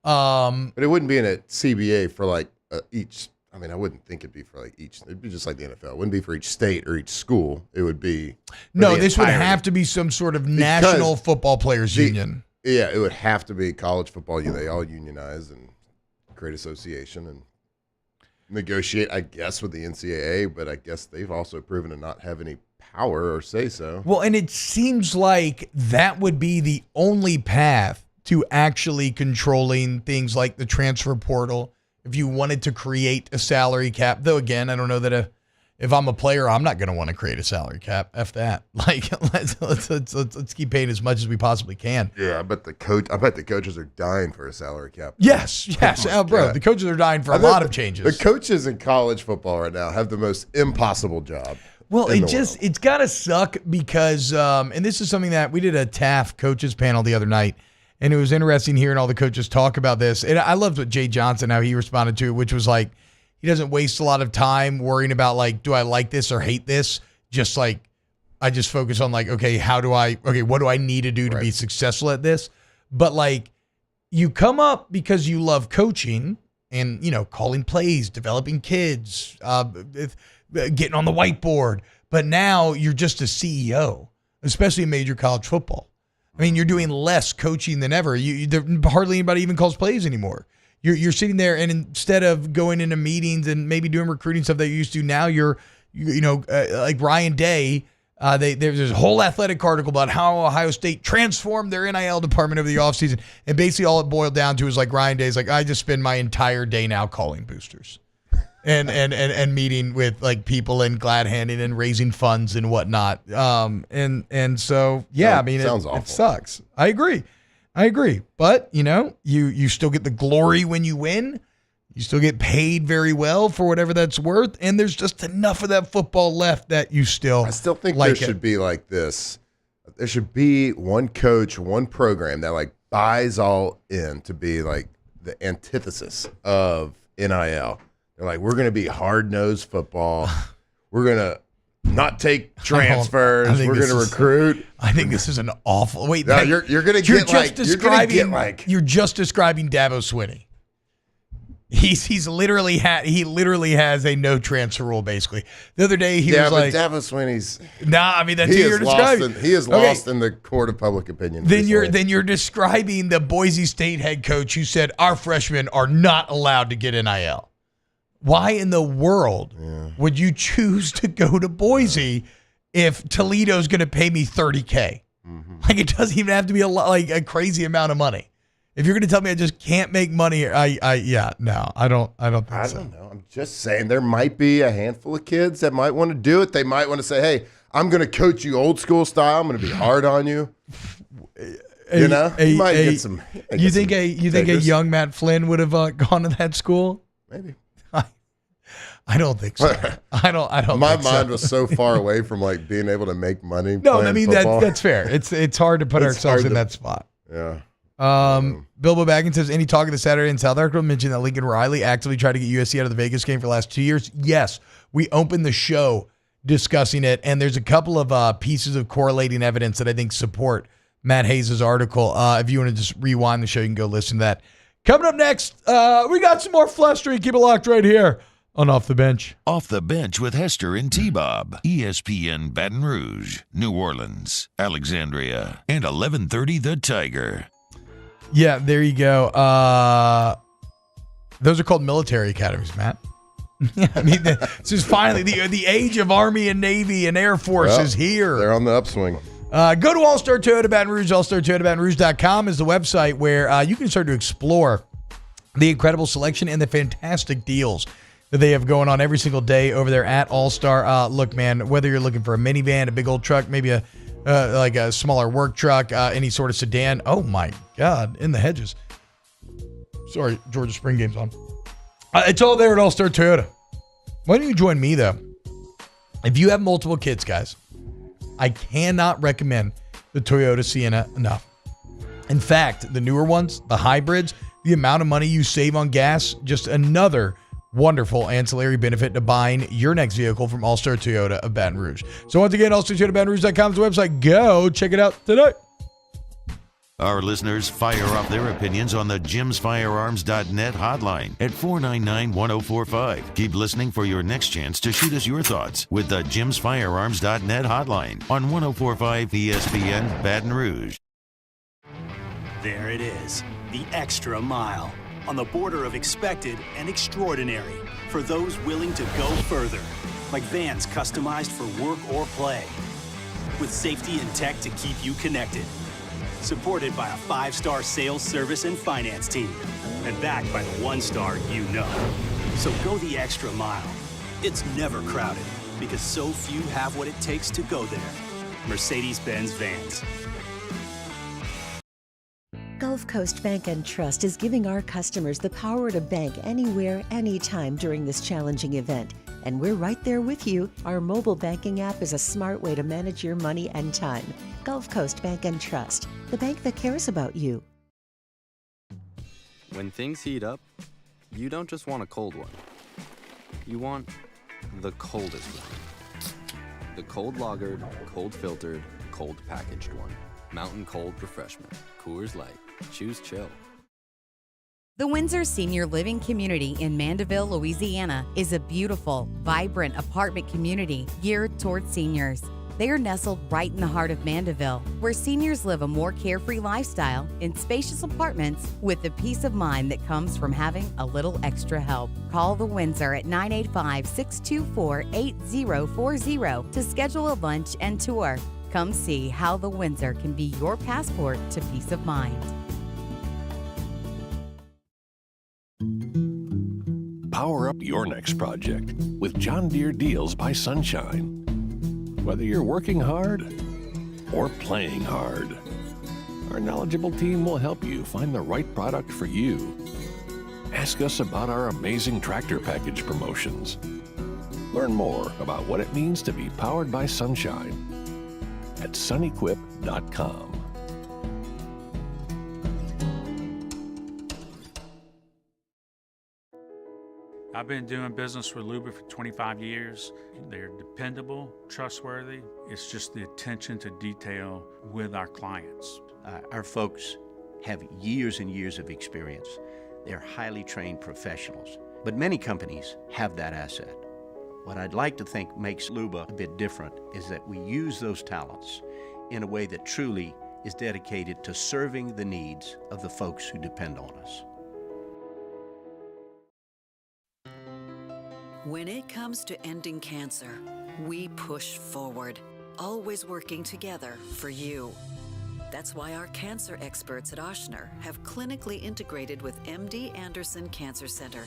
But it wouldn't be in a CBA for like each. I mean, I wouldn't think it'd be for like each. It'd be just like the NFL. It wouldn't be for each state or each school. It would be. No, this would have to be some sort of national football players union. Yeah, it would have to be college football. They all unionize and create association and negotiate, I guess, with the NCAA, but I guess they've also proven to not have any power or say so. Well, and it seems like that would be the only path to actually controlling things like the transfer portal if you wanted to create a salary cap. Though, again, I don't know that if I'm a player, I'm not going to want to create a salary cap. F that. Like, let's keep paying as much as we possibly can. Yeah, I bet the coaches are dying for a salary cap. Yes. Bro, the coaches are dying for a lot of changes. The coaches in college football right now have the most impossible job. Well, it's got to suck because, and this is something that we did a TAF coaches panel the other night, and it was interesting hearing all the coaches talk about this. And I loved what Jay Johnson, how he responded to it, which was like, he doesn't waste a lot of time worrying about like, do I like this or hate this? Just like, I just focus on like, okay, what do I need to do to be successful at this? But like, you come up because you love coaching and, calling plays, developing kids, getting on the whiteboard. But now you're just a CEO, especially in major college football. I mean, you're doing less coaching than ever. Hardly anybody even calls plays anymore. You're sitting there, and instead of going into meetings and maybe doing recruiting stuff that you used to, now you're like Ryan Day. There's a whole athletic article about how Ohio State transformed their NIL department over the offseason. And basically all it boiled down to is like Ryan Day's like, I just spend my entire day now calling boosters and meeting with like people and glad handing and raising funds and whatnot. And so, yeah, I mean, it sucks. I agree. But, you still get the glory when you win. You still get paid very well for whatever that's worth. And there's just enough of that football left that you still I still think like there should be like this. There should be one coach, one program that like buys all in to be like the antithesis of NIL. They're like, we're going to be hard-nosed football. We're going to not take transfers. We're going to recruit. I think this is an awful. Wait, no, you're going to get like. You're just describing Dabo Swinney. He literally has a no transfer rule basically. The other day he was like, Dabo Swinney's. Nah, I mean that's who you're describing. He is lost in the court of public opinion. Then you're describing the Boise State head coach who said our freshmen are not allowed to get NIL. Why in the world would you choose to go to Boise if Toledo's going to pay me $30K? Like, it doesn't even have to be a crazy amount of money. If you're going to tell me I just can't make money here, I don't think so. I don't know. I'm just saying there might be a handful of kids that might want to do it. They might want to say, hey, I'm going to coach you old school style. I'm going to be hard on you. You know? You might get some. You think a young Matt Flynn would have gone to that school? Maybe. I don't think so. I don't. My think mind so. was so far away from like being able to make money. No, playing I mean football. that's fair. It's hard to put ourselves in that spot. Yeah. Bilbo Baggins says, any talk of the Saturday in South Africa mentioned that Lincoln Riley actively tried to get USC out of the Vegas game for the last 2 years. Yes, we opened the show discussing it, and there's a couple of pieces of correlating evidence that I think support Matt Hayes' article. If you want to just rewind the show, you can go listen to that. Coming up next, we got some more Flustering. Keep it locked right here on Off the Bench. Off the Bench with Hester and T-Bob. ESPN Baton Rouge, New Orleans, Alexandria, and 1130 The Tiger. Yeah, there you go. Those are called military academies, Matt. I mean, this is finally the age of Army and Navy and Air Force is here. They're on the upswing. Go to All-Star Toyota Baton Rouge. AllStarToyotaBatonRouge.com is the website where you can start to explore the incredible selection and the fantastic deals that they have going on every single day over there at All-Star. Look, man, whether you're looking for a minivan, a big old truck, maybe a smaller work truck, any sort of sedan. Oh my God, in the hedges. Sorry, Georgia Spring Game's on. It's all there at All-Star Toyota. Why don't you join me, though? If you have multiple kids, guys, I cannot recommend the Toyota Sienna enough. In fact, the newer ones, the hybrids, the amount of money you save on gas, just another wonderful ancillary benefit to buying your next vehicle from All-Star Toyota of Baton Rouge. So once again, AllStarToyotaBatonRouge.com is the website. Go check it out today. Our listeners fire off their opinions on the JimsFirearms.net hotline at 499-1045. Keep listening for your next chance to shoot us your thoughts with the JimsFirearms.net hotline on 1045 ESPN Baton Rouge. There it is, the extra mile. On the border of expected and extraordinary for those willing to go further. Like vans customized for work or play. With safety and tech to keep you connected. Supported by a 5-star sales, service, and finance team. And backed by the 1-star you know. So go the extra mile. It's never crowded because so few have what it takes to go there. Mercedes-Benz Vans. Gulf Coast Bank and Trust is giving our customers the power to bank anywhere, anytime during this challenging event. And we're right there with you. Our mobile banking app is a smart way to manage your money and time. Gulf Coast Bank and Trust, the bank that cares about you. When things heat up, you don't just want a cold one. You want the coldest one. The cold lagered, cold filtered, cold packaged one. Mountain Cold Refreshment. Coors Light. Choose chill. The Windsor Senior Living Community in Mandeville, Louisiana is a beautiful, vibrant apartment community geared towards seniors. They are nestled right in the heart of Mandeville, where seniors live a more carefree lifestyle in spacious apartments with the peace of mind that comes from having a little extra help. Call the Windsor at 985-624-8040 to schedule a lunch and tour. Come see how the Windsor can be your passport to peace of mind. Power up your next project with John Deere Deals by Sunshine. Whether you're working hard or playing hard, our knowledgeable team will help you find the right product for you. Ask us about our amazing tractor package promotions. Learn more about what it means to be powered by Sunshine at sunequip.com. I've been doing business with Luba for 25 years. They're dependable, trustworthy. It's just the attention to detail with our clients. Our folks have years and years of experience. They're highly trained professionals, but many companies have that asset. What I'd like to think makes Luba a bit different is that we use those talents in a way that truly is dedicated to serving the needs of the folks who depend on us. When it comes to ending cancer, we push forward, always working together for you. That's why our cancer experts at Ochsner have clinically integrated with MD Anderson Cancer Center.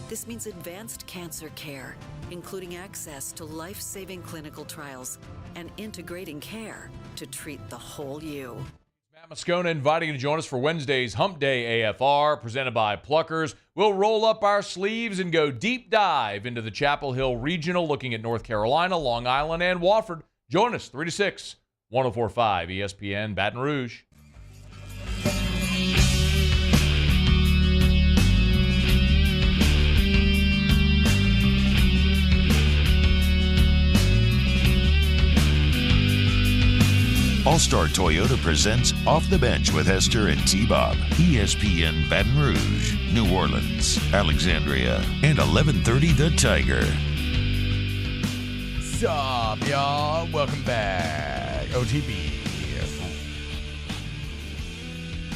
This means advanced cancer care, including access to life-saving clinical trials and integrating care to treat the whole you. Matt Moscona inviting you to join us for Wednesday's Hump Day AFR, presented by Pluckers. We'll roll up our sleeves and go deep dive into the Chapel Hill Regional, looking at North Carolina, Long Island, and Wofford. Join us 3 to 6. 104.5 ESPN Baton Rouge. All-Star Toyota presents Off the Bench with Hester and T-Bob. ESPN Baton Rouge, New Orleans, Alexandria, and 1130 The Tiger. What's up, y'all? Welcome back. OTB.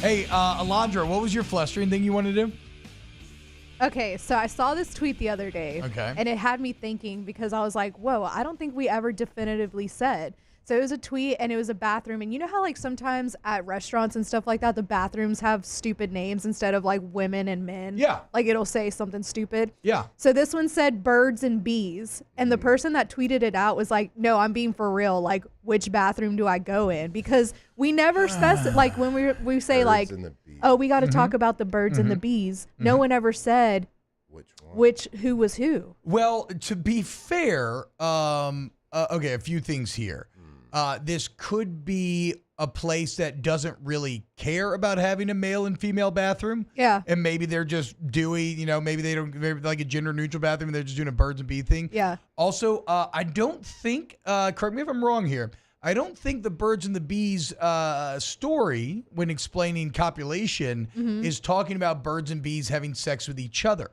Hey, Alondra, what was your flustering thing you wanted to do? Okay, so I saw this tweet the other day. Okay. And it had me thinking because I was like, whoa, I don't think we ever definitively said. So it was a tweet and it was a bathroom. And you know how like sometimes at restaurants and stuff like that, the bathrooms have stupid names instead of like women and men? Yeah. Like it'll say something stupid. Yeah. So this one said birds and bees. And the person that tweeted it out was like, no, I'm being for real. Like, which bathroom do I go in? Because we never specify, like when we say Birds like, and the bees. oh, we got to talk about the birds and the bees. No one ever said who was who. Well, to be fair, okay, a few things here. This could be a place that doesn't really care about having a male and female bathroom. Yeah. And maybe they're just doing, maybe they're like a gender neutral bathroom and they're just doing a birds and bee thing. Yeah. Also, I don't think, correct me if I'm wrong here, I don't think the birds and the bees story, when explaining copulation, is talking about birds and bees having sex with each other.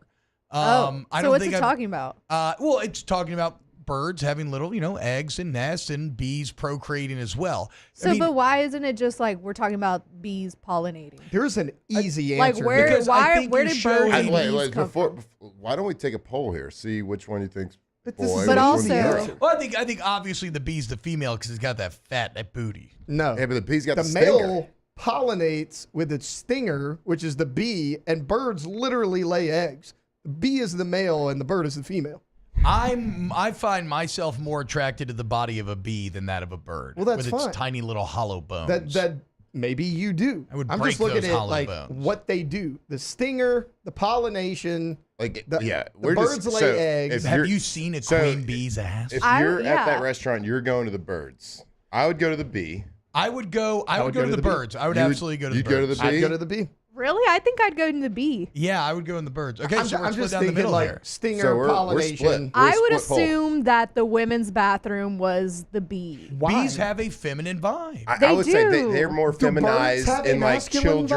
So what's it talking about? Well, it's talking about birds having little, eggs and nests, and bees procreating as well. So, but why isn't it just like we're talking about bees pollinating? Here's an easy like answer. where because where did birds and bees wait, come from? Why don't we take a poll here? See which one you think's boy. But which one's also- girl. Well, I think obviously the bee's the female because it's got that booty. No. Yeah, but the bee's got the the male stinger. pollinates with its stinger, which is the bee, and birds literally lay eggs. The bee is the male and the bird is the female. I find myself more attracted to the body of a bee than that of a bird. Well, that's with its fine. tiny little hollow bones. That maybe you do. I would I'm break just looking those at hollow like bones. what they do. The stinger, the pollination. Like, the we're birds just, lay so eggs. Have you seen a queen bee's ass? If you're at that restaurant, you're going to the birds. I would go to the bee. I would go to the birds. I would absolutely go to the birds. You'd go to the bee? I'd go to the bee. Really? I think I'd go in the bee. Yeah, I would go in the birds. Okay, so we're I'm split just down the thinking middle like here. stinger, So we're pollination. split. I would split poll. assume that the women's bathroom was the bee. Why? Bees have a feminine vibe. I would say they're more Do birds feminized have a in like masculine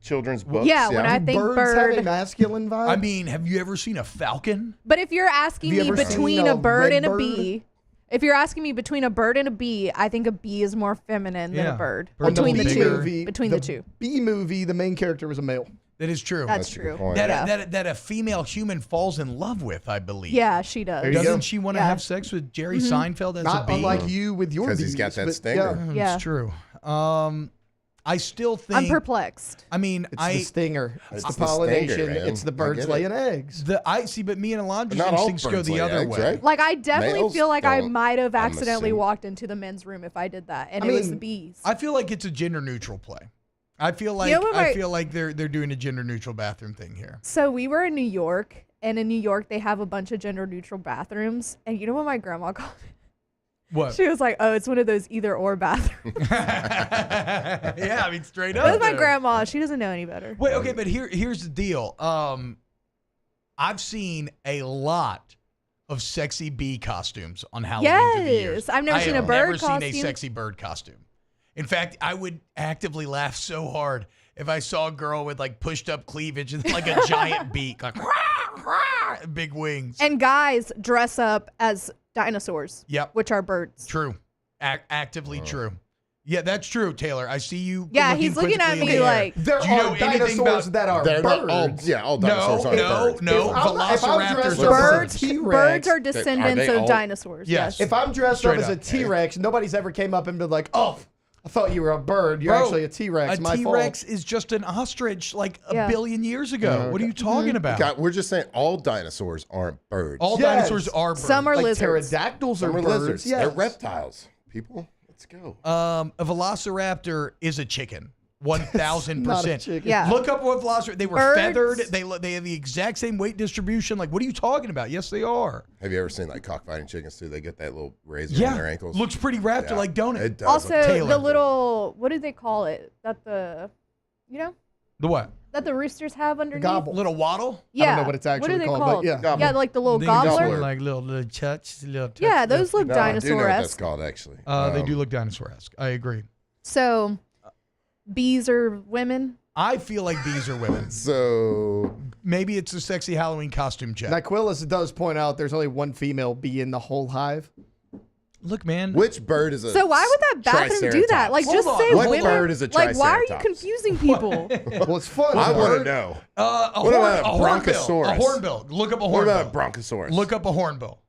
children's books. Yeah, when I think birds have a bird. masculine vibe. I mean, have you ever seen a falcon? But if you're asking Have you me ever between seen a a bird red and a bird? bee, if you're asking me between a bird and a bee, I think a bee is more feminine than Yeah. a bird. Birds Between are the bigger. two. Between the two. Bee movie, the main character was a male. That is true. That's a good true. point. That a female human falls in love with, I believe. Yeah, she does. There you go. Doesn't she want to Yeah. have sex with Jerry Seinfeld as Not a bee? unlike you with your bees. Because he's got that but stinger. yeah. Yeah. It's true. I still think. I'm perplexed. I mean, It's the stinger. It's the It's the pollination. stinger, man. It's the I birds get it. laying eggs. but me and Alondra's Not all instincts go birds the lay other eggs, way. right? Like, I definitely Males feel like I don't, might have I'm accidentally assuming. walked into the men's room if I did that, and I it was mean, the bees. I feel like it's a gender neutral play. I feel like You know what I my- feel like they're doing a gender neutral bathroom thing here. So we were in New York, and in New York they have a bunch of gender neutral bathrooms. And you know what my grandma called it? What? She was like, "Oh, it's one of those either or bathrooms." Yeah, I mean straight up. That was my though. grandma. She doesn't know any better. Wait, okay, but here's the deal. I've seen a lot of sexy bee costumes on Halloween through the years. Yes, I've never seen a have bird never seen a costume. sexy bird costume. In fact, I would actively laugh so hard if I saw a girl with like pushed up cleavage and like a giant beak, like big wings. And guys dress up as dinosaurs. Yep. Which are birds. True. Actively true. Yeah, that's true, Taylor. I see you. Yeah, he's looking at me like there are dinosaurs that are birds. All dinosaurs aren't birds. No. Birds are descendants of dinosaurs. Yes. If I'm dressed up as a T-Rex, nobody's ever came up and been like, "Oh, I thought you were a bird. You're actually a T-Rex." A T-Rex is just an ostrich like a billion years ago. What are you talking about? We're just saying all dinosaurs aren't birds. All dinosaurs are birds. Some are lizards. Pterodactyls Some are are birds. lizards. Yes. They're reptiles. People, let's go. A velociraptor is a chicken. 1,000%. Yeah. Look up what velociraptor. They were Birds. feathered. They have the exact same weight distribution. Like, what are you talking about? Yes, they are. Have you ever seen like cockfighting chickens too? They get that little razor on their ankles. Looks pretty raptor-like, don't it? It does. Also, Taylor. the little, what do they call it? The what? That the roosters have underneath? Gobble. Little waddle? Yeah. I don't know what it's actually What are they called, called? but yeah. Yeah, like the little gobbler. Like little touch. Yeah, those look No, I do know what that's dinosaur-esque. called actually. They do look dinosaur-esque. I agree. So, bees are women. I feel like bees are women. So maybe it's a sexy Halloween costume check. Nyquilus does point out there's only one female bee in the whole hive. Look, man. Which bird is a So why would that bathroom do that? Like, just say What women. bird is a Like, why are you triceratops? confusing people? Well, it's fun. I want to bird. know. What about a hornbill? bronchosaurus? A hornbill. Look up a What hornbill. about a bronchosaurus? Look up a hornbill.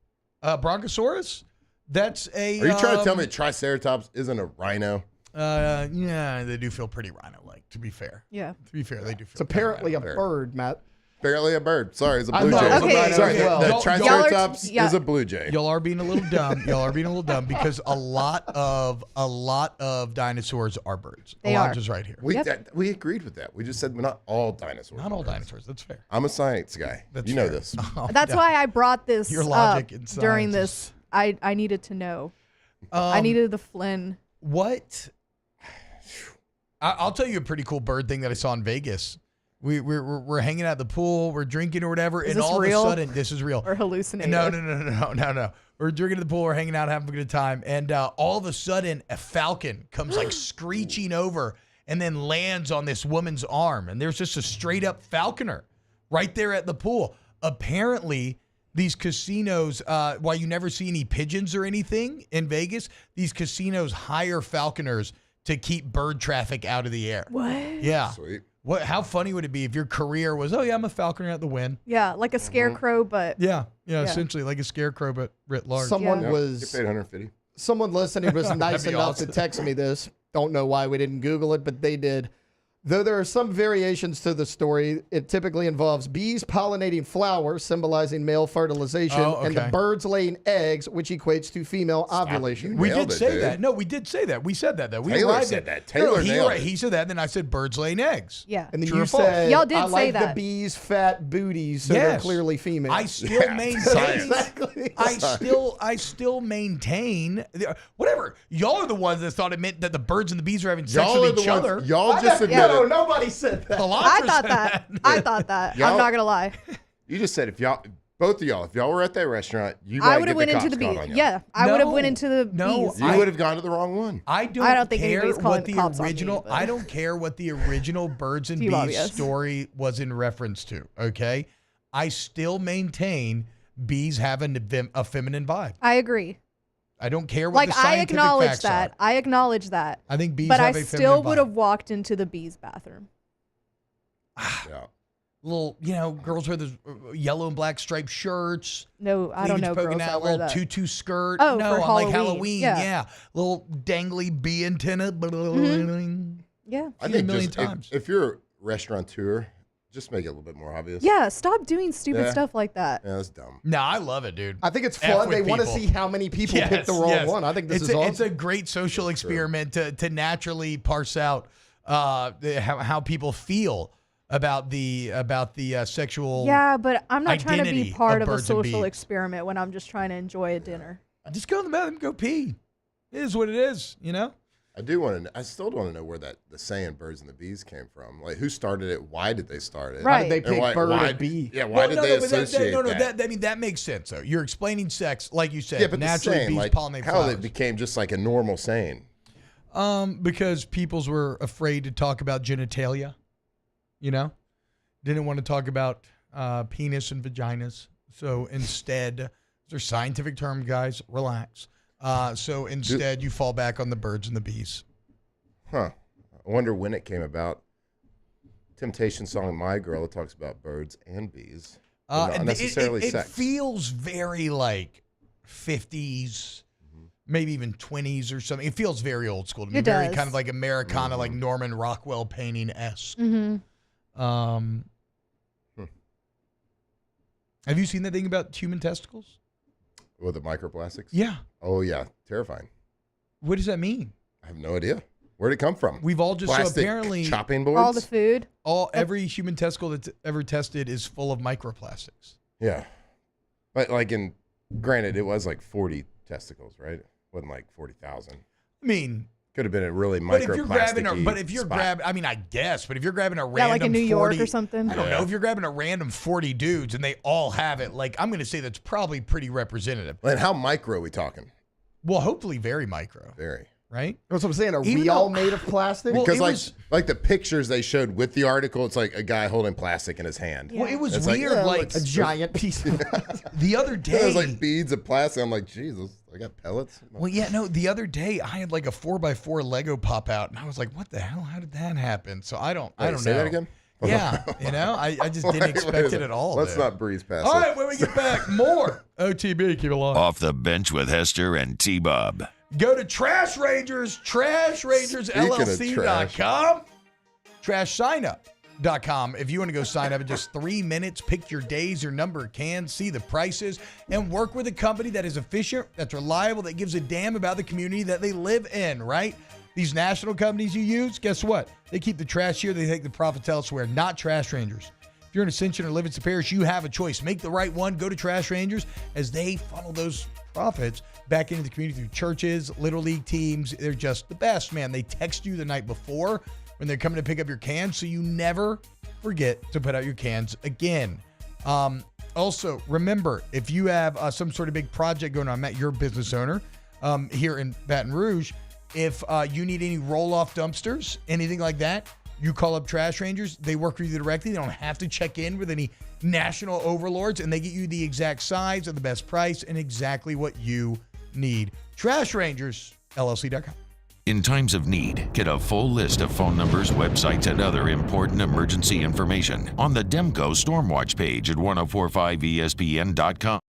Bronchosaurus? That's a. Are you trying to tell me a triceratops isn't a rhino? Yeah, they do feel pretty rhino-like, to be fair. Yeah. To be fair, they do feel It's apparently a bird, Matt. Barely a bird. Sorry, it's a I blue thought jay. it was a rhino Sorry, as well. the Y'all- triceratops y'all are- is a blue jay. Y'all are being a little dumb. Y'all are being a little dumb because a lot of dinosaurs are birds. They a lot are. just right here. We agreed with that. We just said we're not all dinosaurs. Not all birds. dinosaurs. That's fair. I'm a science guy. That's you know fair. this. That's why I brought this Your logic up in during science this. I needed to know. I needed the Flynn. What? I'll tell you a pretty cool bird thing that I saw in Vegas. We're hanging out at the pool, we're drinking or whatever, Is and this all real? of a sudden, this is real. Or hallucinated? No. We're drinking at the pool, we're hanging out, having a good time, and all of a sudden, a falcon comes like screeching over and then lands on this woman's arm, and there's just a straight up falconer right there at the pool. Apparently, these casinos, while you never see any pigeons or anything in Vegas, these casinos hire falconers to keep bird traffic out of the air. What? Yeah. Sweet. What? How funny would it be if your career was, oh yeah, I'm a falconer at the Wynn. Yeah, like a scarecrow, but Yeah, essentially like a scarecrow, but writ large. Someone Get was paid 150. someone listening was nice That'd be enough awesome. to text me this. Don't know why we didn't Google it, but they did. Though there are some variations to the story, it typically involves bees pollinating flowers, symbolizing male fertilization, and the okay. birds laying eggs, which equates to female ovulation. We Nailed did it, say dude. that. No, we did say that. We said that though. We Taylor arrived said at that. Taylor nailed it. He said that, and then I said birds laying eggs. yeah. And then True you or false? said, Y'all did I say like that. the bees' fat booties, so they're Yes. clearly female. I still maintain. Exactly. I still maintain. Whatever. Y'all are the ones that thought it meant that the birds and the bees are having sex Y'all are with the each ones. other. Y'all just admitted. No, nobody said that. I thought that. I thought that. I'm Y'all- not gonna lie. You just said if y'all, both of y'all, if y'all were at that restaurant, you I might would get have went the into the cops bees. called on y'all. Yeah, I would have No, went into the no, bees. You would have gone to the wrong one. I don't think care anybody's calling what the the cops on me, original. but- I don't care what the original birds and Too bees obvious. story was in reference to. Okay, I still maintain bees have a feminine vibe. I agree. I don't care what Like the I scientific acknowledge facts that. are. I acknowledge that. I think bees But I have a still feminine would vibe. have walked into the bees' bathroom. Yeah. Little, girls wear those yellow and black striped shirts. No, I don't Cleavage know poking girls out, that wear little that. tutu skirt. Oh, no, for on like Halloween. Halloween. Yeah. Yeah. Little dangly bee antenna. Yeah. I Seen it a think million just, times. if you're a restaurateur, just make it a little bit more obvious. Yeah, stop doing stupid Yeah. stuff like that. Yeah, that's dumb. No, I love it, dude. I think it's F fun. with They want to people. see how many people pick the wrong one. I think this is awesome. It's a great social experiment to naturally parse out how people feel about the sexual. Yeah, but I'm not trying to be identity part of of a birds and social bees. experiment when I'm just trying to enjoy a dinner. Just go in the bathroom and go pee. It is what it is, I do want to. I still want to know where the saying "birds and the bees" came from. Like, who started it? Why did they start it? Why did they And pick bird or bee? Yeah, why did they but associate that? that makes sense though. You're explaining sex, like you said. Yeah, but the naturally saying, bees like, pollinate how flowers. it became just like a normal saying. Because peoples were afraid to talk about genitalia, didn't want to talk about penis and vaginas. So instead, they're scientific terms, guys. Relax. So instead, you fall back on the birds and the bees. Huh. I wonder when it came about. Temptation song My Girl, it talks about birds and bees. Not necessarily it sex. feels very like 50s, maybe even 20s or something. It feels very old school to me. It Very does. kind of like Americana, like Norman Rockwell painting-esque. Have you seen that thing about human testicles? With the microplastics? Yeah. Oh, yeah. Terrifying. What does that mean? I have no idea. Where'd it come from? We've all just Plastic so apparently chopping boards? All the food. Every human testicle that's ever tested is full of microplastics. Yeah. But granted, it was like 40 testicles, right? It wasn't like 40,000. I mean, could have been a really but if you're grabbing spot. I mean, I guess, but if you're grabbing a random Yeah, like in New York 40 or something. I don't know, if you're grabbing a random 40 dudes and they all have it, like, I'm going to say that's probably pretty representative. And how micro are we talking? Well, hopefully very micro. Very. Right? That's what I'm saying. Are Even we all though- made of plastic? Well, Because it like the pictures they showed with the article, it's like a guy holding plastic in his hand. Well, it was It's weird, like a giant piece of plastic. the other It day. was like beads of plastic. I'm like, Jesus, I got pellets. Well, yeah, no, the other day I had like a 4x4 Lego pop out, and I was like, what the hell? How did that happen? So I don't know. Say that again? Yeah, I just didn't expect it at all. Let's dude. not breeze past All it. right, when we get back, more OTB. Keep it locked. Off the bench with Hester and T-Bob. Go to Trash Rangers, TrashRangersLLC.com, TrashSignup.com. If you want to go sign up in just 3 minutes, pick your days, your number of cans, see the prices, and work with a company that is efficient, that's reliable, that gives a damn about the community that they live in, right? These national companies you use, guess what? They keep the trash here, they take the profits elsewhere, not Trash Rangers. If you're in Ascension or Livingston Parish, you have a choice. Make the right one. Go to Trash Rangers as they funnel those profits back into the community through churches, Little League teams. They're just the best, man. They text you the night before when they're coming to pick up your cans, so you never forget to put out your cans again. Also, remember, if you have some sort of big project going on, Matt, you're a business owner here in Baton Rouge. If you need any roll-off dumpsters, anything like that, you call up Trash Rangers. They work with you directly. They don't have to check in with any national overlords, and they get you the exact size at the best price and exactly what you need. Trash Rangers, LLC.com. In times of need, get a full list of phone numbers, websites, and other important emergency information on the Demco Stormwatch page at 1045ESPN.com.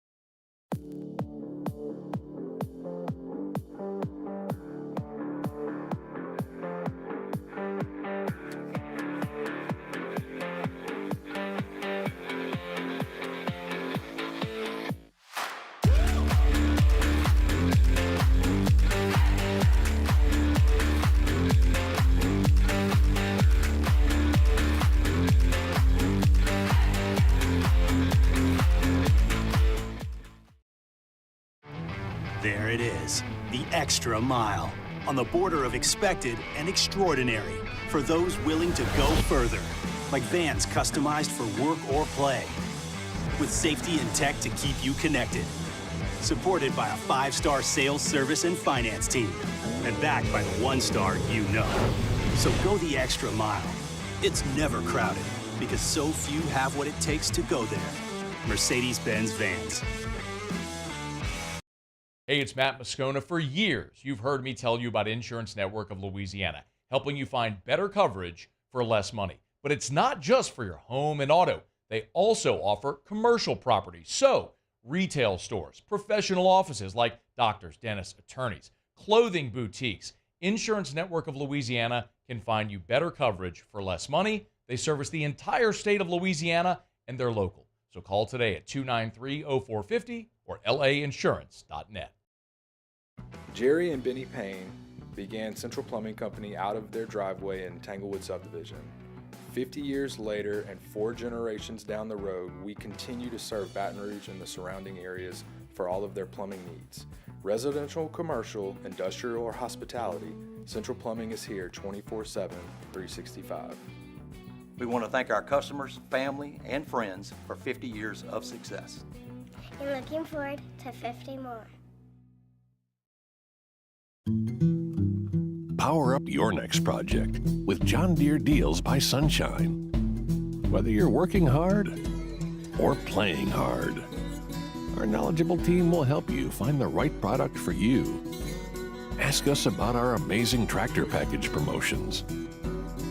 There it is, the extra mile, on the border of expected and extraordinary, for those willing to go further, like vans customized for work or play, with safety and tech to keep you connected, supported by a 5-star sales, service, and finance team, and backed by the 1-star you know. So go the extra mile. It's never crowded, because so few have what it takes to go there. Mercedes-Benz Vans. Hey, it's Matt Moscona. For years, you've heard me tell you about Insurance Network of Louisiana, helping you find better coverage for less money. But it's not just for your home and auto. They also offer commercial property. So, retail stores, professional offices like doctors, dentists, attorneys, clothing boutiques. Insurance Network of Louisiana can find you better coverage for less money. They service the entire state of Louisiana, and they're local. So call today at 293-0450 or lainsurance.net. Jerry and Benny Payne began Central Plumbing Company out of their driveway in Tanglewood Subdivision. 50 years later and 4 generations down the road, we continue to serve Baton Rouge and the surrounding areas for all of their plumbing needs. Residential, commercial, industrial, or hospitality, Central Plumbing is here 24/7, 365. We want to thank our customers, family, and friends for 50 years of success. And looking forward to 50 more. Power up your next project with John Deere Deals by Sunshine. Whether you're working hard or playing hard, our knowledgeable team will help you find the right product for you. Ask us about our amazing tractor package promotions.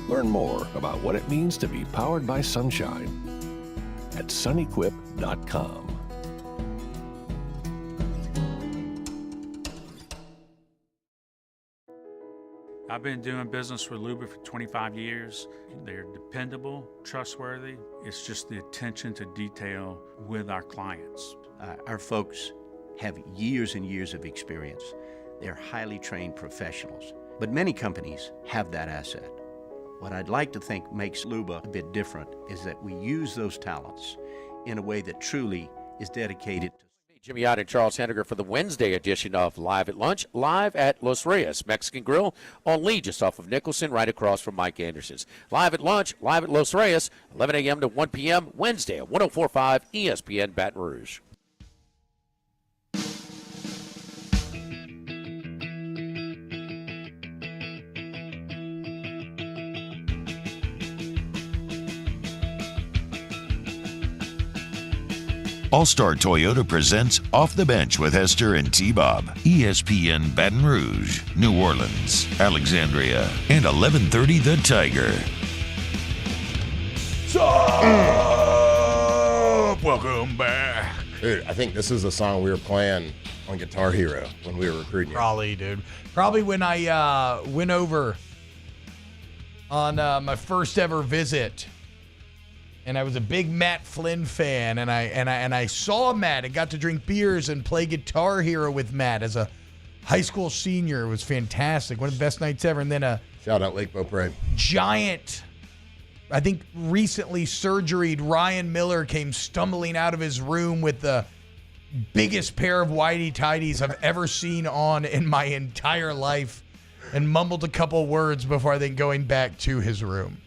Learn more about what it means to be powered by sunshine at sunequip.com. I've been doing business with Luba for 25 years. They're dependable, trustworthy. It's just the attention to detail with our clients. Our folks have years and years of experience. They're highly trained professionals. But many companies have that asset. What I'd like to think makes Luba a bit different is that we use those talents in a way that truly is dedicated to Jimmy Ott and Charles Henniger for the Wednesday edition of Live at Lunch, live at Los Reyes Mexican Grill on Lee, just off of Nicholson, right across from Mike Anderson's. Live at Lunch, live at Los Reyes, 11 a.m. to 1 p.m. Wednesday at 104.5 ESPN Baton Rouge. All-Star Toyota presents Off the Bench with Hester and T-Bob. ESPN Baton Rouge, New Orleans, Alexandria, and 1130 The Tiger. Welcome back. Dude, I think this is a song we were playing on Guitar Hero when we were recruiting you. Probably, dude. Probably when I went over on my first ever visit. And I was a big Matt Flynn fan, and I saw Matt and got to drink beers and play Guitar Hero with Matt as a high school senior. It was fantastic. One of the best nights ever. And then shout out Lake Beaupre. Giant, I think recently surgeried Ryan Miller came stumbling out of his room with the biggest pair of whitey tighties I've ever seen on in my entire life and mumbled a couple words before then going back to his room.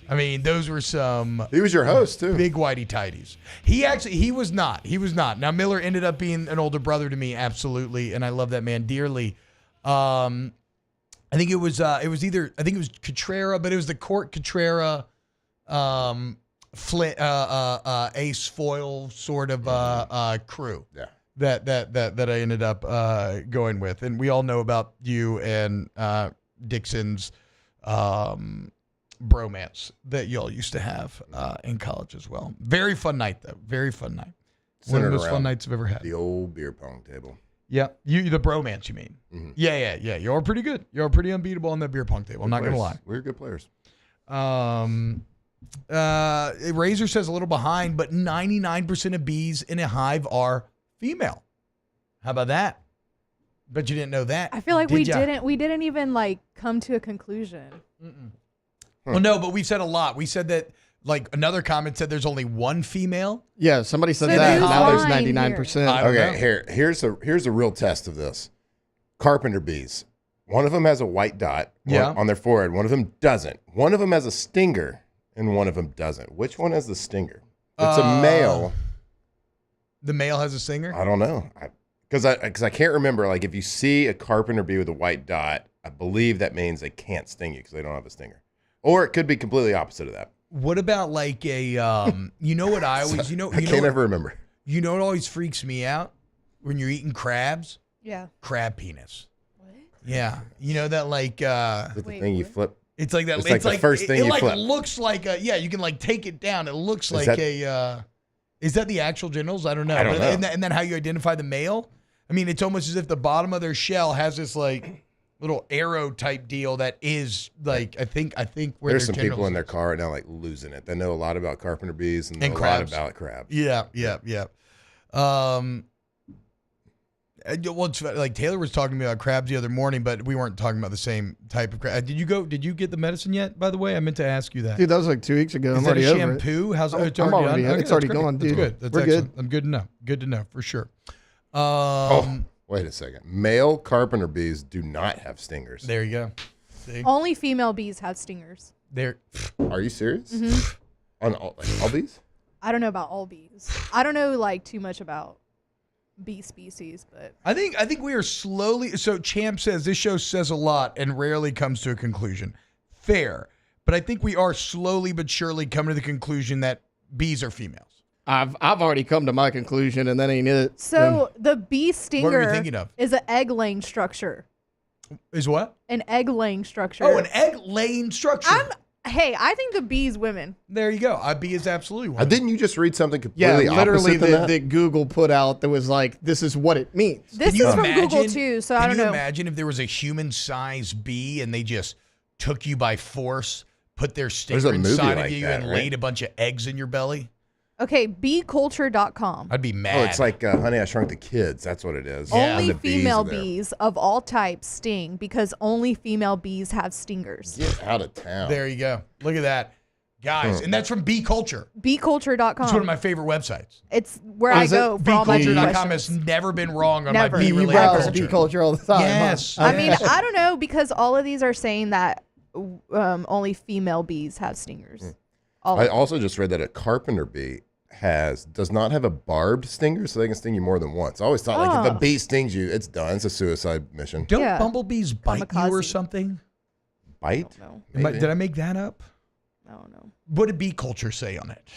I mean, those were some... He was your host, too. Big whitey tighties. He was not. He was not. Now, Miller ended up being an older brother to me, absolutely, and I love that man dearly. I think it was Cutrera, but it was the Court Cutrera, Flynn, Ace Foil sort of crew. Yeah. That I ended up going with. And we all know about you and Dixon's bromance that y'all used to have in college as well. Very fun night, though. Very fun night. One of the most fun nights I've ever had. The old beer pong table. Yeah, the bromance, you mean? Mm-hmm. Yeah. You're pretty good. You're pretty unbeatable on that beer pong table. I'm not gonna lie. We're good players. Razor says a little behind, but 99% of bees in a hive are female. How about that? Bet you didn't know that. I feel like we didn't even like come to a conclusion. Mm-mm. Well, no, but we've said a lot. We said that, like, another comment said there's only one female. Yeah, somebody said that. Now there's 99%. Okay, here's a real test of this. Carpenter bees. One of them has a white dot on their forehead. One of them doesn't. One of them has a stinger, and one of them doesn't. Which one has the stinger? It's a male. The male has a stinger? I don't know. Because I can't remember. Like, if you see a carpenter bee with a white dot, I believe that means they can't sting you because they don't have a stinger. Or it could be completely opposite of that. What about like a, you know what I always, I can't ever remember. You know what always freaks me out? When you're eating crabs? Yeah. Crab penis. What? Yeah. You know that like. With the thing you flip. It's like that. It's like the first thing you flip. It looks like you can like take it down. It looks like is that the actual genitals? I don't know. I don't know. And then how you identify the male? I mean, it's almost as if the bottom of their shell has this like little arrow type deal that is like I think where there's some people in their car right now like losing it. They know a lot about carpenter bees and know a lot about crabs. Yeah. Well, it's like Taylor was talking to me about crabs the other morning, but we weren't talking about the same type of crab. Did you get the medicine yet? By the way, I meant to ask you that. Dude, that was like 2 weeks ago. Is I'm already that a over shampoo? it. How's it? It's already gone, dude. That's good. That's We're excellent. good. I'm good to know. Good to know for sure. Wait a second. Male carpenter bees do not have stingers. There you go. See? Only female bees have stingers. Are you serious? Mm-hmm. On all bees? I don't know about all bees. I don't know like too much about bee species, but I think we are slowly. So Champ says this show says a lot and rarely comes to a conclusion. Fair, but I think we are slowly but surely coming to the conclusion that bees are females. I've already come to my conclusion, and that ain't it. So the bee What were you stinger thinking of? is an egg-laying structure. Is what? An egg-laying structure. Oh, an egg-laying structure. Hey, I think the bee's women. There you go. A bee is absolutely one. Didn't you just read something Yeah, completely literally opposite than that? that Google put out that was like, this is what it means. This is from Google too, so I don't Can you know. imagine if there was a human-sized bee and they just took you by force, put their There's stinger a movie inside like of you, that, and right? laid a bunch of eggs in your belly? Okay, beeculture.com. I'd be mad. Oh, it's like Honey, I Shrunk the Kids. That's what it is. Only And the bees female are there. bees of all types sting because only female bees have stingers. Get out of town. There you go. Look at that. Guys, and that's from Bee Culture. Beeculture.com. It's one of my favorite websites. It's where I go for all my bee Beeculture.com questions. has never been wrong on Never. my bee You related browse culture. bee culture all the time. Yes. Huh? I mean, I don't know because all of these are saying that only female bees have stingers. All I of them. also just read that a carpenter bee does not have a barbed stinger, so they can sting you more than once. I always thought like if Oh. a bee stings you, it's done. It's a suicide mission. Don't Yeah. bumblebees bite you or Kamikaze. something? Bite? Did I make that up? I don't know. What did Bee Culture say on it?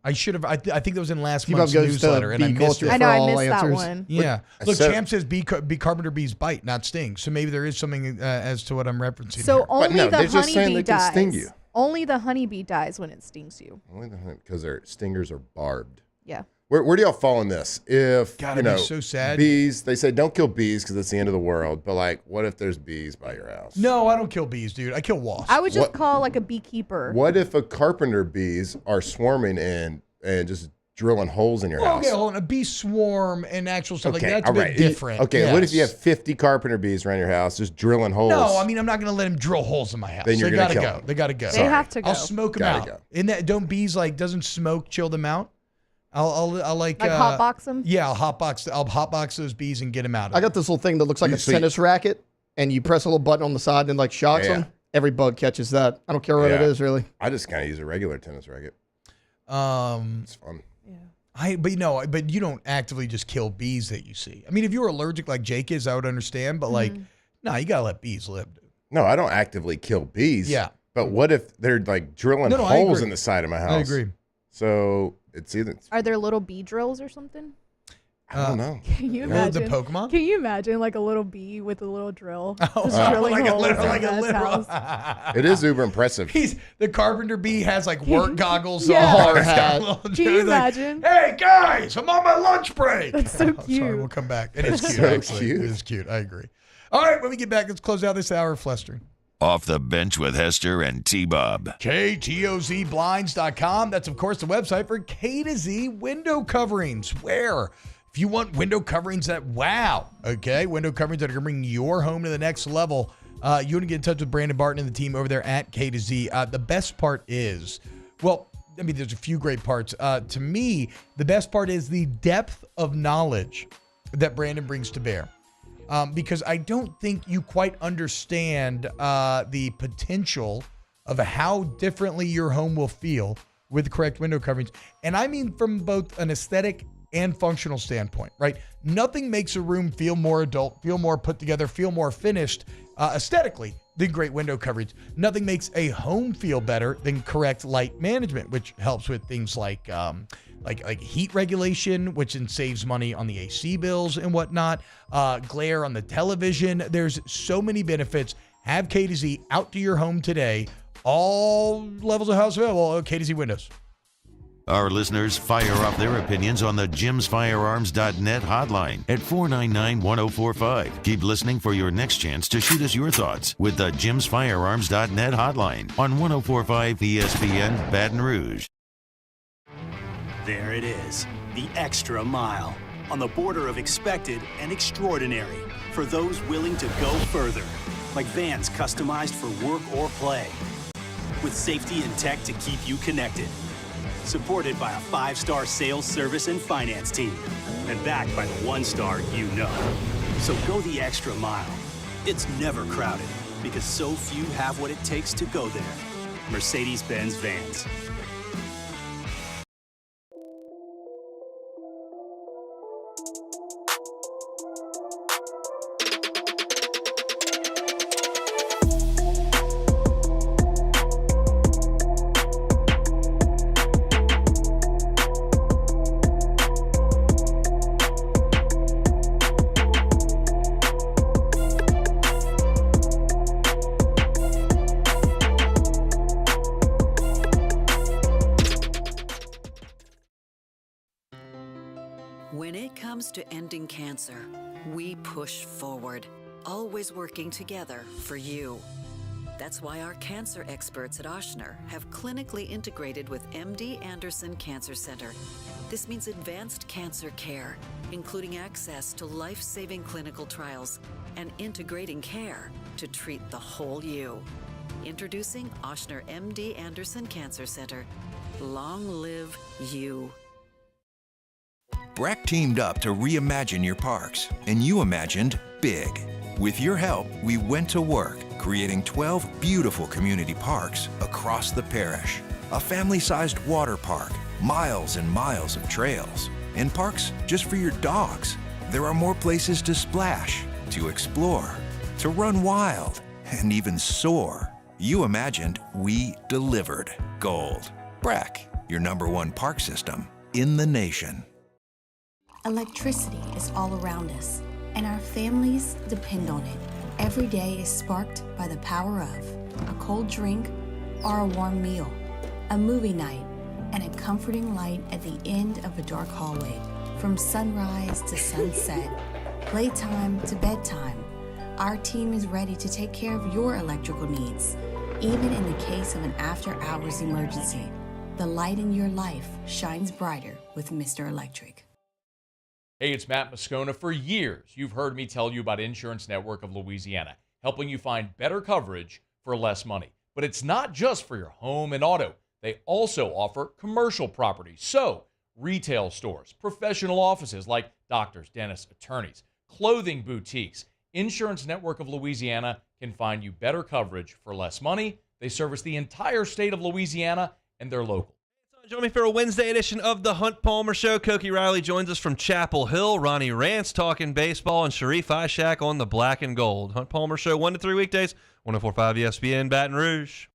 I should have. I think that was in last Keep month's up goes to newsletter, and I Bee missed Culture it. I know, for I all missed that answers. one. Yeah. I Look, said- Champ says bee carpenter bees bite, not sting. So maybe there is something as to what I'm referencing. So here. only no, the they're just saying honeybee they can dies. sting you. Only the honeybee dies when it stings you. Only because their stingers are barbed. Yeah. Where do y'all fall in this? If God, you it'd be know so sad. bees, they say don't kill bees because it's the end of the world. But like, what if there's bees by your house? No, I don't kill bees, dude. I kill wasps. I would just What- call like a beekeeper. What if a carpenter bees are swarming in and just drilling holes in your Well, house? okay, hold on. A bee swarm and actual stuff like that's a all bit right. different. Okay, what if you Yes. have 50 carpenter bees around your house just drilling holes? No, I mean I'm not going to let them drill holes in my house. Then you're they gonna gotta kill go. 'em. They got to go. They have to go. I'll smoke them Gotta out. go. In that, don't bees doesn't smoke chill them out? I'll like hotbox them? Yeah, I'll hotbox those bees and get them out. I got this little thing that looks like a See- tennis racket, and you press a little button on the side and like shocks Yeah. them. Every bug catches that. I don't care what it Yeah. is, really. I just kind of use a regular tennis racket. It's fun. But you don't actively just kill bees that you see. I mean, if you were allergic like Jake is, I would understand. But like, no, you gotta let bees live. Dude. No, I don't actively kill bees. Yeah. But what if they're like drilling No, I holes agree. in the side of my house? I agree. So it's either Are there little bee drills or something? I don't know. Can you The imagine? Pokemon? Can you imagine like a little bee with a little drill just wow. drilling Like a holes literal- in like a his literal- house? It is uber impressive. The carpenter bee has like work goggles Yeah. on. Hard hat. Can you imagine? Hey guys, I'm on my lunch break. That's so cute. Sorry, we'll come back. It is That's cute. so actually. cute. It is cute. I agree. All right, when we get back, let's close out this hour of flustering. Off the bench with Hester and T-Bob. KTOZBlinds.com. That's, of course, the website for K to Z window coverings. Where, if you want window coverings that wow, okay, window coverings that are going to bring your home to the next level, you want to get in touch with Brandon Barton and the team over there at K to Z. The best part is, well, I mean, there's a few great parts. To me, the best part is the depth of knowledge that Brandon brings to bear. Because I don't think you quite understand the potential of how differently your home will feel with the correct window coverings. And I mean from both an aesthetic and functional standpoint, right? Nothing makes a room feel more adult, feel more put together, feel more finished aesthetically than great window coverage. Nothing makes a home feel better than correct light management, which helps with things like heat regulation, which then saves money on the AC bills and whatnot. Glare on the television. There's so many benefits. Have K to Z out to your home today. All levels of house available at K to Z Windows. Our listeners fire off their opinions on the jimsfirearms.net hotline at 499-1045. Keep listening for your next chance to shoot us your thoughts with the jimsfirearms.net hotline on 1045 ESPN Baton Rouge. There it is, the extra mile, on the border of expected and extraordinary, for those willing to go further, like vans customized for work or play, with safety and tech to keep you connected, supported by a 5-star sales, service, and finance team, and backed by the 1-star you know. So go the extra mile. It's never crowded, because so few have what it takes to go there. Mercedes-Benz Vans. comes to ending cancer, we push forward, always working together for you. That's why our cancer experts at Ochsner have clinically integrated with MD Anderson Cancer Center. This means advanced cancer care, including access to life-saving clinical trials and integrating care to treat the whole you. Introducing Ochsner MD Anderson Cancer Center. Long live you. BRAC teamed up to reimagine your parks, and you imagined big. With your help, we went to work, creating 12 beautiful community parks across the parish. A family-sized water park, miles and miles of trails, and parks just for your dogs. There are more places to splash, to explore, to run wild, and even soar. You imagined, we delivered. Gold. BRAC, your #1 park system in the nation. Electricity is all around us, and our families depend on it. Every day is sparked by the power of a cold drink or a warm meal, a movie night, and a comforting light at the end of a dark hallway. From sunrise to sunset, playtime to bedtime, our team is ready to take care of your electrical needs, even in the case of an after-hours emergency. The light in your life shines brighter with Mr. Electric. Hey, it's Matt Moscona. For years, you've heard me tell you about Insurance Network of Louisiana, helping you find better coverage for less money. But it's not just for your home and auto. They also offer commercial property. So, retail stores, professional offices like doctors, dentists, attorneys, clothing boutiques. Insurance Network of Louisiana can find you better coverage for less money. They service the entire state of Louisiana, and they're local. Join me for a Wednesday edition of the Hunt Palmer Show. Koki Riley joins us from Chapel Hill. Ronnie Rance talking baseball, and Sharif Ishak on the black and gold. Hunt Palmer Show 1 to 3 weekdays, 104.5 ESPN Baton Rouge.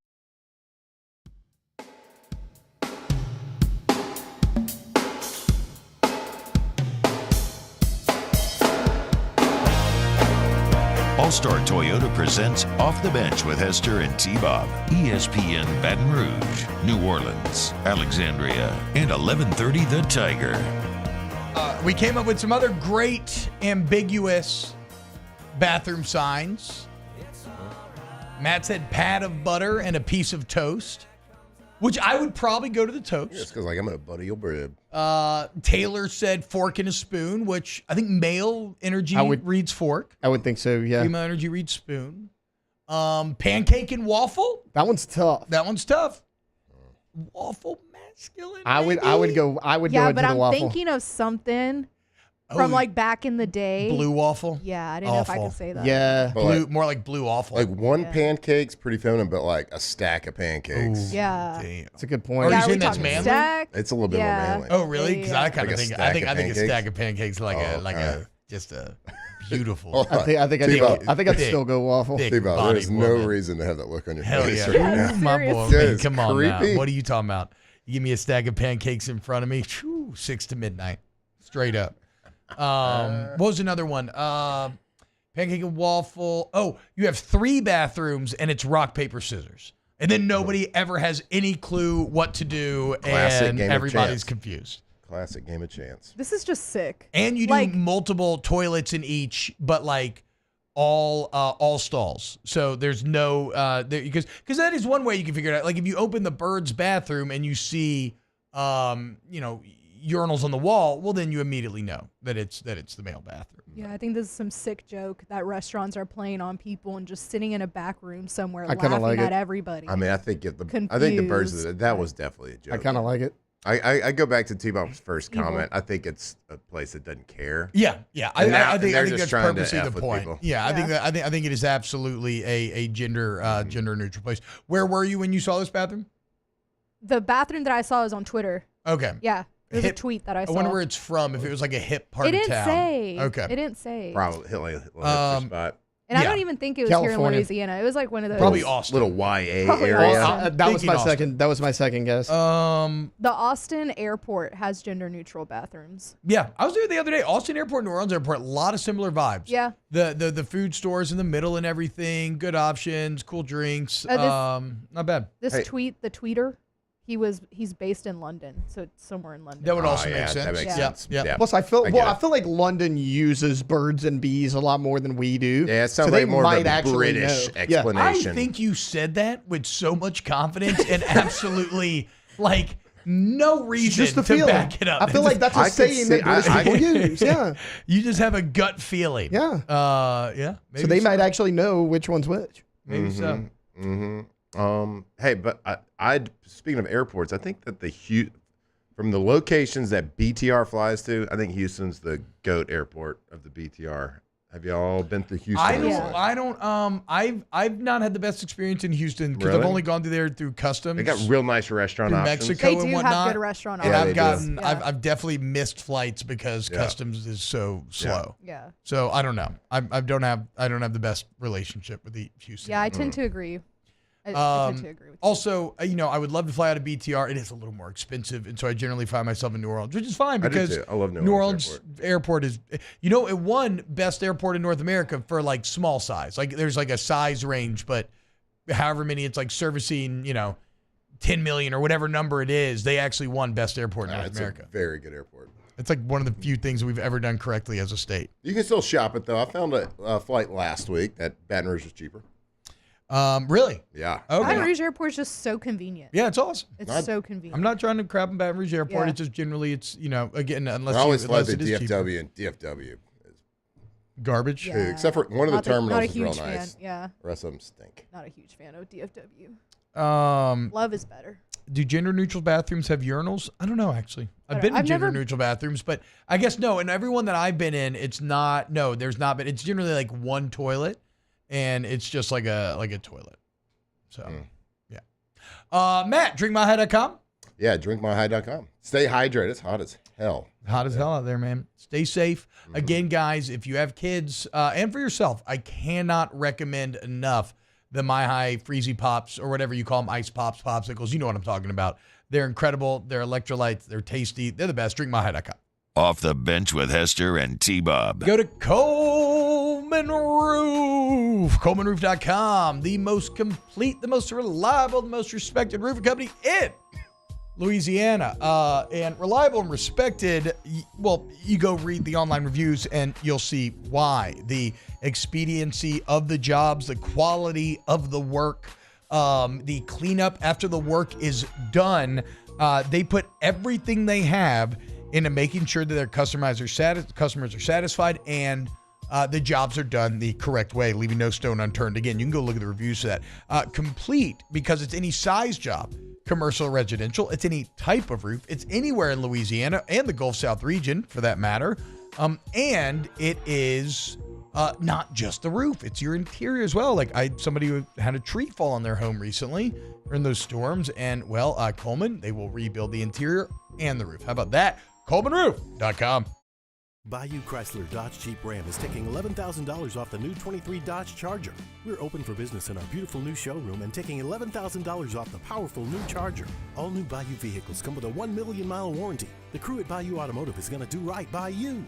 All-Star Toyota presents Off the Bench with Hester and T-Bob. ESPN Baton Rouge, New Orleans, Alexandria, and 1130 The Tiger. We came up with some other great ambiguous bathroom signs. Matt said pat of butter and a piece of toast, which I would probably go to the toast. Just because, like, I'm going to butter your bread. Taylor said fork and a spoon, which I think male energy reads fork. I would think so, yeah. Female energy reads spoon. Pancake and waffle. That one's tough. Waffle masculine. I would go into the waffle. Yeah, but I'm thinking of something from like back in the day. Blue waffle? Yeah, I didn't know if I could say that. Yeah. Blue, more like blue waffle. Like one pancake's pretty feminine, but like a stack of pancakes. Ooh, yeah. Damn. That's a good point. Are you saying that's manly? Stack? It's a little bit more manly. Oh, really? Because I kind Like of a think stack I of think a pancakes? stack of pancakes like just a beautiful. I think I'd still go waffle. T-Bob, there's no reason to have that look on your Hell face. yeah. Right now. My boy. That is Come on now. creepy. What are you talking about? You give me a stack of pancakes in front of me. 6 to midnight. Straight up. What was another one? Pancake and waffle. Oh, you have 3 bathrooms and it's rock, paper, scissors. And then nobody ever has any clue what to do. Classic and game of everybody's chance. confused. Classic game of chance. This is just sick. And you do multiple toilets in each, but like all stalls. So there's no because that is one way you can figure it out. Like if you open the bird's bathroom and you see urinals on the wall, well then you immediately know that it's the male bathroom. Yeah, I think this is some sick joke that restaurants are playing on people and just sitting in a back room somewhere I kinda laughing like at it. everybody. I mean, I think the birds Confused. that was definitely a joke. I kind of like it. I go back to T-Bob's first Evil. comment. I think it's a place that doesn't care. Yeah. And now- I think they're that's just trying to purposely the F with point. people. Yeah, I think it is absolutely a gender neutral place. Where were you when you saw this bathroom? The bathroom that I saw was on Twitter. Okay. Yeah, there's a tweet that I saw. I wonder where it's from. If it was like a hip part It of didn't town. say. Okay. It didn't say. Probably spot. And I don't even think it was here in Louisiana. It was like one of those. Probably Austin. Little YA Probably area. Austin. That was my second guess. The Austin airport has gender neutral bathrooms. Yeah, I was there the other day. Austin Airport, New Orleans Airport, a lot of similar vibes. Yeah. The food stores in the middle and everything, good options, cool drinks. Not bad. This tweet, the tweeter, He's based in London, so it's somewhere in London. That would also yeah, make sense. that makes Yeah. sense. Yeah. Yeah. Plus, I get feel like London uses birds and bees a lot more than we do. Yeah, it sounds so they like more of might a actually British know. explanation. I think you said that with so much confidence and absolutely like no reason just a to feeling. back it up. I feel like that's a saying that British people use. Yeah. You just have a gut feeling. Yeah. Yeah. So they might actually know which one's which. Maybe so. Hey, but I speaking of airports, I think that from the locations that BTR flies to, I think Houston's the GOAT airport of the BTR. Have y'all been to Houston? I've not had the best experience in Houston because Really? I've only gone through there through customs. They got real nice restaurant through options. Mexico They and do whatnot. have good restaurant and options. I've definitely missed flights because customs is so slow. Yeah. So I don't know. I don't have the best relationship with the Houston. Yeah, I tend to agree. I tend to agree with you. Also, I would love to fly out of BTR. It is a little more expensive, and so I generally find myself in New Orleans, which is fine I do because too. I love New Orleans airport is, it won best airport in North America for like small size. Like there's like a size range, but however many it's like servicing, 10 million or whatever number it is, they actually won best airport in North America. A very good airport. It's like one of the few things we've ever done correctly as a state. You can still shop it though. I found a flight last week that Baton Rouge was cheaper. Really? Yeah. Okay. Baton Rouge Airport is just so convenient. Yeah, it's awesome. It's so convenient. I'm not trying to crap on Baton Rouge Airport. Yeah. It's just generally, again, unless I always fly unless to it is cheaper. DFW, and DFW is Garbage. Yeah. except for one of the Not terminals a is real huge nice. fan. Yeah. The rest of them stink. Not a huge fan of DFW. Love is better. Do gender neutral bathrooms have urinals? I don't know, actually. I've been in gender neutral bathrooms, but I guess no. And everyone that I've been in, there's not been. It's generally like one toilet, and it's just like a toilet. So, yeah. Matt, drinkmyhigh.com. Yeah, drinkmyhigh.com. Stay hydrated. It's hot as hell. Hot as hell out there, man. Stay safe. Again, guys, if you have kids and for yourself, I cannot recommend enough the My High Freezy Pops or whatever you call them, Ice Pops, Popsicles. You know what I'm talking about. They're incredible. They're electrolytes. They're tasty. They're the best. Drinkmyhigh.com. Off the bench with Hester and T-Bob. Go to Coleman Roof, ColemanRoof.com, the most complete, the most reliable, the most respected roofing company in Louisiana. And reliable and respected, you go read the online reviews and you'll see why. The expediency of the jobs, the quality of the work, the cleanup after the work is done. They put everything they have into making sure that their customers are satisfied and the jobs are done the correct way, leaving no stone unturned. Again, you can go look at the reviews for that. Complete, because it's any size job, commercial or residential. It's any type of roof. It's anywhere in Louisiana and the Gulf South region, for that matter. And it is not just the roof. It's your interior as well. Like somebody who had a tree fall on their home recently during those storms. And, Coleman, they will rebuild the interior and the roof. How about that? ColemanRoof.com. Bayou Chrysler Dodge Jeep Ram is taking $11,000 off the new 23 Dodge Charger. We're open for business in our beautiful new showroom and taking $11,000 off the powerful new Charger. All new Bayou vehicles come with a 1 million mile warranty. The crew at Bayou Automotive is going to do right by you.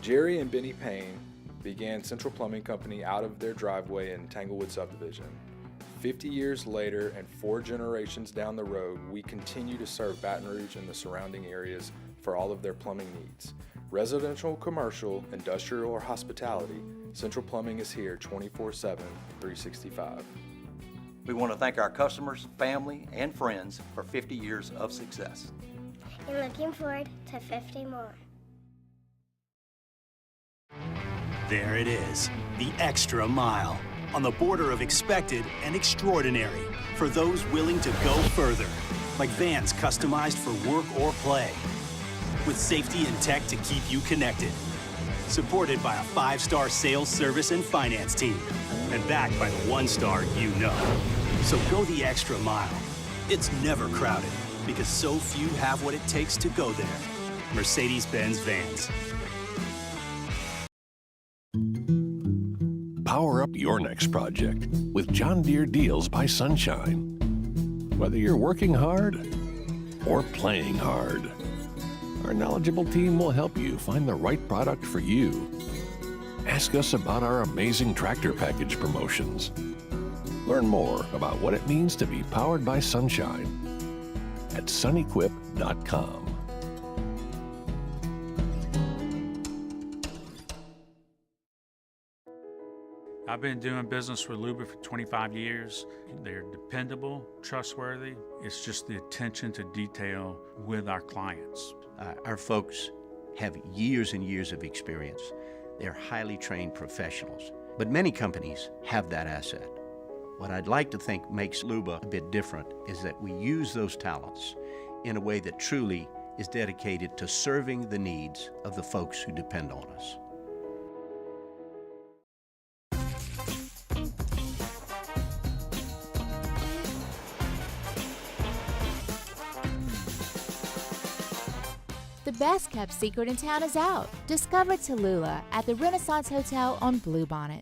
Jerry and Benny Payne began Central Plumbing Company out of their driveway in Tanglewood subdivision. 50 years later and 4 generations down the road, we continue to serve Baton Rouge and the surrounding areas for all of their plumbing needs. Residential, commercial, industrial, or hospitality, Central Plumbing is here 24/7, 365. We want to thank our customers, family, and friends for 50 years of success. And looking forward to 50 more. There it is, the extra mile, on the border of expected and extraordinary, for those willing to go further, like vans customized for work or play, with safety and tech to keep you connected, supported by a 5-star sales, service, and finance team, and backed by the 1-star you know. So go the extra mile. It's never crowded because so few have what it takes to go there. Mercedes-Benz Vans. Power up your next project with John Deere Deals by Sunshine. Whether you're working hard or playing hard, our knowledgeable team will help you find the right product for you. Ask us about our amazing tractor package promotions. Learn more about what it means to be powered by sunshine at sunequip.com. I've been doing business with Luba for 25 years. They're dependable, trustworthy. It's just the attention to detail with our clients. Our folks have years and years of experience. They're highly trained professionals, but many companies have that asset. What I'd like to think makes Luba a bit different is that we use those talents in a way that truly is dedicated to serving the needs of the folks who depend on us. The best kept secret in town is out. Discover Tallulah at the Renaissance Hotel on Bluebonnet.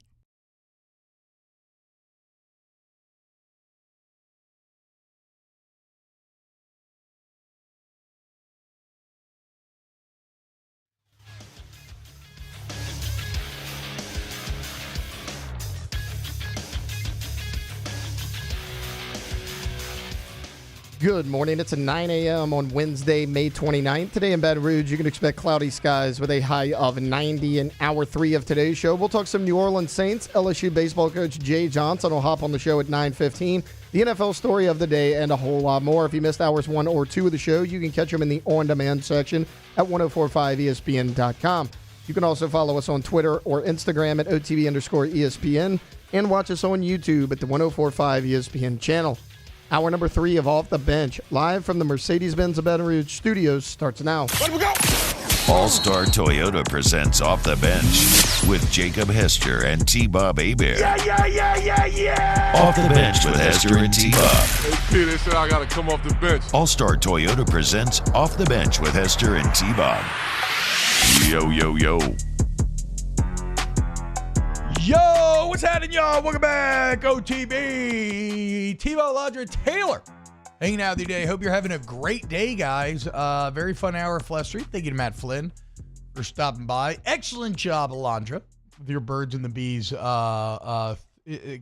Good morning. It's a 9 a.m. on Wednesday, May 29th. Today in Baton Rouge, you can expect cloudy skies with a high of 90 in hour 3 of today's show. We'll talk some New Orleans Saints. LSU baseball coach Jay Johnson will hop on the show at 9:15. The NFL story of the day and a whole lot more. If you missed hours 1 or 2 of the show, you can catch them in the on-demand section at 1045ESPN.com. You can also follow us on Twitter or Instagram at OTB_ESPN and watch us on YouTube at the 1045 ESPN channel. Hour number 3 of Off the Bench, live from the Mercedes-Benz of Baton Rouge studios, starts now. Let we go! All-Star Toyota presents Off the Bench with Jacob Hester and T-Bob Hebert. Yeah! Off the Bench with Hester and T-Bob. Hey, they said I got to come off the bench. All-Star Toyota presents Off the Bench with Hester and T-Bob. Yo, yo, yo. Yo, what's happening, y'all? Welcome back, OTB. T-Bob, Audra, Taylor, hanging out with you today. Hope you're having a great day, guys. Very fun hour of Flesh Street. Thank you to Matt Flynn for stopping by. Excellent job, Alondra, with your birds and the bees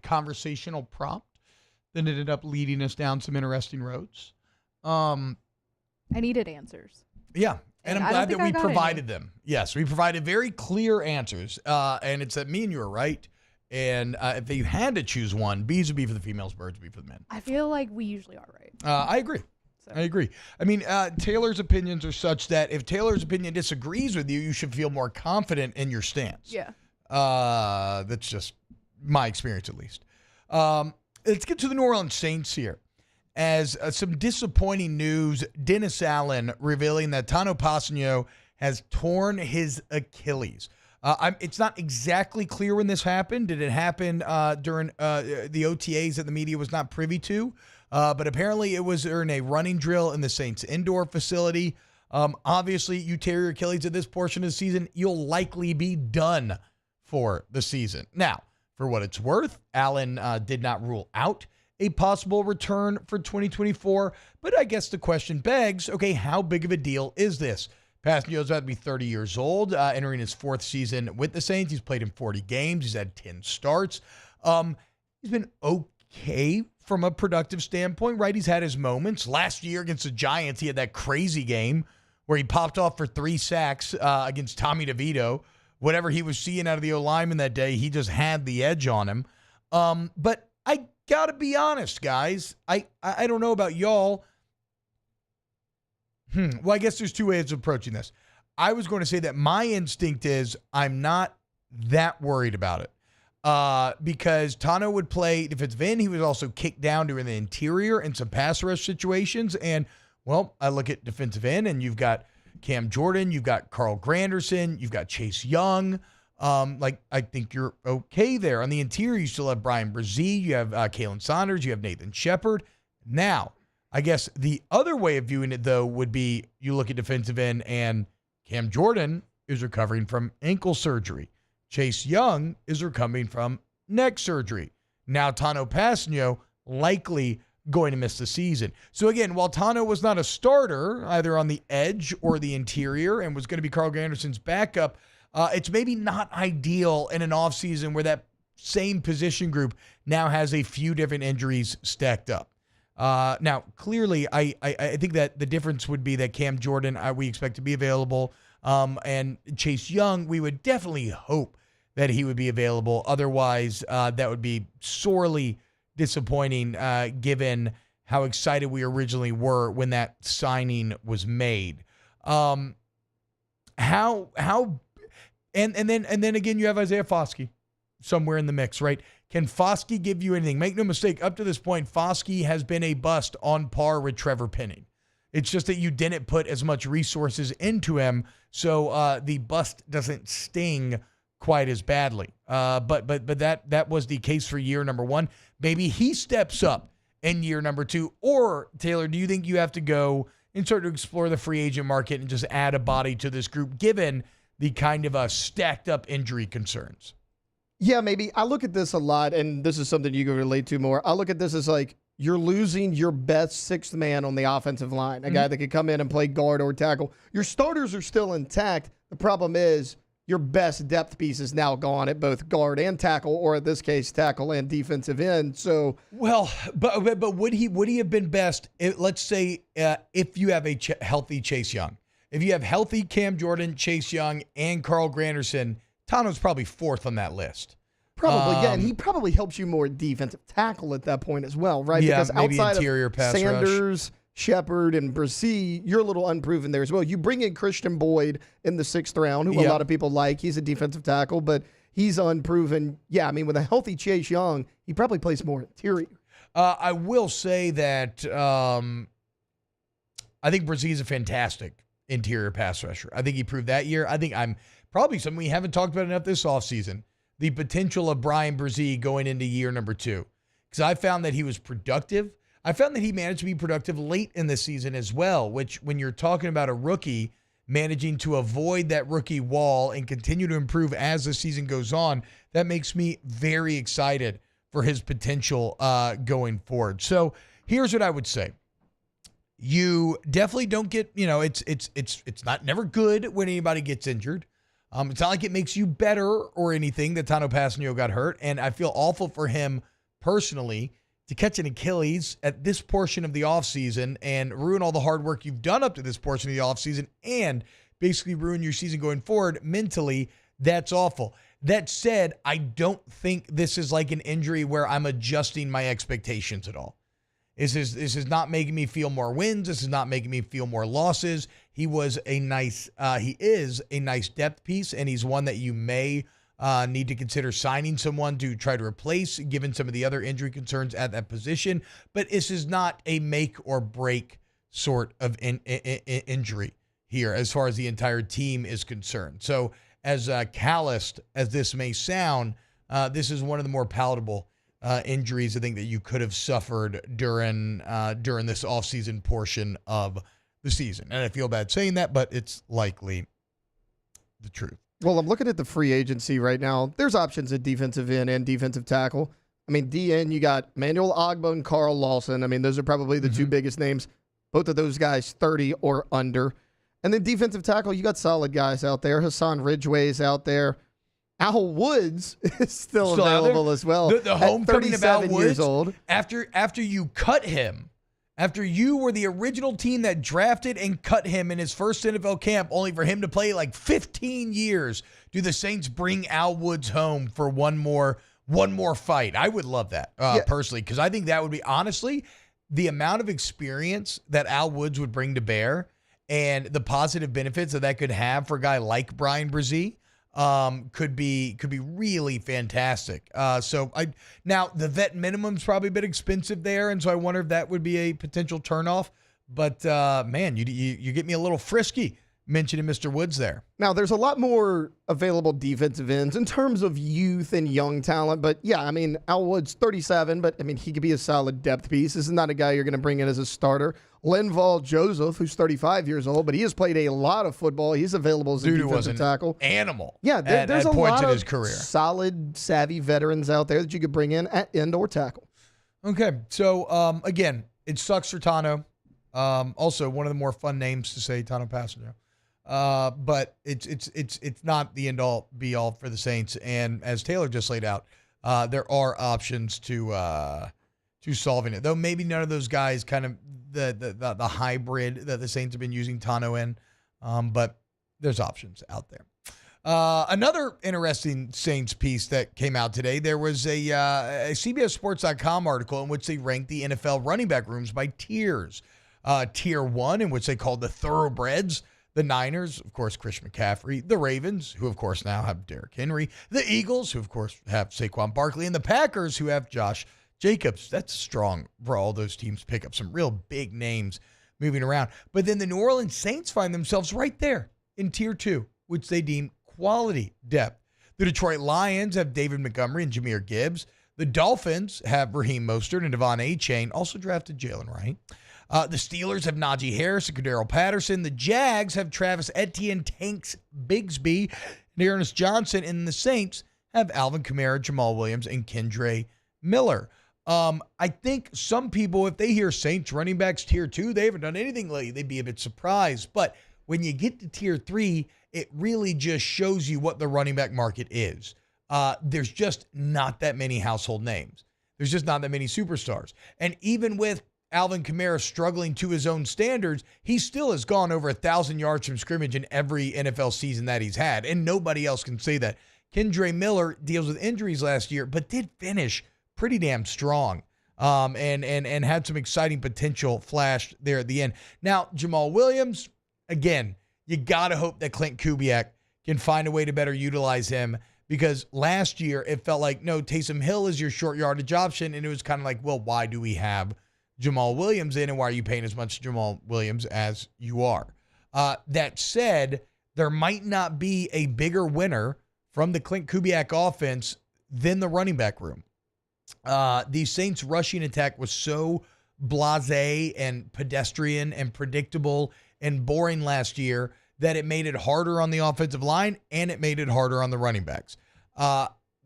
conversational prompt that ended up leading us down some interesting roads. I needed answers. Yeah. And I'm glad that we provided them. Yes, we provided very clear answers. And it's that me and you are right. And if you had to choose one, bees would be for the females, birds would be for the men. I feel like we usually are right. I agree. So. I agree. I mean, Taylor's opinions are such that if Taylor's opinion disagrees with you, you should feel more confident in your stance. Yeah. That's just my experience, at least. Let's get to the New Orleans Saints here. As some disappointing news, Dennis Allen revealing that Tano Passanio has torn his Achilles. It's not exactly clear when this happened. Did it happen during the OTAs that the media was not privy to? But apparently it was during a running drill in the Saints indoor facility. Obviously, you tear your Achilles at this portion of the season, you'll likely be done for the season. Now, for what it's worth, Allen did not rule out a possible return for 2024. But I guess the question begs, okay, how big of a deal is this? Passanio's about to be 30 years old, entering his 4th season with the Saints. He's played in 40 games. He's had 10 starts. He's been okay from a productive standpoint, right? He's had his moments. Last year against the Giants, he had that crazy game where he popped off for 3 sacks against Tommy DeVito. Whatever he was seeing out of the O-lineman that day, he just had the edge on him. But I gotta be honest, guys. I don't know about y'all. Well, I guess there's 2 ways of approaching this. I was going to say that my instinct is I'm not that worried about it. Because Tano would play defensive end. He was also kicked down during the interior in some pass rush situations. And, well, I look at defensive end, and you've got Cam Jordan, you've got Carl Granderson, you've got Chase Young. I think you're okay there. On the interior, you still have Brian Brzee, you have Kalen Saunders, you have Nathan Shepard. Now, I guess the other way of viewing it, though, would be you look at defensive end, and Cam Jordan is recovering from ankle surgery. Chase Young is recovering from neck surgery. Now Tano Passanio likely going to miss the season. So again, while Tano was not a starter, either on the edge or the interior, and was going to be Carl Granderson's backup, it's maybe not ideal in an offseason where that same position group now has a few different injuries stacked up. Now, clearly, I think that the difference would be that Cam Jordan, we expect to be available, and Chase Young, we would definitely hope that he would be available. Otherwise, that would be sorely disappointing given how excited we originally were when that signing was made. And then again, you have Isaiah Foskey somewhere in the mix, right? Can Foskey give you anything? Make no mistake, up to this point, Foskey has been a bust on par with Trevor Penning. It's just that you didn't put as much resources into him, so the bust doesn't sting quite as badly. But that was the case for year number one. Maybe he steps up in year number two. Or, Taylor, do you think you have to go and start to explore the free agent market and just add a body to this group, given the kind of stacked up injury concerns? Yeah, maybe. I look at this a lot, and this is something you can relate to more. I look at this as like you're losing your best sixth man on the offensive line, a guy that could come in and play guard or tackle. Your starters are still intact. The problem is your best depth piece is now gone at both guard and tackle, or in this case, tackle and defensive end. So, well, but would he have been best? Let's say if you have a healthy Chase Young, if you have healthy Cam Jordan, Chase Young, and Carl Granderson, Tano's probably fourth on that list. Probably, yeah, and he probably helps you more defensive tackle at that point as well, right? Yeah, because maybe outside interior of pass Sanders, Shepard, and Bresee, you're a little unproven there as well. You bring in Christian Boyd in the 6th round, who a lot of people like. He's a defensive tackle, but he's unproven. Yeah, I mean, with a healthy Chase Young, he probably plays more interior. I will say that I think Bresee is a fantastic interior pass rusher. I think he proved that year. I think I'm probably something we haven't talked about enough this offseason, the potential of Brian Bresee going into year number 2. Because I found that he was productive. I found that he managed to be productive late in the season as well, which when you're talking about a rookie managing to avoid that rookie wall and continue to improve as the season goes on, that makes me very excited for his potential going forward. So here's what I would say. You definitely don't get, it's not never good when anybody gets injured. It's not like it makes you better or anything that Tano Passanio got hurt. And I feel awful for him personally to catch an Achilles at this portion of the offseason and ruin all the hard work you've done up to this portion of the offseason and basically ruin your season going forward mentally. That's awful. That said, I don't think this is like an injury where I'm adjusting my expectations at all. This is not making me feel more wins. This is not making me feel more losses. He is a nice depth piece, and he's one that you may need to consider signing someone to try to replace, given some of the other injury concerns at that position. But this is not a make or break sort of injury here as far as the entire team is concerned. So as calloused as this may sound, this is one of the more palatable injuries I think that you could have suffered during this offseason portion of the season. And I feel bad saying that, but it's likely the truth. Well, I'm looking at the free agency right now. There's options at defensive end and defensive tackle. I mean, DN, you got Manuel Ogba and Carl Lawson. I mean, those are probably the two biggest names. Both of those guys 30 or under. And then defensive tackle, you got solid guys out there. Hassan Ridgeway is out there. Al Woods is still available as well. The homecoming of Al Woods, years old. After you cut him, after you were the original team that drafted and cut him in his first NFL camp, only for him to play like 15 years, do the Saints bring Al Woods home for one more fight? I would love that personally, because I think that would be, honestly, the amount of experience that Al Woods would bring to bear and the positive benefits that could have for a guy like Brian Bresee could be really fantastic. Now the vet minimum's probably a bit expensive there, and so I wonder if that would be a potential turnoff. But man, you get me a little frisky mentioning Mr. Woods there. Now, there's a lot more available defensive ends in terms of youth and young talent. But, yeah, I mean, Al Woods, 37, but, I mean, he could be a solid depth piece. This is not a guy you're going to bring in as a starter. Linval Joseph, who's 35 years old, but he has played a lot of football. He's available as a defensive tackle. Animal. Yeah, there's a points lot in of his career. Solid, savvy veterans out there that you could bring in at end or tackle. Okay, so, again, it sucks for Tano. Also, one of the more fun names to say, Tano Passenger. But it's not the end all be all for the Saints. And as Taylor just laid out, there are options to solving it. Though maybe none of those guys kind of the hybrid that the Saints have been using Tano in. But there's options out there. Another interesting Saints piece that came out today, there was a CBSSports.com article in which they ranked the NFL running back rooms by tiers. Tier 1, in which they called the thoroughbreds, the Niners, of course, Christian McCaffrey, the Ravens, who, of course, now have Derrick Henry, the Eagles, who, of course, have Saquon Barkley, and the Packers, who have Josh Jacobs. That's strong for all those teams to pick up some real big names moving around. But then the New Orleans Saints find themselves right there in Tier 2, which they deem quality depth. The Detroit Lions have David Montgomery and Jahmyr Gibbs. The Dolphins have Raheem Mostert and Devon Achane, also drafted Jalen Wright. The Steelers have Najee Harris and Cordero Patterson. The Jags have Travis Etienne, Tanks Bigsby, and Ernest Johnson. And the Saints have Alvin Kamara, Jamal Williams, and Kendre Miller. I think some people, if they hear Saints running backs Tier 2, they haven't done anything lately, they'd be a bit surprised. But when you get to Tier 3, it really just shows you what the running back market is. There's just not that many household names. There's just not that many superstars. And even with Alvin Kamara struggling to his own standards, he still has gone over 1,000 yards from scrimmage in every NFL season that he's had, and nobody else can say that. Kendre Miller deals with injuries last year, but did finish pretty damn strong, and had some exciting potential flashed there at the end. Now, Jamal Williams, again, you got to hope that Clint Kubiak can find a way to better utilize him, because last year it felt like, no, Taysom Hill is your short yardage option, and it was kind of like, well, why do we have Jamal Williams in, and why are you paying as much Jamal Williams as you are? That said, there might not be a bigger winner from the Clint Kubiak offense than the running back room. The Saints rushing attack was so blasé and pedestrian and predictable and boring last year that it made it harder on the offensive line, and it made it harder on the running backs.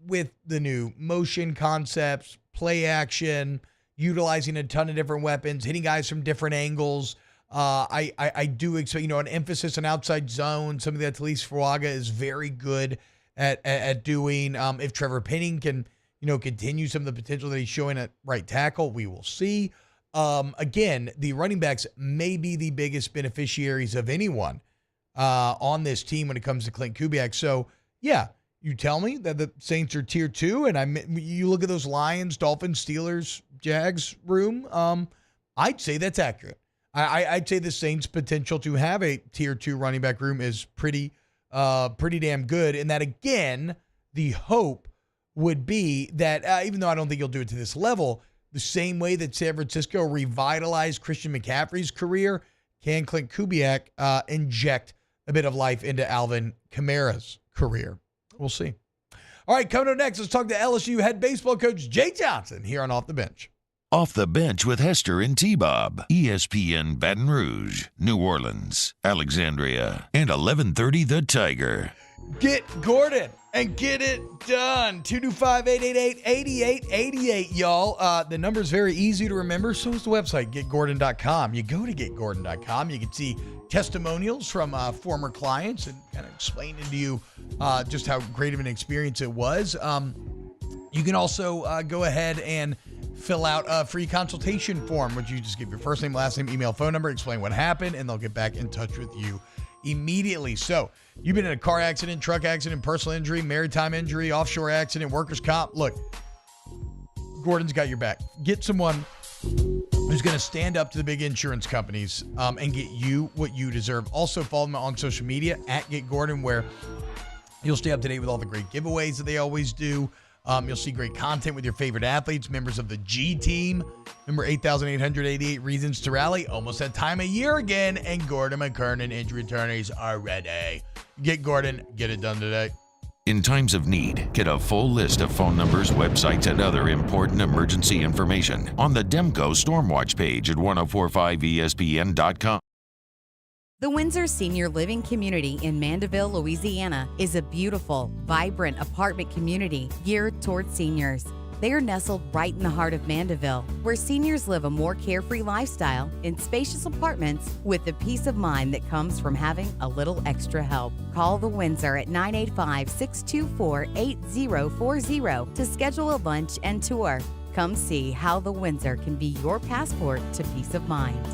With the new motion concepts, play action, utilizing a ton of different weapons, hitting guys from different angles. I do expect, an emphasis on outside zone, something that Talise Fuaga is very good at doing. If Trevor Penning can, continue some of the potential that he's showing at right tackle, we will see. Again, the running backs may be the biggest beneficiaries of anyone on this team when it comes to Clint Kubiak. So, yeah, you tell me that the Saints are Tier 2, and you look at those Lions, Dolphins, Steelers, Jags room, I'd say that's accurate. I'd say the Saints' potential to have a Tier 2 running back room is pretty damn good, and that, again, the hope would be that, even though I don't think you'll do it to this level, the same way that San Francisco revitalized Christian McCaffrey's career, can Clint Kubiak inject a bit of life into Alvin Kamara's career? We'll see. All right, coming up next, let's talk to LSU head baseball coach Jay Johnson here on Off the Bench. Off the Bench with Hester and T-Bob. ESPN Baton Rouge, New Orleans, Alexandria, and 1130 The Tiger. Get Gordon and get it done. 225-888-8888, y'all. The number's very easy to remember. So is the website, getgordon.com. You go to getgordon.com. You can see testimonials from former clients and kind of explaining to you just how great of an experience it was. You can also go ahead and fill out a free consultation form, which you just give your first name, last name, email, phone number, explain what happened, and they'll get back in touch with you immediately. So you've been in a car accident, truck accident, personal injury, maritime injury, offshore accident, workers' comp. Look, Gordon's got your back. Get someone who's going to stand up to the big insurance companies and get you what you deserve. Also follow them on social media at Get Gordon, where you'll stay up to date with all the great giveaways that they always do. You'll see great content with your favorite athletes, members of the G team. Number 8,888 Reasons to Rally. Almost that time of year again. And Gordon McKernan injury attorneys are ready. Get Gordon. Get it done today. In times of need, get a full list of phone numbers, websites, and other important emergency information on the Demco Stormwatch page at 1045ESPN.com. The Windsor Senior Living Community in Mandeville, Louisiana is a beautiful, vibrant apartment community geared toward seniors. They are nestled right in the heart of Mandeville, where seniors live a more carefree lifestyle in spacious apartments with the peace of mind that comes from having a little extra help. Call the Windsor at 985-624-8040 to schedule a lunch and tour. Come see how the Windsor can be your passport to peace of mind.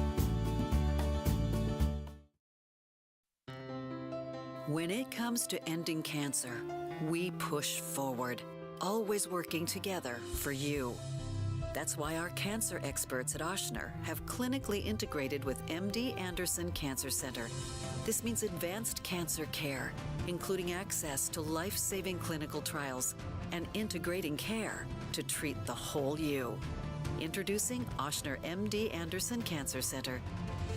When it comes to ending cancer, we push forward, always working together for you. That's why our cancer experts at Ochsner have clinically integrated with MD Anderson Cancer Center. This means advanced cancer care, including access to life-saving clinical trials and integrating care to treat the whole you. Introducing Ochsner MD Anderson Cancer Center.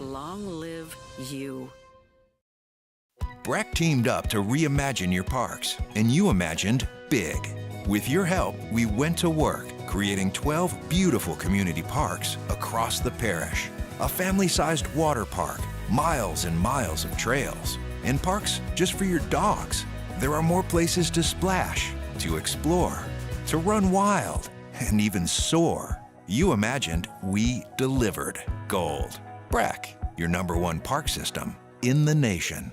Long live you. BRAC teamed up to reimagine your parks, and you imagined big. With your help, we went to work, creating 12 beautiful community parks across the parish. A family-sized water park, miles and miles of trails, and parks just for your dogs. There are more places to splash, to explore, to run wild, and even soar. You imagined, we delivered gold. BRAC, your #1 park system in the nation.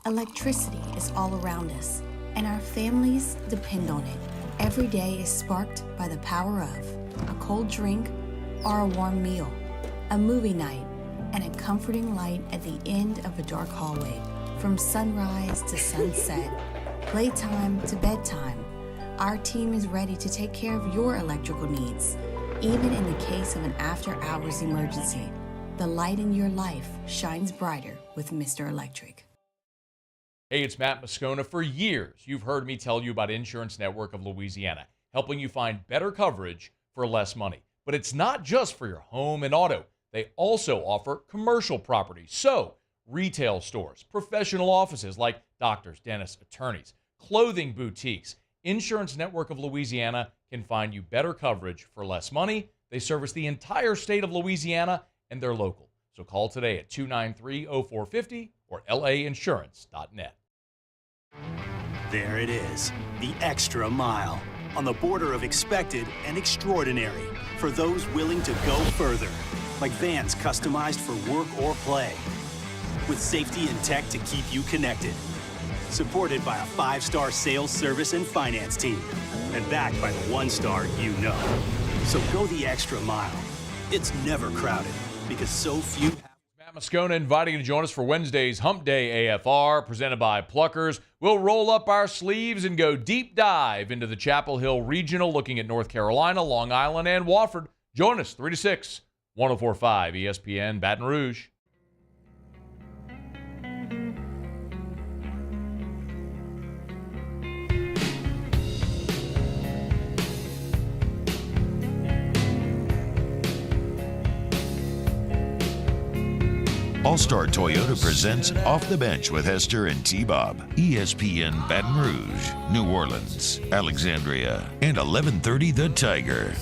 Electricity is all around us, and our families depend on it. Every day is sparked by the power of a cold drink or a warm meal, a movie night, and a comforting light at the end of a dark hallway. From sunrise to sunset, playtime to bedtime, our team is ready to take care of your electrical needs. Even in the case of an after-hours emergency, the light in your life shines brighter with Mr. Electric. Hey, it's Matt Moscona. For years, you've heard me tell you about Insurance Network of Louisiana, helping you find better coverage for less money. But it's not just for your home and auto. They also offer commercial property. So, retail stores, professional offices like doctors, dentists, attorneys, clothing boutiques. Insurance Network of Louisiana can find you better coverage for less money. They service the entire state of Louisiana, and they're local. So call today at 293-0450 or lainsurance.net. There it is, the extra mile, on the border of expected and extraordinary, for those willing to go further, like vans customized for work or play, with safety and tech to keep you connected, supported by a 5-star sales, service, and finance team, and backed by the 1-star you know. So go the extra mile. It's never crowded, because so few have. Matt Moscona inviting you to join us for Wednesday's Hump Day AFR, presented by Pluckers. We'll roll up our sleeves and go deep dive into the Chapel Hill Regional, looking at North Carolina, Long Island, and Wofford. Join us 3 to 6, 104.5 ESPN Baton Rouge. All-Star Toyota presents Off the Bench with Hester and T-Bob. ESPN Baton Rouge, New Orleans, Alexandria, and 1130 The Tiger.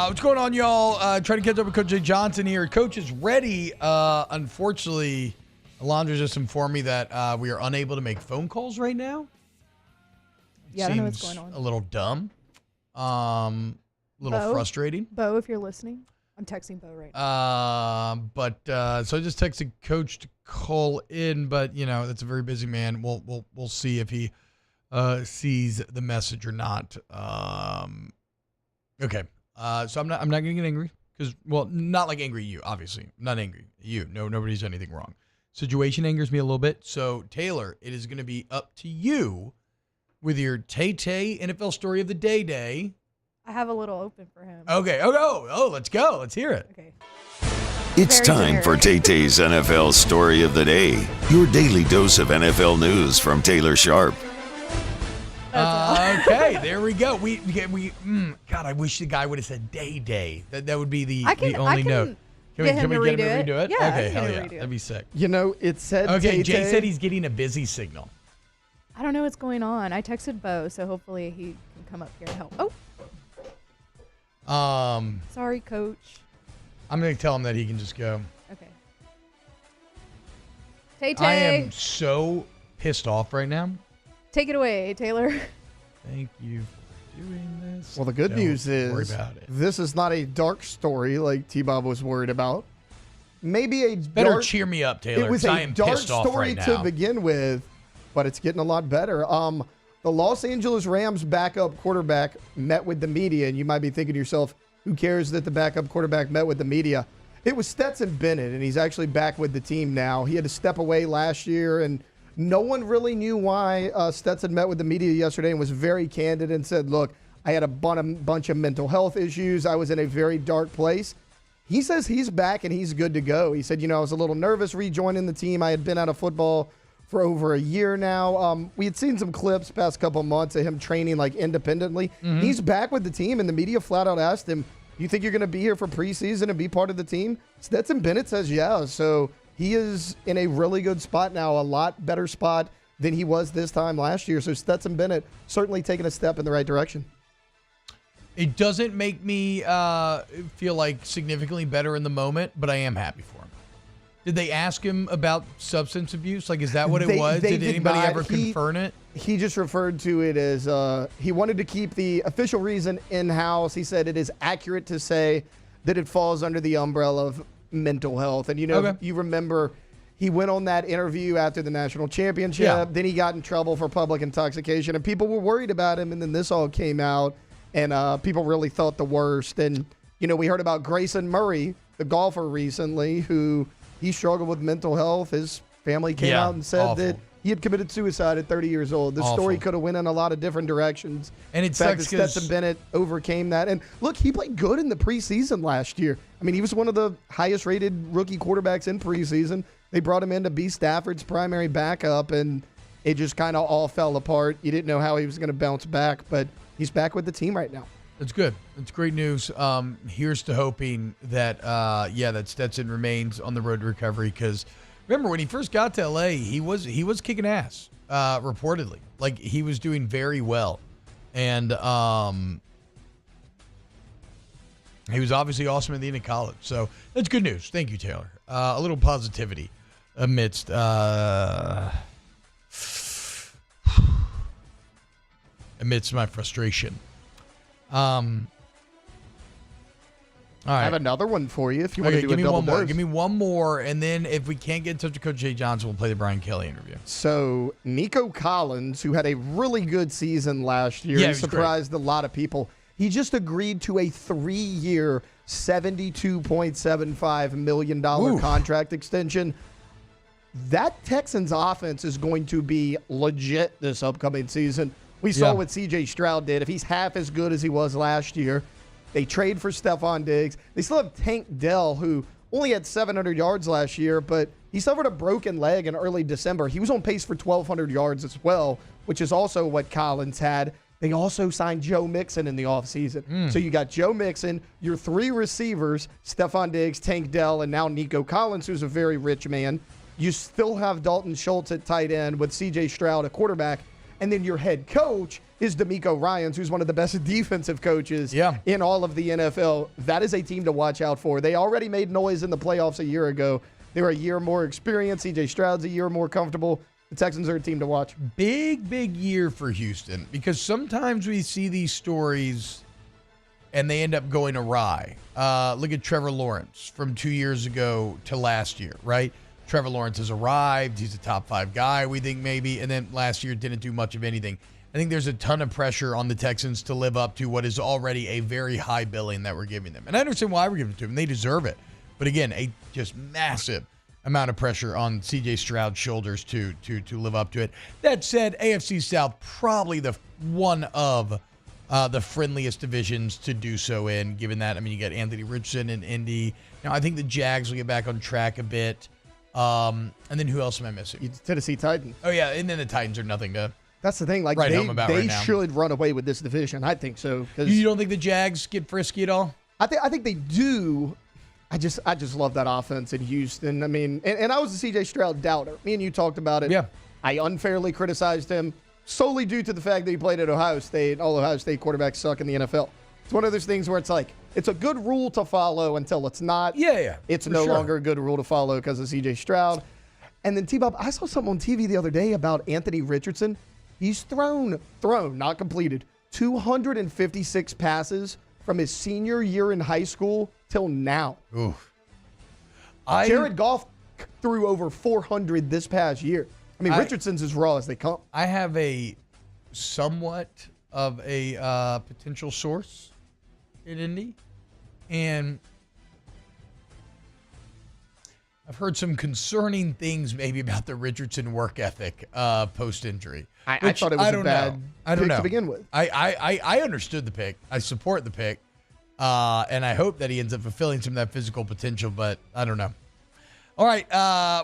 What's going on, y'all? Trying to catch up with Coach Jay Johnson here. Coach is ready. Unfortunately, Alondra just informed me that we are unable to make phone calls right now. Yeah, I don't know what's going on. A little dumb. A little frustrating. Bo, if you're listening, I'm texting Bo right now. So I just texted Coach to call in, but you know, that's a very busy man. We'll see if he sees the message or not. Okay. So I'm not gonna get angry because, well, not like angry at you, obviously. I'm not angry at you. No, nobody's done anything wrong. situation angers me a little bit. So, Taylor, it is going to be up to you with your Tay-Tay NFL story of the day. I have a little open for him. Okay. Oh, let's go. Let's hear it. Okay. It's Very time for Tay-Tay's NFL Story of the Day, your daily dose of NFL news from Taylor Sharp. Okay, there we go. God, I wish the guy would have said day. That would be the only note. Can we get him to redo it? Yeah, okay, I can hell get yeah. him to redo it. That'd be sick. It said Okay, Jay Tay-Tay. said he's getting a busy signal. I don't know what's going on. I texted Bo, so hopefully he can come up here and help. Oh. Sorry, Coach. I'm going to tell him that he can just go. Okay. Tay-Tay. I am so pissed off right now. Take it away, Taylor. Thank you for doing this. Well, the good news Worry is about it. this is not a dark story like T-Bob was worried about. Maybe a Better dark, cheer me up, Taylor, It was 'cause I a am dark pissed off story right to now. begin with, but it's getting a lot better. The Los Angeles Rams backup quarterback met with the media, and you might be thinking to yourself, who cares that the backup quarterback met with the media? It was Stetson Bennett, and he's actually back with the team now. He had to step away last year, and no one really knew why. Stetson met with the media yesterday and was very candid and said, look, I had a bunch of mental health issues. I was in a very dark place. He says he's back and he's good to go. He said, I was a little nervous rejoining the team. I had been out of football for over a year now. We had seen some clips past couple months of him training like independently. Mm-hmm. He's back with the team, and the media flat out asked him, you think you're going to be here for preseason and be part of the team? Stetson Bennett says yeah. So he is in a really good spot now, a lot better spot than he was this time last year. So Stetson Bennett certainly taking a step in the right direction. It doesn't make me feel like significantly better in the moment, but I am happy for him. Did they ask him about substance abuse? Like, is that what it was? Did anybody ever confirm it? He just referred to it as he wanted to keep the official reason in-house. He said it is accurate to say that it falls under the umbrella of mental health. And, you remember he went on that interview after the national championship. Yeah. Then he got in trouble for public intoxication, and people were worried about him. And then this all came out, and people really thought the worst. And, we heard about Grayson Murray, the golfer recently, who he struggled with mental health. His family came out and said that he had committed suicide at 30 years old. The story could have went in a lot of different directions. And it sucks because Stetson Bennett overcame that. And look, he played good in the preseason last year. I mean, he was one of the highest rated rookie quarterbacks in preseason. They brought him in to be Stafford's primary backup, and it just kind of all fell apart. You didn't know how he was going to bounce back, but he's back with the team right now. That's good. That's great news. Here's to hoping that, that Stetson remains on the road to recovery. Because remember, when he first got to LA, he was kicking ass, reportedly. Like, he was doing very well. And he was obviously awesome at the end of college. So that's good news. Thank you, Taylor. A little positivity amidst my frustration. All right. I have another one for you if you want to do give a me double one more. dose. Give me one more, and then if we can't get in touch with Coach Jay Johnson, we'll play the Brian Kelly interview. So Nico Collins, who had a really good season last year, he surprised a lot of people. He just agreed to a 3-year, $72.75 million contract extension. That Texans offense is going to be legit this upcoming season. We saw what C.J. Stroud did. If he's half as good as he was last year, they trade for Stephon Diggs. They still have Tank Dell, who only had 700 yards last year, but he suffered a broken leg in early December. He was on pace for 1,200 yards as well, which is also what Collins had. They also signed Joe Mixon in the offseason. So you got Joe Mixon, your 3 receivers, Stephon Diggs, Tank Dell, and now Nico Collins, who's a very rich man. You still have Dalton Schultz at tight end with C.J. Stroud, a quarterback. And then your head coach is DeMeco Ryans, who's one of the best defensive coaches in all of the NFL. That is a team to watch out for. They already made noise in the playoffs a year ago. They were a year more experienced. C.J. Stroud's a year more comfortable. The Texans are a team to watch. Big year for Houston, because sometimes we see these stories and they end up going awry. Look at Trevor Lawrence from 2 years ago to last year, right? Trevor Lawrence has arrived. He's a top 5 guy, we think, maybe. And then last year didn't do much of anything. I think there's a ton of pressure on the Texans to live up to what is already a very high billing that we're giving them. And I understand why we're giving it to them. They deserve it. But again, a just massive amount of pressure on C.J. Stroud's shoulders to live up to it. That said, AFC South probably one of the friendliest divisions to do so in, given that, I mean, you got Anthony Richardson in Indy. Now, I think the Jags will get back on track a bit. And then who else am I missing? Tennessee Titans. Oh, yeah, and then the Titans are nothing to That's the thing. Like write home about right now. They should run away with this division. I think so. You don't think the Jags get frisky at all? I think they do. I just love that offense in Houston. I mean, and I was a C.J. Stroud doubter. Me and you talked about it. Yeah. I unfairly criticized him solely due to the fact that he played at Ohio State. All Ohio State quarterbacks suck in the NFL. It's one of those things where it's like, it's a good rule to follow until it's not. Yeah. It's no longer a good rule to follow because of C.J. Stroud. And then T-Bob, I saw something on TV the other day about Anthony Richardson. He's thrown, not completed, 256 passes from his senior year in high school till now. Oof. Jared Goff threw over 400 this past year. I mean, Richardson's as raw as they come. I have a somewhat of a potential source in Indy, and I've heard some concerning things maybe about the Richardson work ethic post-injury. I thought it was a bad pick to begin with. I understood the pick. I support the pick, and I hope that he ends up fulfilling some of that physical potential, but I don't know. All right,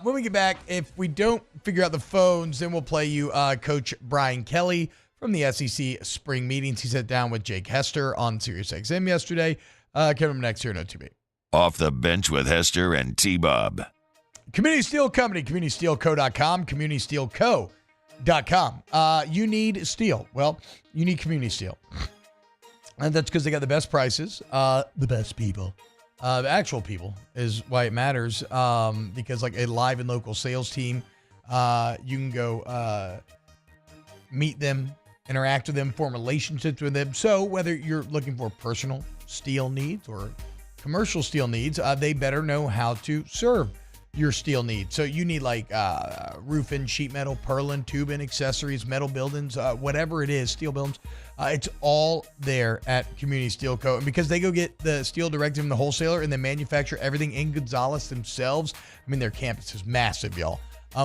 when we get back, if we don't figure out the phones, then we'll play you Coach Brian Kelly from the SEC spring meetings. He sat down with Jake Hester on SiriusXM yesterday. Coming up next here on OTB. Off the Bench with Hester and T-Bob. Community Steel Company, CommunitySteelCo.com, CommunitySteelCo.com. You need steel. Well, you need Community Steel. And that's because they got the best prices, the best people. The actual people is why it matters, because like a live and local sales team, you can go meet them, interact with them, form relationships with them. So whether you're looking for personal steel needs or commercial steel needs, they better know how to serve your steel needs. So you need like roofing, sheet metal, purlin, tubing, accessories, metal buildings, whatever it is, steel buildings. It's all there at Community Steel Co. And because they go get the steel directly from the wholesaler and they manufacture everything in Gonzales themselves, I mean, their campus is massive, y'all.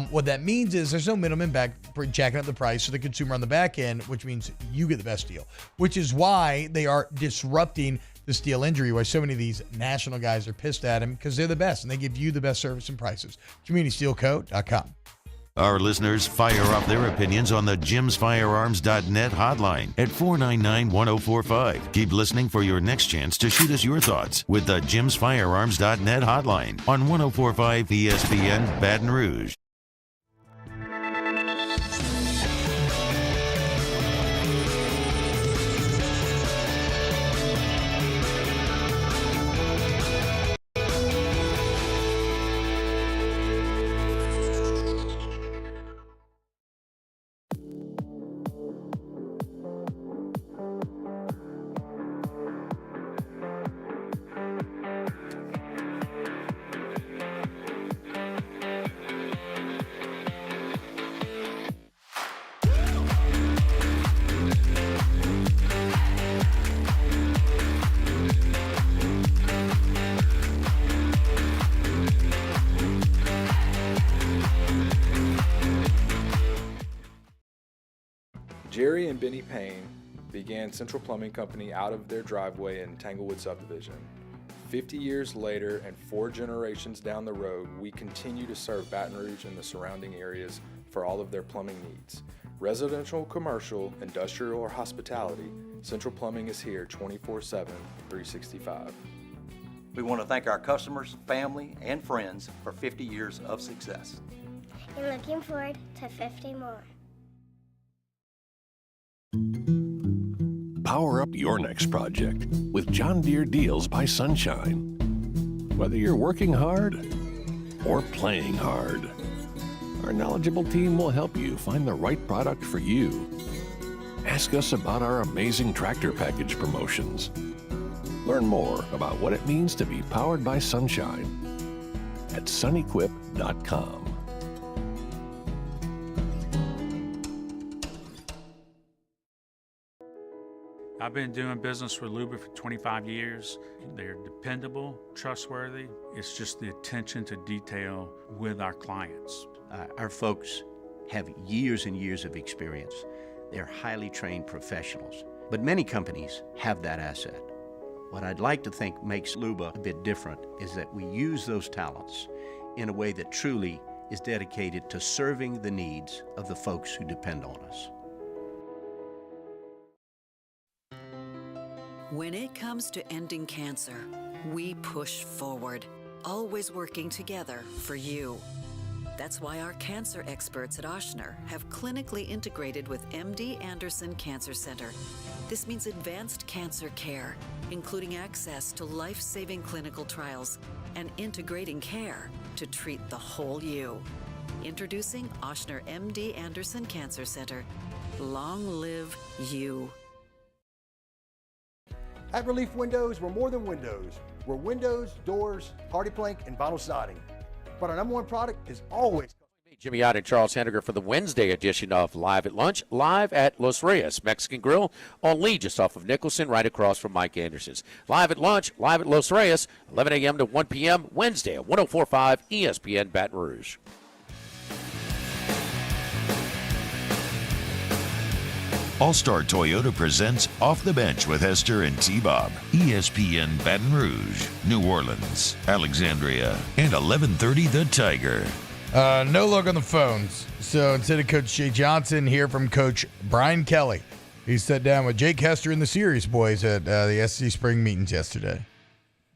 What that means is there's no middleman back jacking up the price for the consumer on the back end, which means you get the best deal, which is why they are disrupting the steel injury, why so many of these national guys are pissed at him, because they're the best and they give you the best service and prices. CommunitySteelCo.com. Our listeners fire off their opinions on the JimsFirearms.net hotline at 499-1045. Keep listening for your next chance to shoot us your thoughts with the JimsFirearms.net hotline on 1045 ESPN Baton Rouge. Jerry and Benny Payne began Central Plumbing Company out of their driveway in Tanglewood subdivision. 50 years later and 4 generations down the road, we continue to serve Baton Rouge and the surrounding areas for all of their plumbing needs. Residential, commercial, industrial, or hospitality, Central Plumbing is here 24/7, 365. We want to thank our customers, family, and friends for 50 years of success. And looking forward to 50 more. Power up your next project with John Deere Deals by Sunshine. Whether you're working hard or playing hard, our knowledgeable team will help you find the right product for you. Ask us about our amazing tractor package promotions. Learn more about what it means to be powered by Sunshine at sunequip.com. I've been doing business with Luba for 25 years. They're dependable, trustworthy. It's just the attention to detail with our clients. Our folks have years and years of experience. They're highly trained professionals. But many companies have that asset. What I'd like to think makes Luba a bit different is that we use those talents in a way that truly is dedicated to serving the needs of the folks who depend on us. When it comes to ending cancer, we push forward, always working together for you. That's why our cancer experts at Ochsner have clinically integrated with MD Anderson Cancer Center. This means advanced cancer care, including access to life-saving clinical trials and integrating care to treat the whole you. Introducing Ochsner MD Anderson Cancer Center. Long live you. At Relief Windows, we're more than windows. We're windows, doors, hardy plank, and vinyl siding. But our number one product is always... Jimmy Ott and Charles Henniger for the Wednesday edition of Live at Lunch, live at Los Reyes Mexican Grill on Lee, just off of Nicholson, right across from Mike Anderson's. Live at Lunch, live at Los Reyes, 11 a.m. to 1 p.m. Wednesday at 104.5 ESPN Baton Rouge. All-Star Toyota presents Off the Bench with Hester and T-Bob. ESPN Baton Rouge, New Orleans, Alexandria, and 1130 The Tiger. No luck on the phones. So instead of Coach Jay Johnson, hear from Coach Brian Kelly. He sat down with Jake Hester and the Series boys at the SEC Spring Meetings yesterday.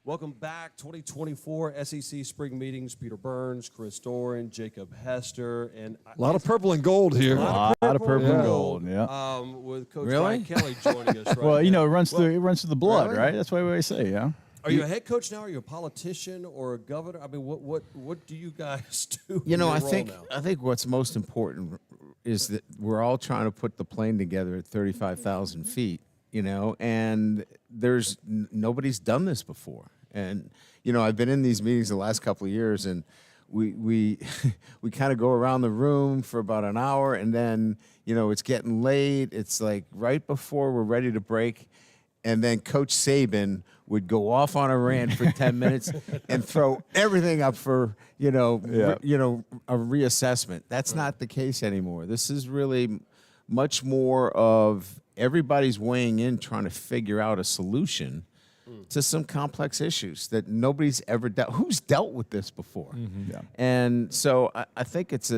Welcome back, 2024 SEC Spring Meetings. Peter Burns, Chris Dorien, Jacob Hester, and a lot of purple and gold here. A lot of purple and gold. Yeah. With Coach Brian Kelly joining us. Right well, you know, it runs through the blood, really? Right? That's what we say. Yeah. Are you a head coach now? Are you a politician or a governor? I mean, what do you guys do? You know, I think now? what's most important is that we're all trying to put the plane together at 35,000 feet. You know, and nobody's done this before. And you know, I've been in these meetings the last couple of years, and we kind of go around the room for about an hour, and then you know it's getting late. It's like right before we're ready to break, and then Coach Saban would go off on a rant for 10 minutes and throw everything up for a reassessment. That's not the case anymore. This is really much more of everybody's weighing in, trying to figure out a solution to some complex issues that nobody's ever dealt. Who's dealt with this before? Mm-hmm. Yeah. And so I think it's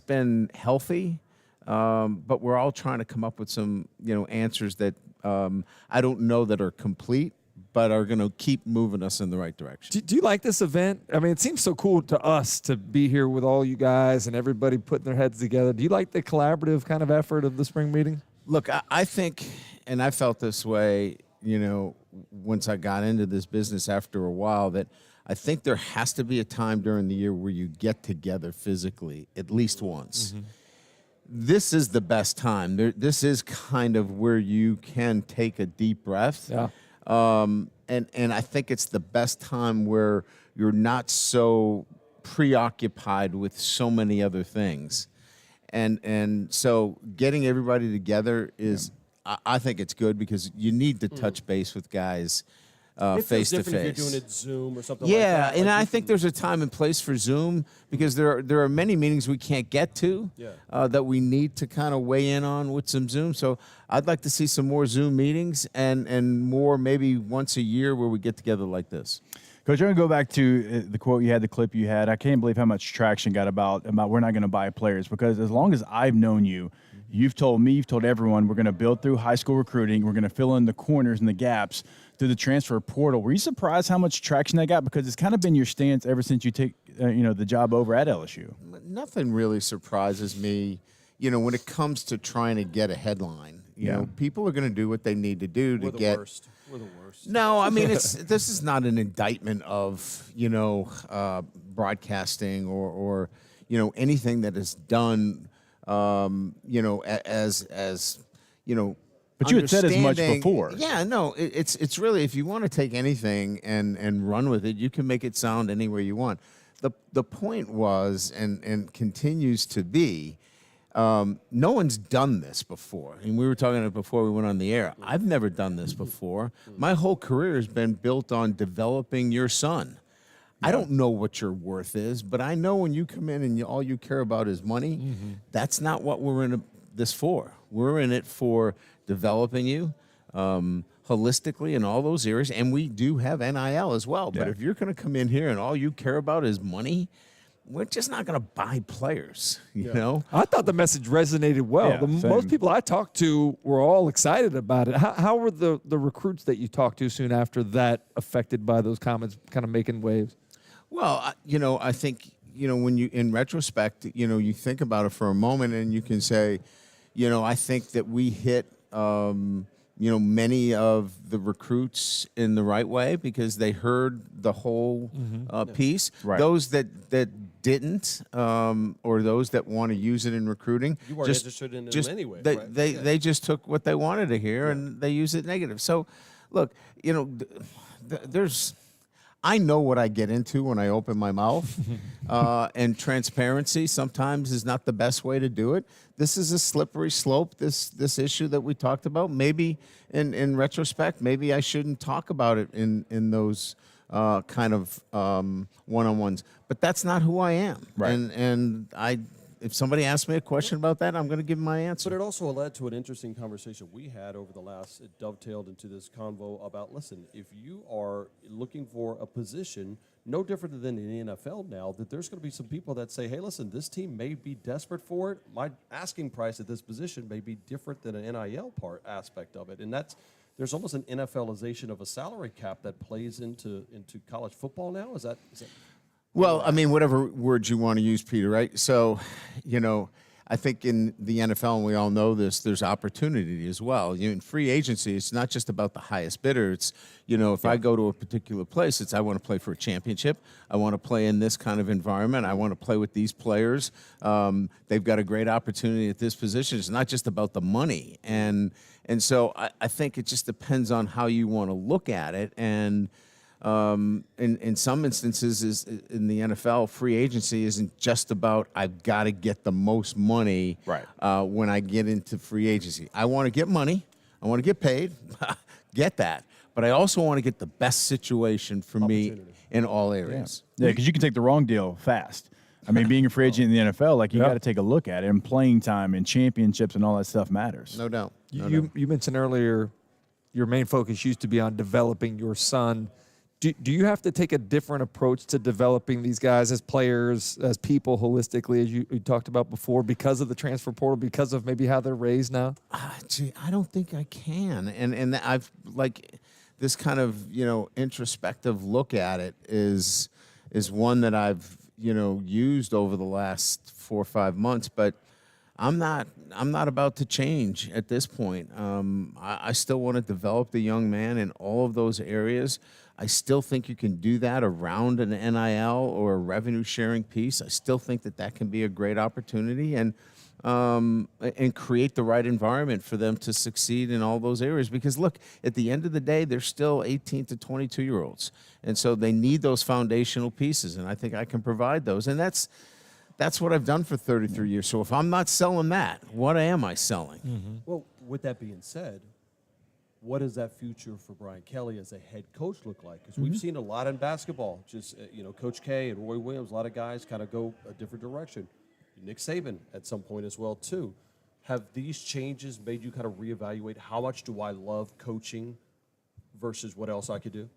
been healthy, but we're all trying to come up with some answers that I don't know that are complete, but are going to keep moving us in the right direction. Do you like this event? I mean, it seems so cool to us to be here with all you guys and everybody putting their heads together. Do you like the collaborative kind of effort of the spring meeting? Look, I think, and I felt this way, once I got into this business after a while, that I think there has to be a time during the year where you get together physically at least once. Mm-hmm. This is the best time. This is kind of where you can take a deep breath. Yeah. And I think it's the best time where you're not so preoccupied with so many other things. And so getting everybody together is, I think it's good because you need to touch base with guys face to face. If you're doing it Zoom or something like that. Yeah, and I think there's a time and place for Zoom because there are many meetings we can't get to that we need to kind of weigh in on with some Zoom. So I'd like to see some more Zoom meetings and more maybe once a year where we get together like this. Coach, I'm going to go back to the quote you had, the clip you had. I can't believe how much traction got about we're not going to buy players, because as long as I've known you, you've told me, you've told everyone, we're going to build through high school recruiting. We're going to fill in the corners and the gaps through the transfer portal. Were you surprised how much traction that got? Because it's kind of been your stance ever since you take the job over at LSU. Nothing really surprises me, when it comes to trying to get a headline. You know, people are going to do what they need to do to get. Worst. We're the worst. No, I mean this is not an indictment of broadcasting or anything that is done. As But you had said as much before. Yeah, no, it's really, if you want to take anything and run with it, you can make it sound any way you want. The point was and continues to be, No one's done this before. And we were talking about it before we went on the air. I've never done this before. My whole career has been built on developing your son. I don't know what your worth is, but I know when you come in and all you care about is money, that's not what we're in this for. We're in it for developing you holistically in all those areas, and we do have NIL as well. But if you're going to come in here and all you care about is money, we're just not going to buy players, you know? I thought the message resonated well. Yeah, most people I talked to were all excited about it. How were the recruits that you talked to soon after that affected by those comments kind of making waves? Well, I think, when you, in retrospect, you think about it for a moment and you can say, I think that we hit, many of the recruits in the right way because they heard the whole piece. Right. Those that didn't, or those that want to use it in recruiting, You weren't interested in it anyway, They, right? they just took what they wanted to hear and they use it negative. So, look, I know what I get into when I open my mouth, and transparency sometimes is not the best way to do it. This is a slippery slope, this issue that we talked about. Maybe in retrospect, maybe I shouldn't talk about it in those kind of one-on-ones. But that's not who I am. Right. And if somebody asks me a question about that, I'm going to give them my answer. But it also led to an interesting conversation we had over the last, it dovetailed into this convo about, listen, if you are looking for a position, no different than in the NFL now, that there's going to be some people that say, hey, listen, this team may be desperate for it. My asking price at this position may be different than an NIL part aspect of it. And there's almost an NFLization of a salary cap that plays into college football now. Is that Well, I mean, whatever words you want to use, Peter, right? So, I think in the NFL, and we all know this, there's opportunity as well. In free agency, it's not just about the highest bidder. It's, if I go to a particular place, it's I want to play for a championship. I want to play in this kind of environment. I want to play with these players. They've got a great opportunity at this position. It's not just about the money. And so I think it just depends on how you want to look at it. And in some instances in the NFL, free agency isn't just about I've got to get the most money when I get into free agency. I want to get money. I want to get paid. Get that. But I also want to get the best situation for me in all areas. Yeah, because you can take the wrong deal fast. I mean, being a free agent in the NFL, you got to take a look at it. And playing time and championships and all that stuff matters. No doubt. You mentioned earlier your main focus used to be on developing your son. Do you have to take a different approach to developing these guys as players, as people holistically, as you talked about before, because of the transfer portal, because of maybe how they're raised now? Gee, I don't think I can. And I've this kind of introspective look at it is one that I've used over the last 4 or 5 months, but I'm not about to change at this point. I still want to develop the young man in all of those areas. I still think you can do that around an NIL or a revenue sharing piece. I still think that can be a great opportunity and create the right environment for them to succeed in all those areas. Because look, at the end of the day, they're still 18 to 22-year-olds. And so they need those foundational pieces. And I think I can provide those. And that's what I've done for 33 years. So if I'm not selling that, what am I selling? Mm-hmm. Well, with that being said, what does that future for Brian Kelly as a head coach look like? Because we've seen a lot in basketball. Just, Coach K and Roy Williams, a lot of guys kind of go a different direction. Nick Saban at some point as well, too. Have these changes made you kind of reevaluate how much do I love coaching versus what else I could do?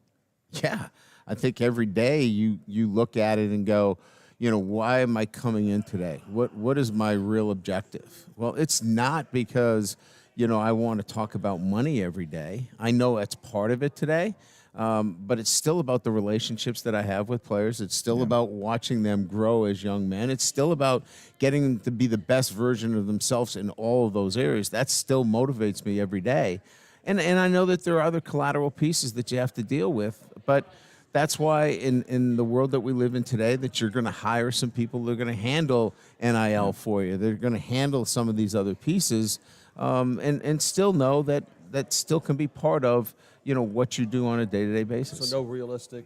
Yeah. I think every day you look at it and go, why am I coming in today? What is my real objective? Well, it's not because I want to talk about money every day. I know that's part of it today, but it's still about the relationships that I have with players. It's still about watching them grow as young men. It's still about getting them to be the best version of themselves in all of those areas. That still motivates me every day. And I know that there are other collateral pieces that you have to deal with, but that's why in the world that we live in today that you're going to hire some people that are going to handle NIL for you. They're going to handle some of these other pieces. And still know that still can be part of, what you do on a day-to-day basis. So no realistic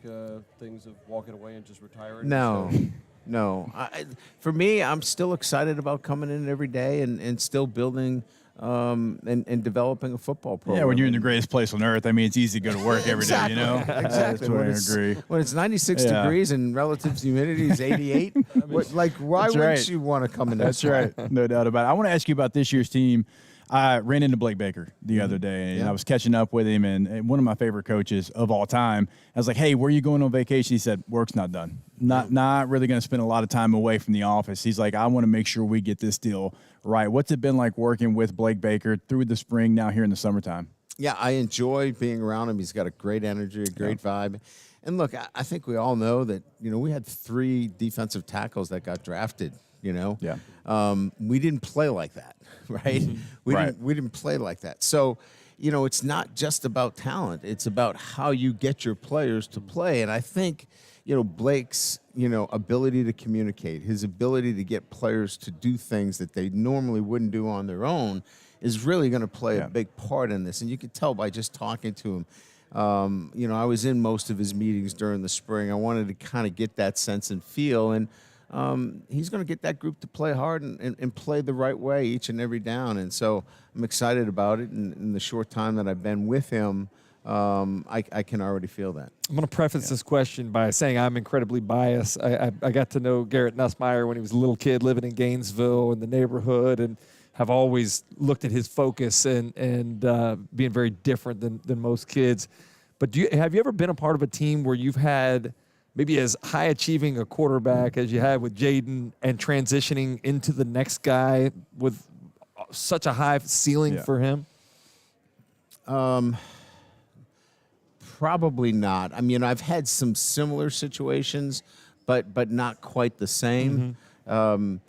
things of walking away and just retiring? No. No. For me, I'm still excited about coming in every day and still building and developing a football program. Yeah, when you're in the greatest place on earth, I mean, it's easy to go to work every day, you know? Exactly. That's what I agree. When it's 96 degrees and relative humidity is 88, why wouldn't you want to come in? That's right. No doubt about it. I want to ask you about this year's team. I ran into Blake Baker the other day, and I was catching up with him, and one of my favorite coaches of all time. I was like, hey, where are you going on vacation? He said, work's not done. Not really going to spend a lot of time away from the office. He's like, I want to make sure we get this deal right. What's it been like working with Blake Baker through the spring, now here in the summertime? Yeah, I enjoy being around him. He's got a great energy, a great vibe. And look, I think we all know that, we had 3 defensive tackles that got drafted, Yeah. We didn't play like that, right? We didn't play like that. So, it's not just about talent. It's about how you get your players to play. And I think, Blake's, ability to communicate, his ability to get players to do things that they normally wouldn't do on their own is really going to play a big part in this. And you can tell by just talking to him. I was in most of his meetings during the spring. I wanted to kind of get that sense and feel. And he's going to get that group to play hard and play the right way each and every down. And so I'm excited about it. And in the short time that I've been with him, I can already feel that. I'm going to preface this question by saying I'm incredibly biased. I got to know Garrett Nussmeier when he was a little kid living in Gainesville in the neighborhood, and have always looked at his focus and being very different than most kids. But have you ever been a part of a team where you've had maybe as high achieving a quarterback as you had with Jaden and transitioning into the next guy with such a high ceiling for him? Probably not. I mean, I've had some similar situations, but not quite the same. I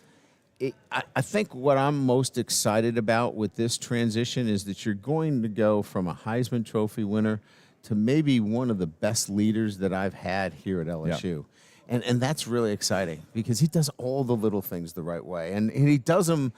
think what I'm most excited about with this transition is that you're going to go from a Heisman Trophy winner to maybe one of the best leaders that I've had here at LSU. Yeah. And that's really exciting because he does all the little things the right way. And he does them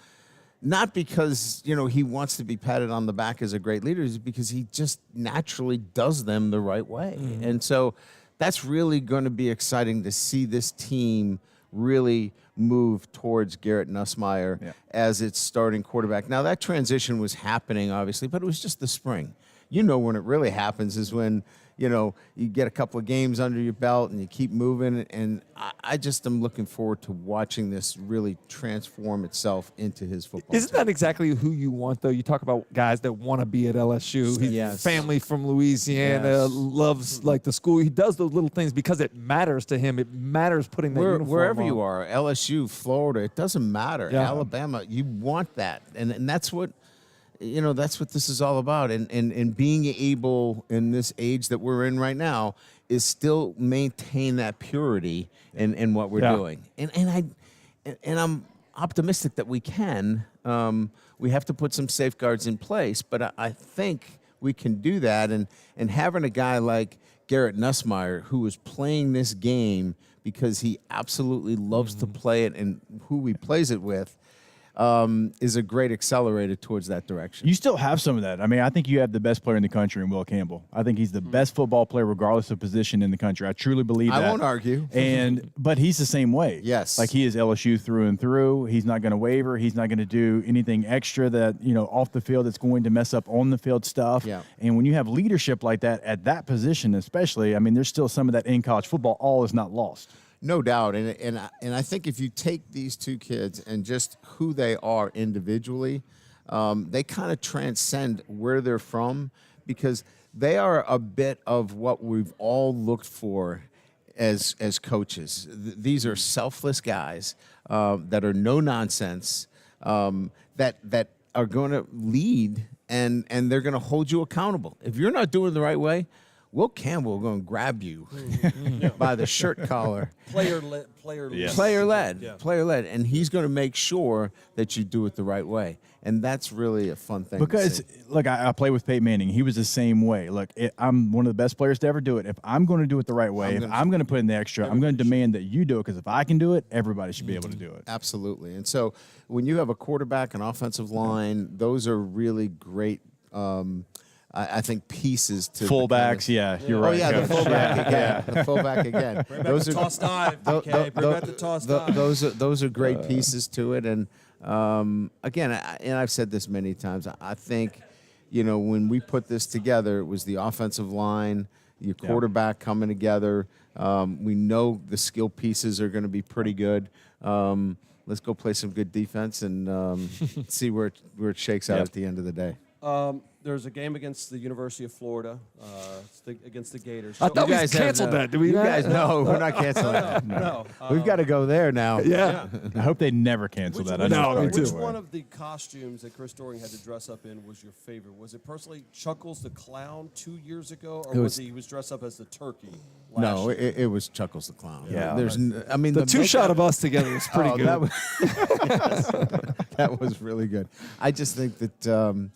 not because, he wants to be patted on the back as a great leader, it's because he just naturally does them the right way. And so that's really going to be exciting to see this team really move towards Garrett Nussmeier as its starting quarterback. Now, that transition was happening, obviously, but it was just the spring. When it really happens is when, you get a couple of games under your belt and you keep moving. And I just am looking forward to watching this really transform itself into his football Isn't that exactly who you want, though? You talk about guys that want to be at LSU. His family from Louisiana, loves the school. He does those little things because it matters to him. It matters putting that uniform wherever on. you are, LSU, Florida, it doesn't matter. Alabama, you want that. And that's what that's what this is all about. And being able in this age that we're in right now is still maintain that purity in what we're doing. And I'm optimistic that we can. We have to put some safeguards in place, but I think we can do that. And having a guy like Garrett Nussmeier, who is playing this game because he absolutely loves to play it and who he plays it with, is a great accelerator towards that direction. You still have some of that. I mean, I think you have the best player in the country in Will Campbell. I think he's the best football player regardless of position in the country. I truly believe that. I won't argue. But he's the same way. Yes. Like he is LSU through and through. He's not going to waver. He's not going to do anything extra that, off the field that's going to mess up on the field stuff. Yeah. And when you have leadership like that at that position especially, I mean, there's still some of that in college football. All is not lost. No doubt. And I think if you take these two kids and just who they are individually, they kind of transcend where they're from because they are a bit of what we've all looked for as coaches. These are selfless guys that are no nonsense, that are going to lead and they're going to hold you accountable. If you're not doing it the right way, Will Campbell is going to grab you by the shirt collar. Player-led. Player-led. And he's going to make sure that you do it the right way. And that's really a fun thing because, look, I play with Peyton Manning. He was the same way. Look, I'm one of the best players to ever do it. If I'm going to do it the right way, I'm going to put in the extra, I'm going to demand that you do it because if I can do it, everybody should be able to do it. Absolutely. And so when you have a quarterback, an offensive line, those are really great I think pieces to fullbacks. You're right. Oh yeah, Coach. the fullback again. The fullback again. Bring back the toss dive. Okay, bring back the toss dive. Those are great pieces to it. And again, and I've said this many times. I think, when we put this together, it was the offensive line, your quarterback coming together. We know the skill pieces are going to be pretty good. Let's go play some good defense and see where it shakes out at the end of the day. There's a game against the University of Florida, against the Gators. I thought we canceled that. Did we? You guys know we're not canceling that. No. We've got to go there now. Yeah. I hope they never cancel that. Which one of the costumes that Chris Dorien had to dress up in was your favorite? Was it personally Chuckles the Clown 2 years ago, or was he was dressed up as the turkey? No, it was Chuckles the Clown. Yeah. The two shot of us together was pretty good. That was really good. I just think that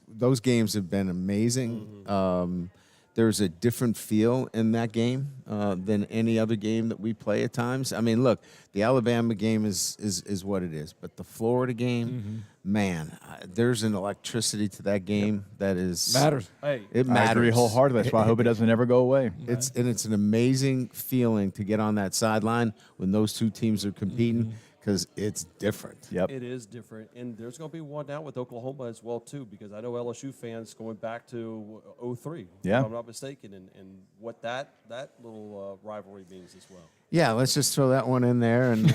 those games have been amazing. There's a different feel in that game than any other game that we play at times. I mean, look, the Alabama game is what it is, but the Florida game, man, there's an electricity to that game that is matters. It matters. I agree wholeheartedly. That's why I hope it doesn't ever go away. It's an amazing feeling to get on that sideline when those two teams are competing. Because it's different. Yep. It is different. And there's going to be one now with Oklahoma as well, too, because I know LSU fans going back to 03, if I'm not mistaken, and what that little rivalry means as well. Yeah, let's just throw that one in there. And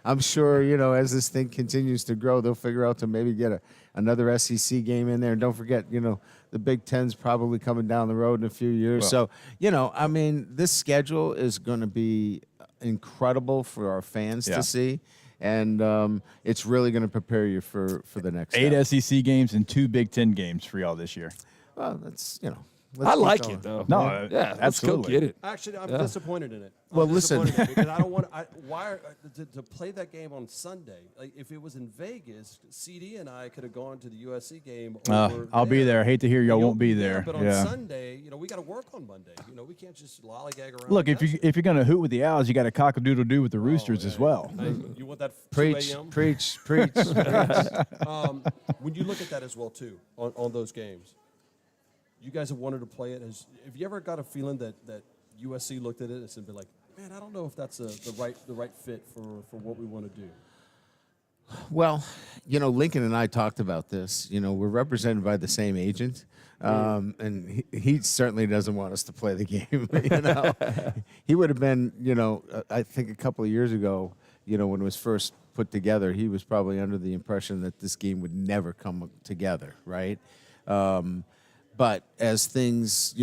I'm sure, as this thing continues to grow, they'll figure out to maybe get another SEC game in there. And don't forget, the Big Ten's probably coming down the road in a few years. Well, so, this schedule is going to be incredible for our fans to see, and it's really going to prepare you for the next 8 SEC games and 2 Big Ten games for y'all this year. Well, that's I like it though. No, yeah, absolutely. let's go get it. Actually, I'm disappointed in it. Well, listen, because I don't want to play that game on Sunday. Like if it was in Vegas, CD and I could have gone to the USC game. I'll be there. I hate to hear y'all won't be there. But on Sunday, we got to work on Monday. We can't just lollygag around. Look, if you're gonna hoot with the Owls, you got to cock-a-doodle-doo with the Roosters as well. You want that preach. 2 a.m.? When you look at that as well too on those games. You guys have wanted to play it. Have you ever got a feeling that USC looked at it and been like, man, I don't know if that's the right fit for what we want to do? Well, Lincoln and I talked about this. We're represented by the same agent, and he certainly doesn't want us to play the game. He would have been, I think a couple of years ago, when it was first put together, he was probably under the impression that this game would never come together, right? But as things,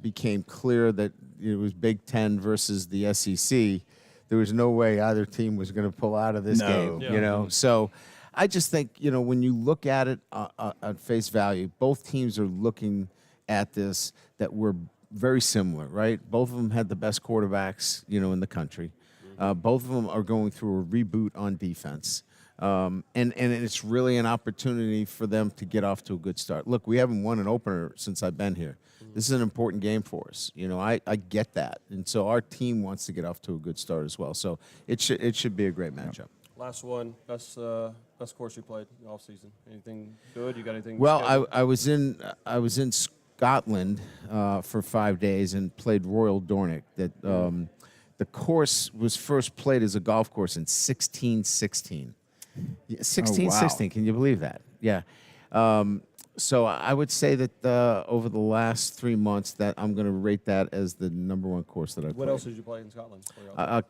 became clear that it was Big Ten versus the SEC, there was no way either team was going to pull out of this game, So I just think, when you look at it at face value, both teams are looking at this that we're very similar, right? Both of them had the best quarterbacks, in the country. Both of them are going through a reboot on defense. And it's really an opportunity for them to get off to a good start. Look, we haven't won an opener since I've been here. This is an important game for us. I get that. And so our team wants to get off to a good start as well. So it should be a great matchup. Last one, best course you played all season. Anything good? You got anything? Well, I was in Scotland for 5 days and played Royal Dornoch. The course was first played as a golf course in 1616. 1616, Can you believe that? Yeah. So I would say that over the last 3 months that I'm going to rate that as the number one course that I've played. What else did you play in Scotland?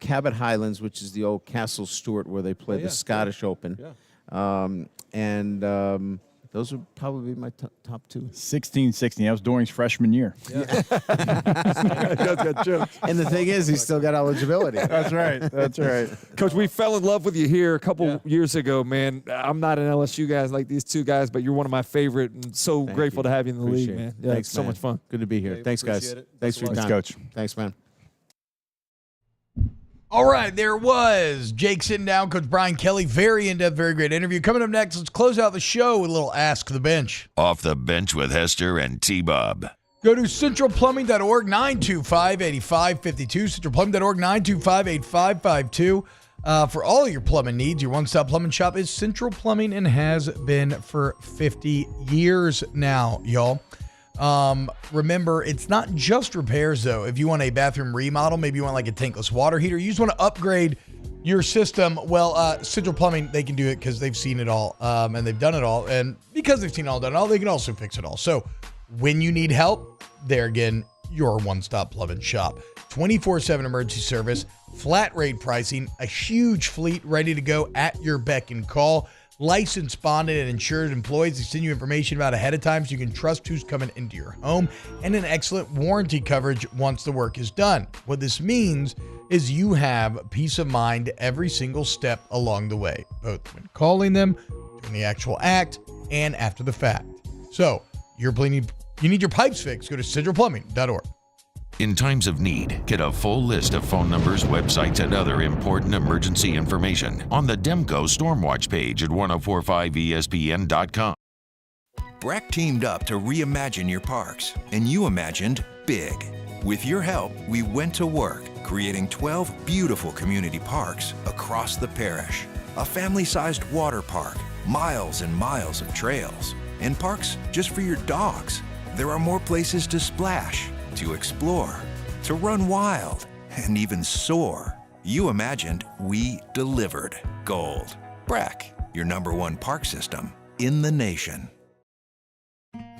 Cabot Highlands, which is the old Castle Stuart where they play the Scottish Open. Yeah. Those would probably be my top 2. 16-16. That was Dorian's freshman year. Yeah. And the thing is, he's still got eligibility. That's right. That's right. Coach, we fell in love with you here a couple years ago, man. I'm not an LSU guy like these two guys, but you're one of my favorite, and so grateful to have you in the league, man. Yeah, Thanks, it's so much fun. Good to be here. Thanks, guys. Thanks for your time. Coach. Thanks, man. All right, there was Jake sitting down, Coach Brian Kelly. Very in-depth, very great interview. Coming up next, let's close out the show with a little Ask the Bench. Off the Bench with Hester and T-Bob. Go to centralplumbing.org, 925-8552. Centralplumbing.org, 925-8552. For all your plumbing needs, your one-stop plumbing shop is Central Plumbing and has been for 50 years now, y'all. Remember, it's not just repairs, though. If you want a bathroom remodel, maybe you want like a tankless water heater, you just want to upgrade your system, well, Central Plumbing, they can do it because they've seen it all, and they've done it all. And because they've seen it all, done it all, they can also fix it all. So when you need help, there again, your one-stop plumbing shop. 24/7 emergency service, flat rate pricing, a huge fleet ready to go at your beck and call. Licensed, bonded, and insured employees. They send you information about ahead of time so you can trust who's coming into your home, and an excellent warranty coverage once the work is done. What this means is you have peace of mind every single step along the way, both when calling them, doing the actual act, and after the fact. So, you need your pipes fixed, go to centralplumbing.org. In times of need, get a full list of phone numbers, websites, and other important emergency information on the Demco Stormwatch page at 1045ESPN.com. Breck teamed up to reimagine your parks, and you imagined big. With your help, we went to work, creating 12 beautiful community parks across the parish. A family-sized water park, miles and miles of trails, and parks just for your dogs. There are more places to splash, to explore, to run wild, and even soar. You imagined, we delivered. Gold. Breck, your #1 park system in the nation.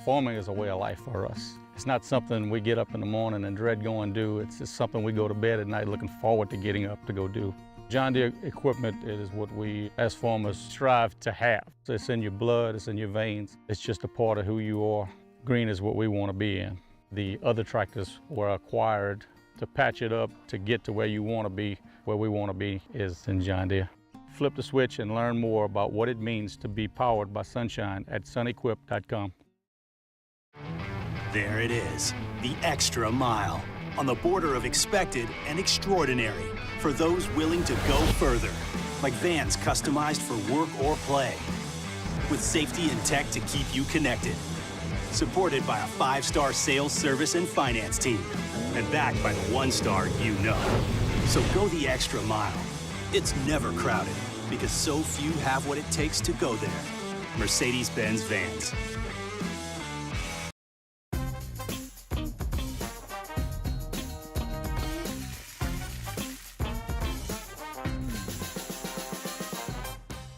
Farming is a way of life for us. It's not something we get up in the morning and dread going do. It's just something we go to bed at night looking forward to getting up to go do. John Deere equipment is what we as farmers strive to have. It's in your blood, it's in your veins. It's just a part of who you are. Green is what we want to be in. The other tractors were acquired to patch it up to get to where you want to be. Where we want to be is in John Deere. Flip the switch and learn more about what it means to be powered by sunshine at sunequip.com. There it is, the extra mile, on the border of expected and extraordinary for those willing to go further, like vans customized for work or play, with safety and tech to keep you connected. Supported by a 5-star sales, service, and finance team, and backed by the 1-star you know. So go the extra mile. It's never crowded, because so few have what it takes to go there. Mercedes-Benz Vans.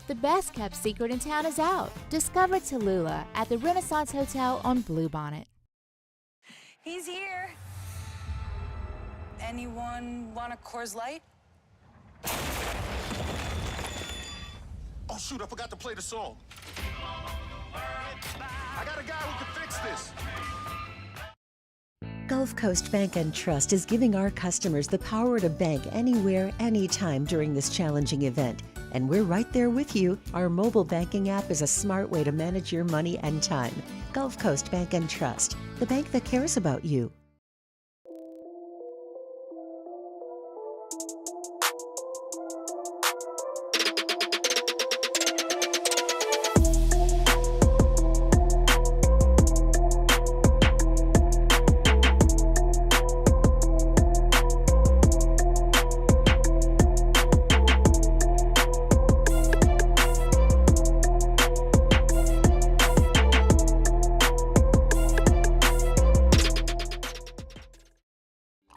The best kept secret in town is out. Discover Tallulah at the Renaissance Hotel on Bluebonnet. He's here. Anyone want a Coors Light? Oh shoot, I forgot to play the song. I got a guy who can fix this. Gulf Coast Bank and Trust is giving our customers the power to bank anywhere, anytime during this challenging event. And we're right there with you. Our mobile banking app is a smart way to manage your money and time. Gulf Coast Bank and Trust, the bank that cares about you.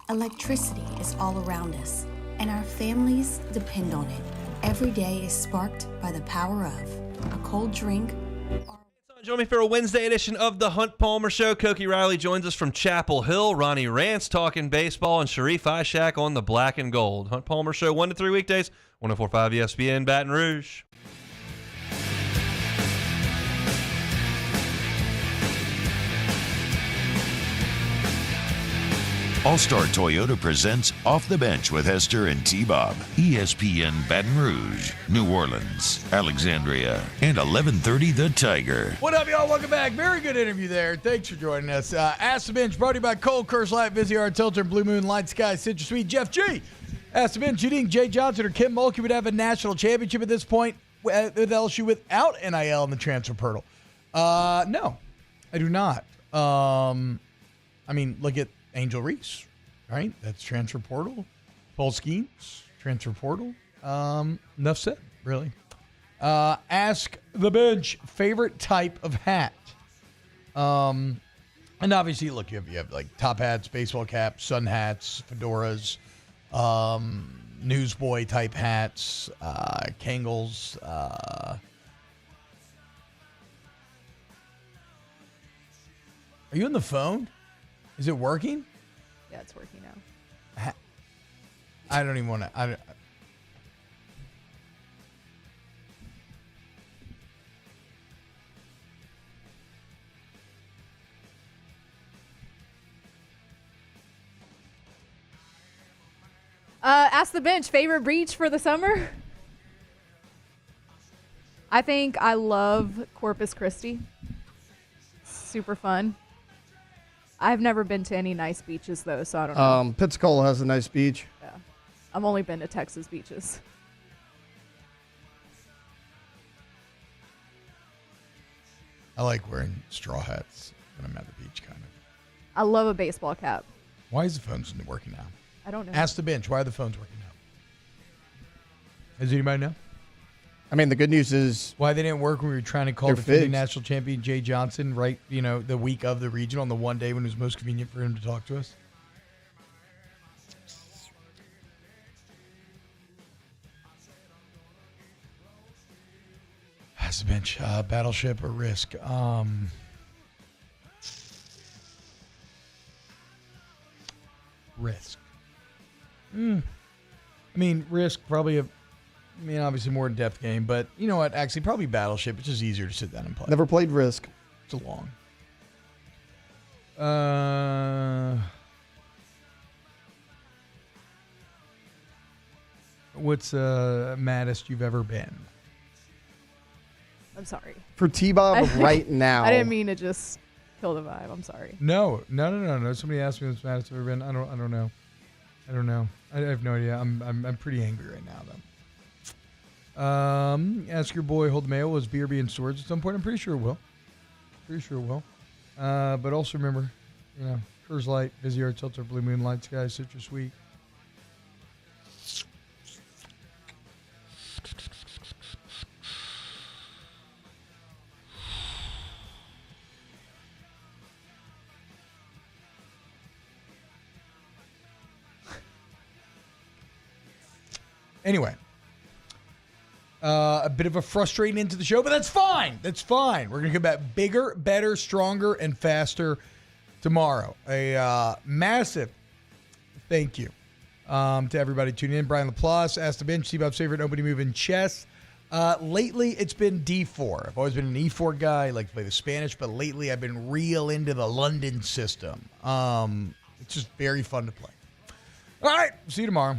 Electricity is all around us, and our families depend on it. Every day is sparked by the power of a cold drink. Join me for a Wednesday edition of the Hunt Palmer Show. Koki Riley joins us from Chapel Hill. Ronnie Rance talking baseball, and Sharif Ishak on the black and gold. Hunt Palmer Show 1 to 3 weekdays, 104.5 ESPN Baton Rouge. All-Star Toyota presents Off the Bench with Hester and T-Bob. ESPN Baton Rouge, New Orleans, Alexandria, and 1130 The Tiger. What up, y'all? Welcome back. Very good interview there. Thanks for joining us. Ask the Bench, brought to you by Cold Curse Light, Viziar, Tilton, Blue Moon, Light Sky, Citrus Sweet, Jeff G. Ask the Bench, you think Jay Johnson or Kim Mulkey would have a national championship at this point with LSU without NIL in the transfer portal? No, I do not. I mean, look at Angel Reese, right? That's transfer portal. Paul Skeens, transfer portal. Enough said, really. Ask the bench, favorite type of hat. And obviously, look, you have like top hats, baseball caps, sun hats, fedoras, newsboy type hats, Kangles. Are you on the phone? Is it working? Yeah, it's working now. I don't even want to. Ask the bench, favorite beach for the summer? I think I love Corpus Christi. Super fun. I've never been to any nice beaches, though, so I don't know. Pensacola has a nice beach. Yeah. I've only been to Texas beaches. I like wearing straw hats when I'm at the beach, kind of. I love a baseball cap. Why is the phones working now? I don't know. Ask the bench. Why are the phones working now? Does anybody know? I mean, the good news is why they didn't work when we were trying to call they're defending fixed. national champion Jay Johnson, right? You know, the week of the regional on the one day when it was most convenient for him to talk to us. Ask the bench. Battleship or Risk? Risk. I mean, Risk probably obviously more in-depth game, but you know what? Actually, probably Battleship. It's just easier to sit down and play. Never played Risk. It's a long. What's maddest you've ever been? I'm sorry. For T-Bob right now. I didn't mean to just kill the vibe. I'm sorry. No. Somebody asked me what's maddest I've ever been. I don't know. I have no idea. I'm pretty angry right now, though. Ask your boy, hold the mail. Was beer being stored at some point? I'm pretty sure it will. But also remember, Coors Light, Vizier, Tilter, Blue Moon, Light Sky, Citrus Sweet. Anyway, a bit of a frustrating end to the show, but that's fine. We're going to come back bigger, better, stronger, and faster tomorrow. A massive thank you to everybody tuning in. Brian LaPlace, Ask the Bench, T-Bob's favorite nobody move in chess. Lately, it's been D4. I've always been an E4 guy. I like to play the Spanish, but lately I've been real into the London system. It's just very fun to play. All right, see you tomorrow.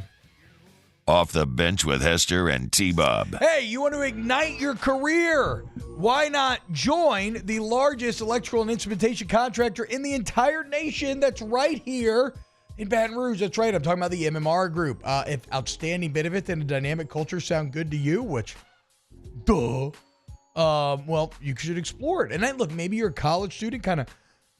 Off the Bench with Hester and T-Bob. Hey, you want to ignite your career? Why not join the largest electrical and instrumentation contractor in the entire nation that's right here in Baton Rouge? That's right. I'm talking about the MMR Group. If outstanding benefits and a dynamic culture sound good to you, which, well, you should explore it. And then, look, maybe you're a college student kind of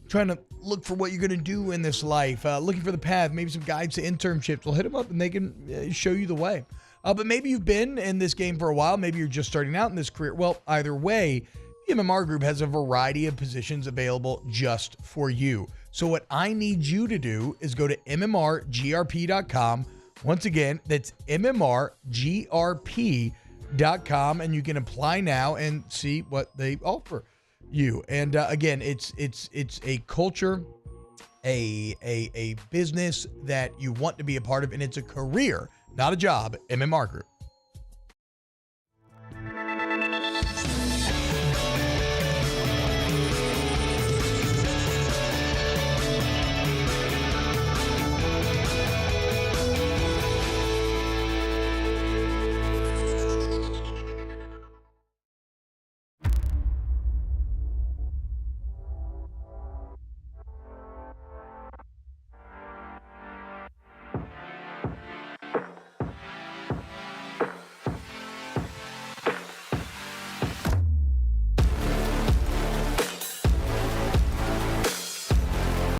trying to look for what you're going to do in this life, looking for the path, maybe some guides to internships. Well, hit them up and they can show you the way. But maybe you've been in this game for a while. Maybe you're just starting out in this career. Well, either way, the MMR Group has a variety of positions available just for you. So what I need you to do is go to mmrgrp.com. Once again, that's mmrgrp.com, and you can apply now and see what they offer you. And again, it's a culture, a business that you want to be a part of, and it's a career, not a job. MMR Group.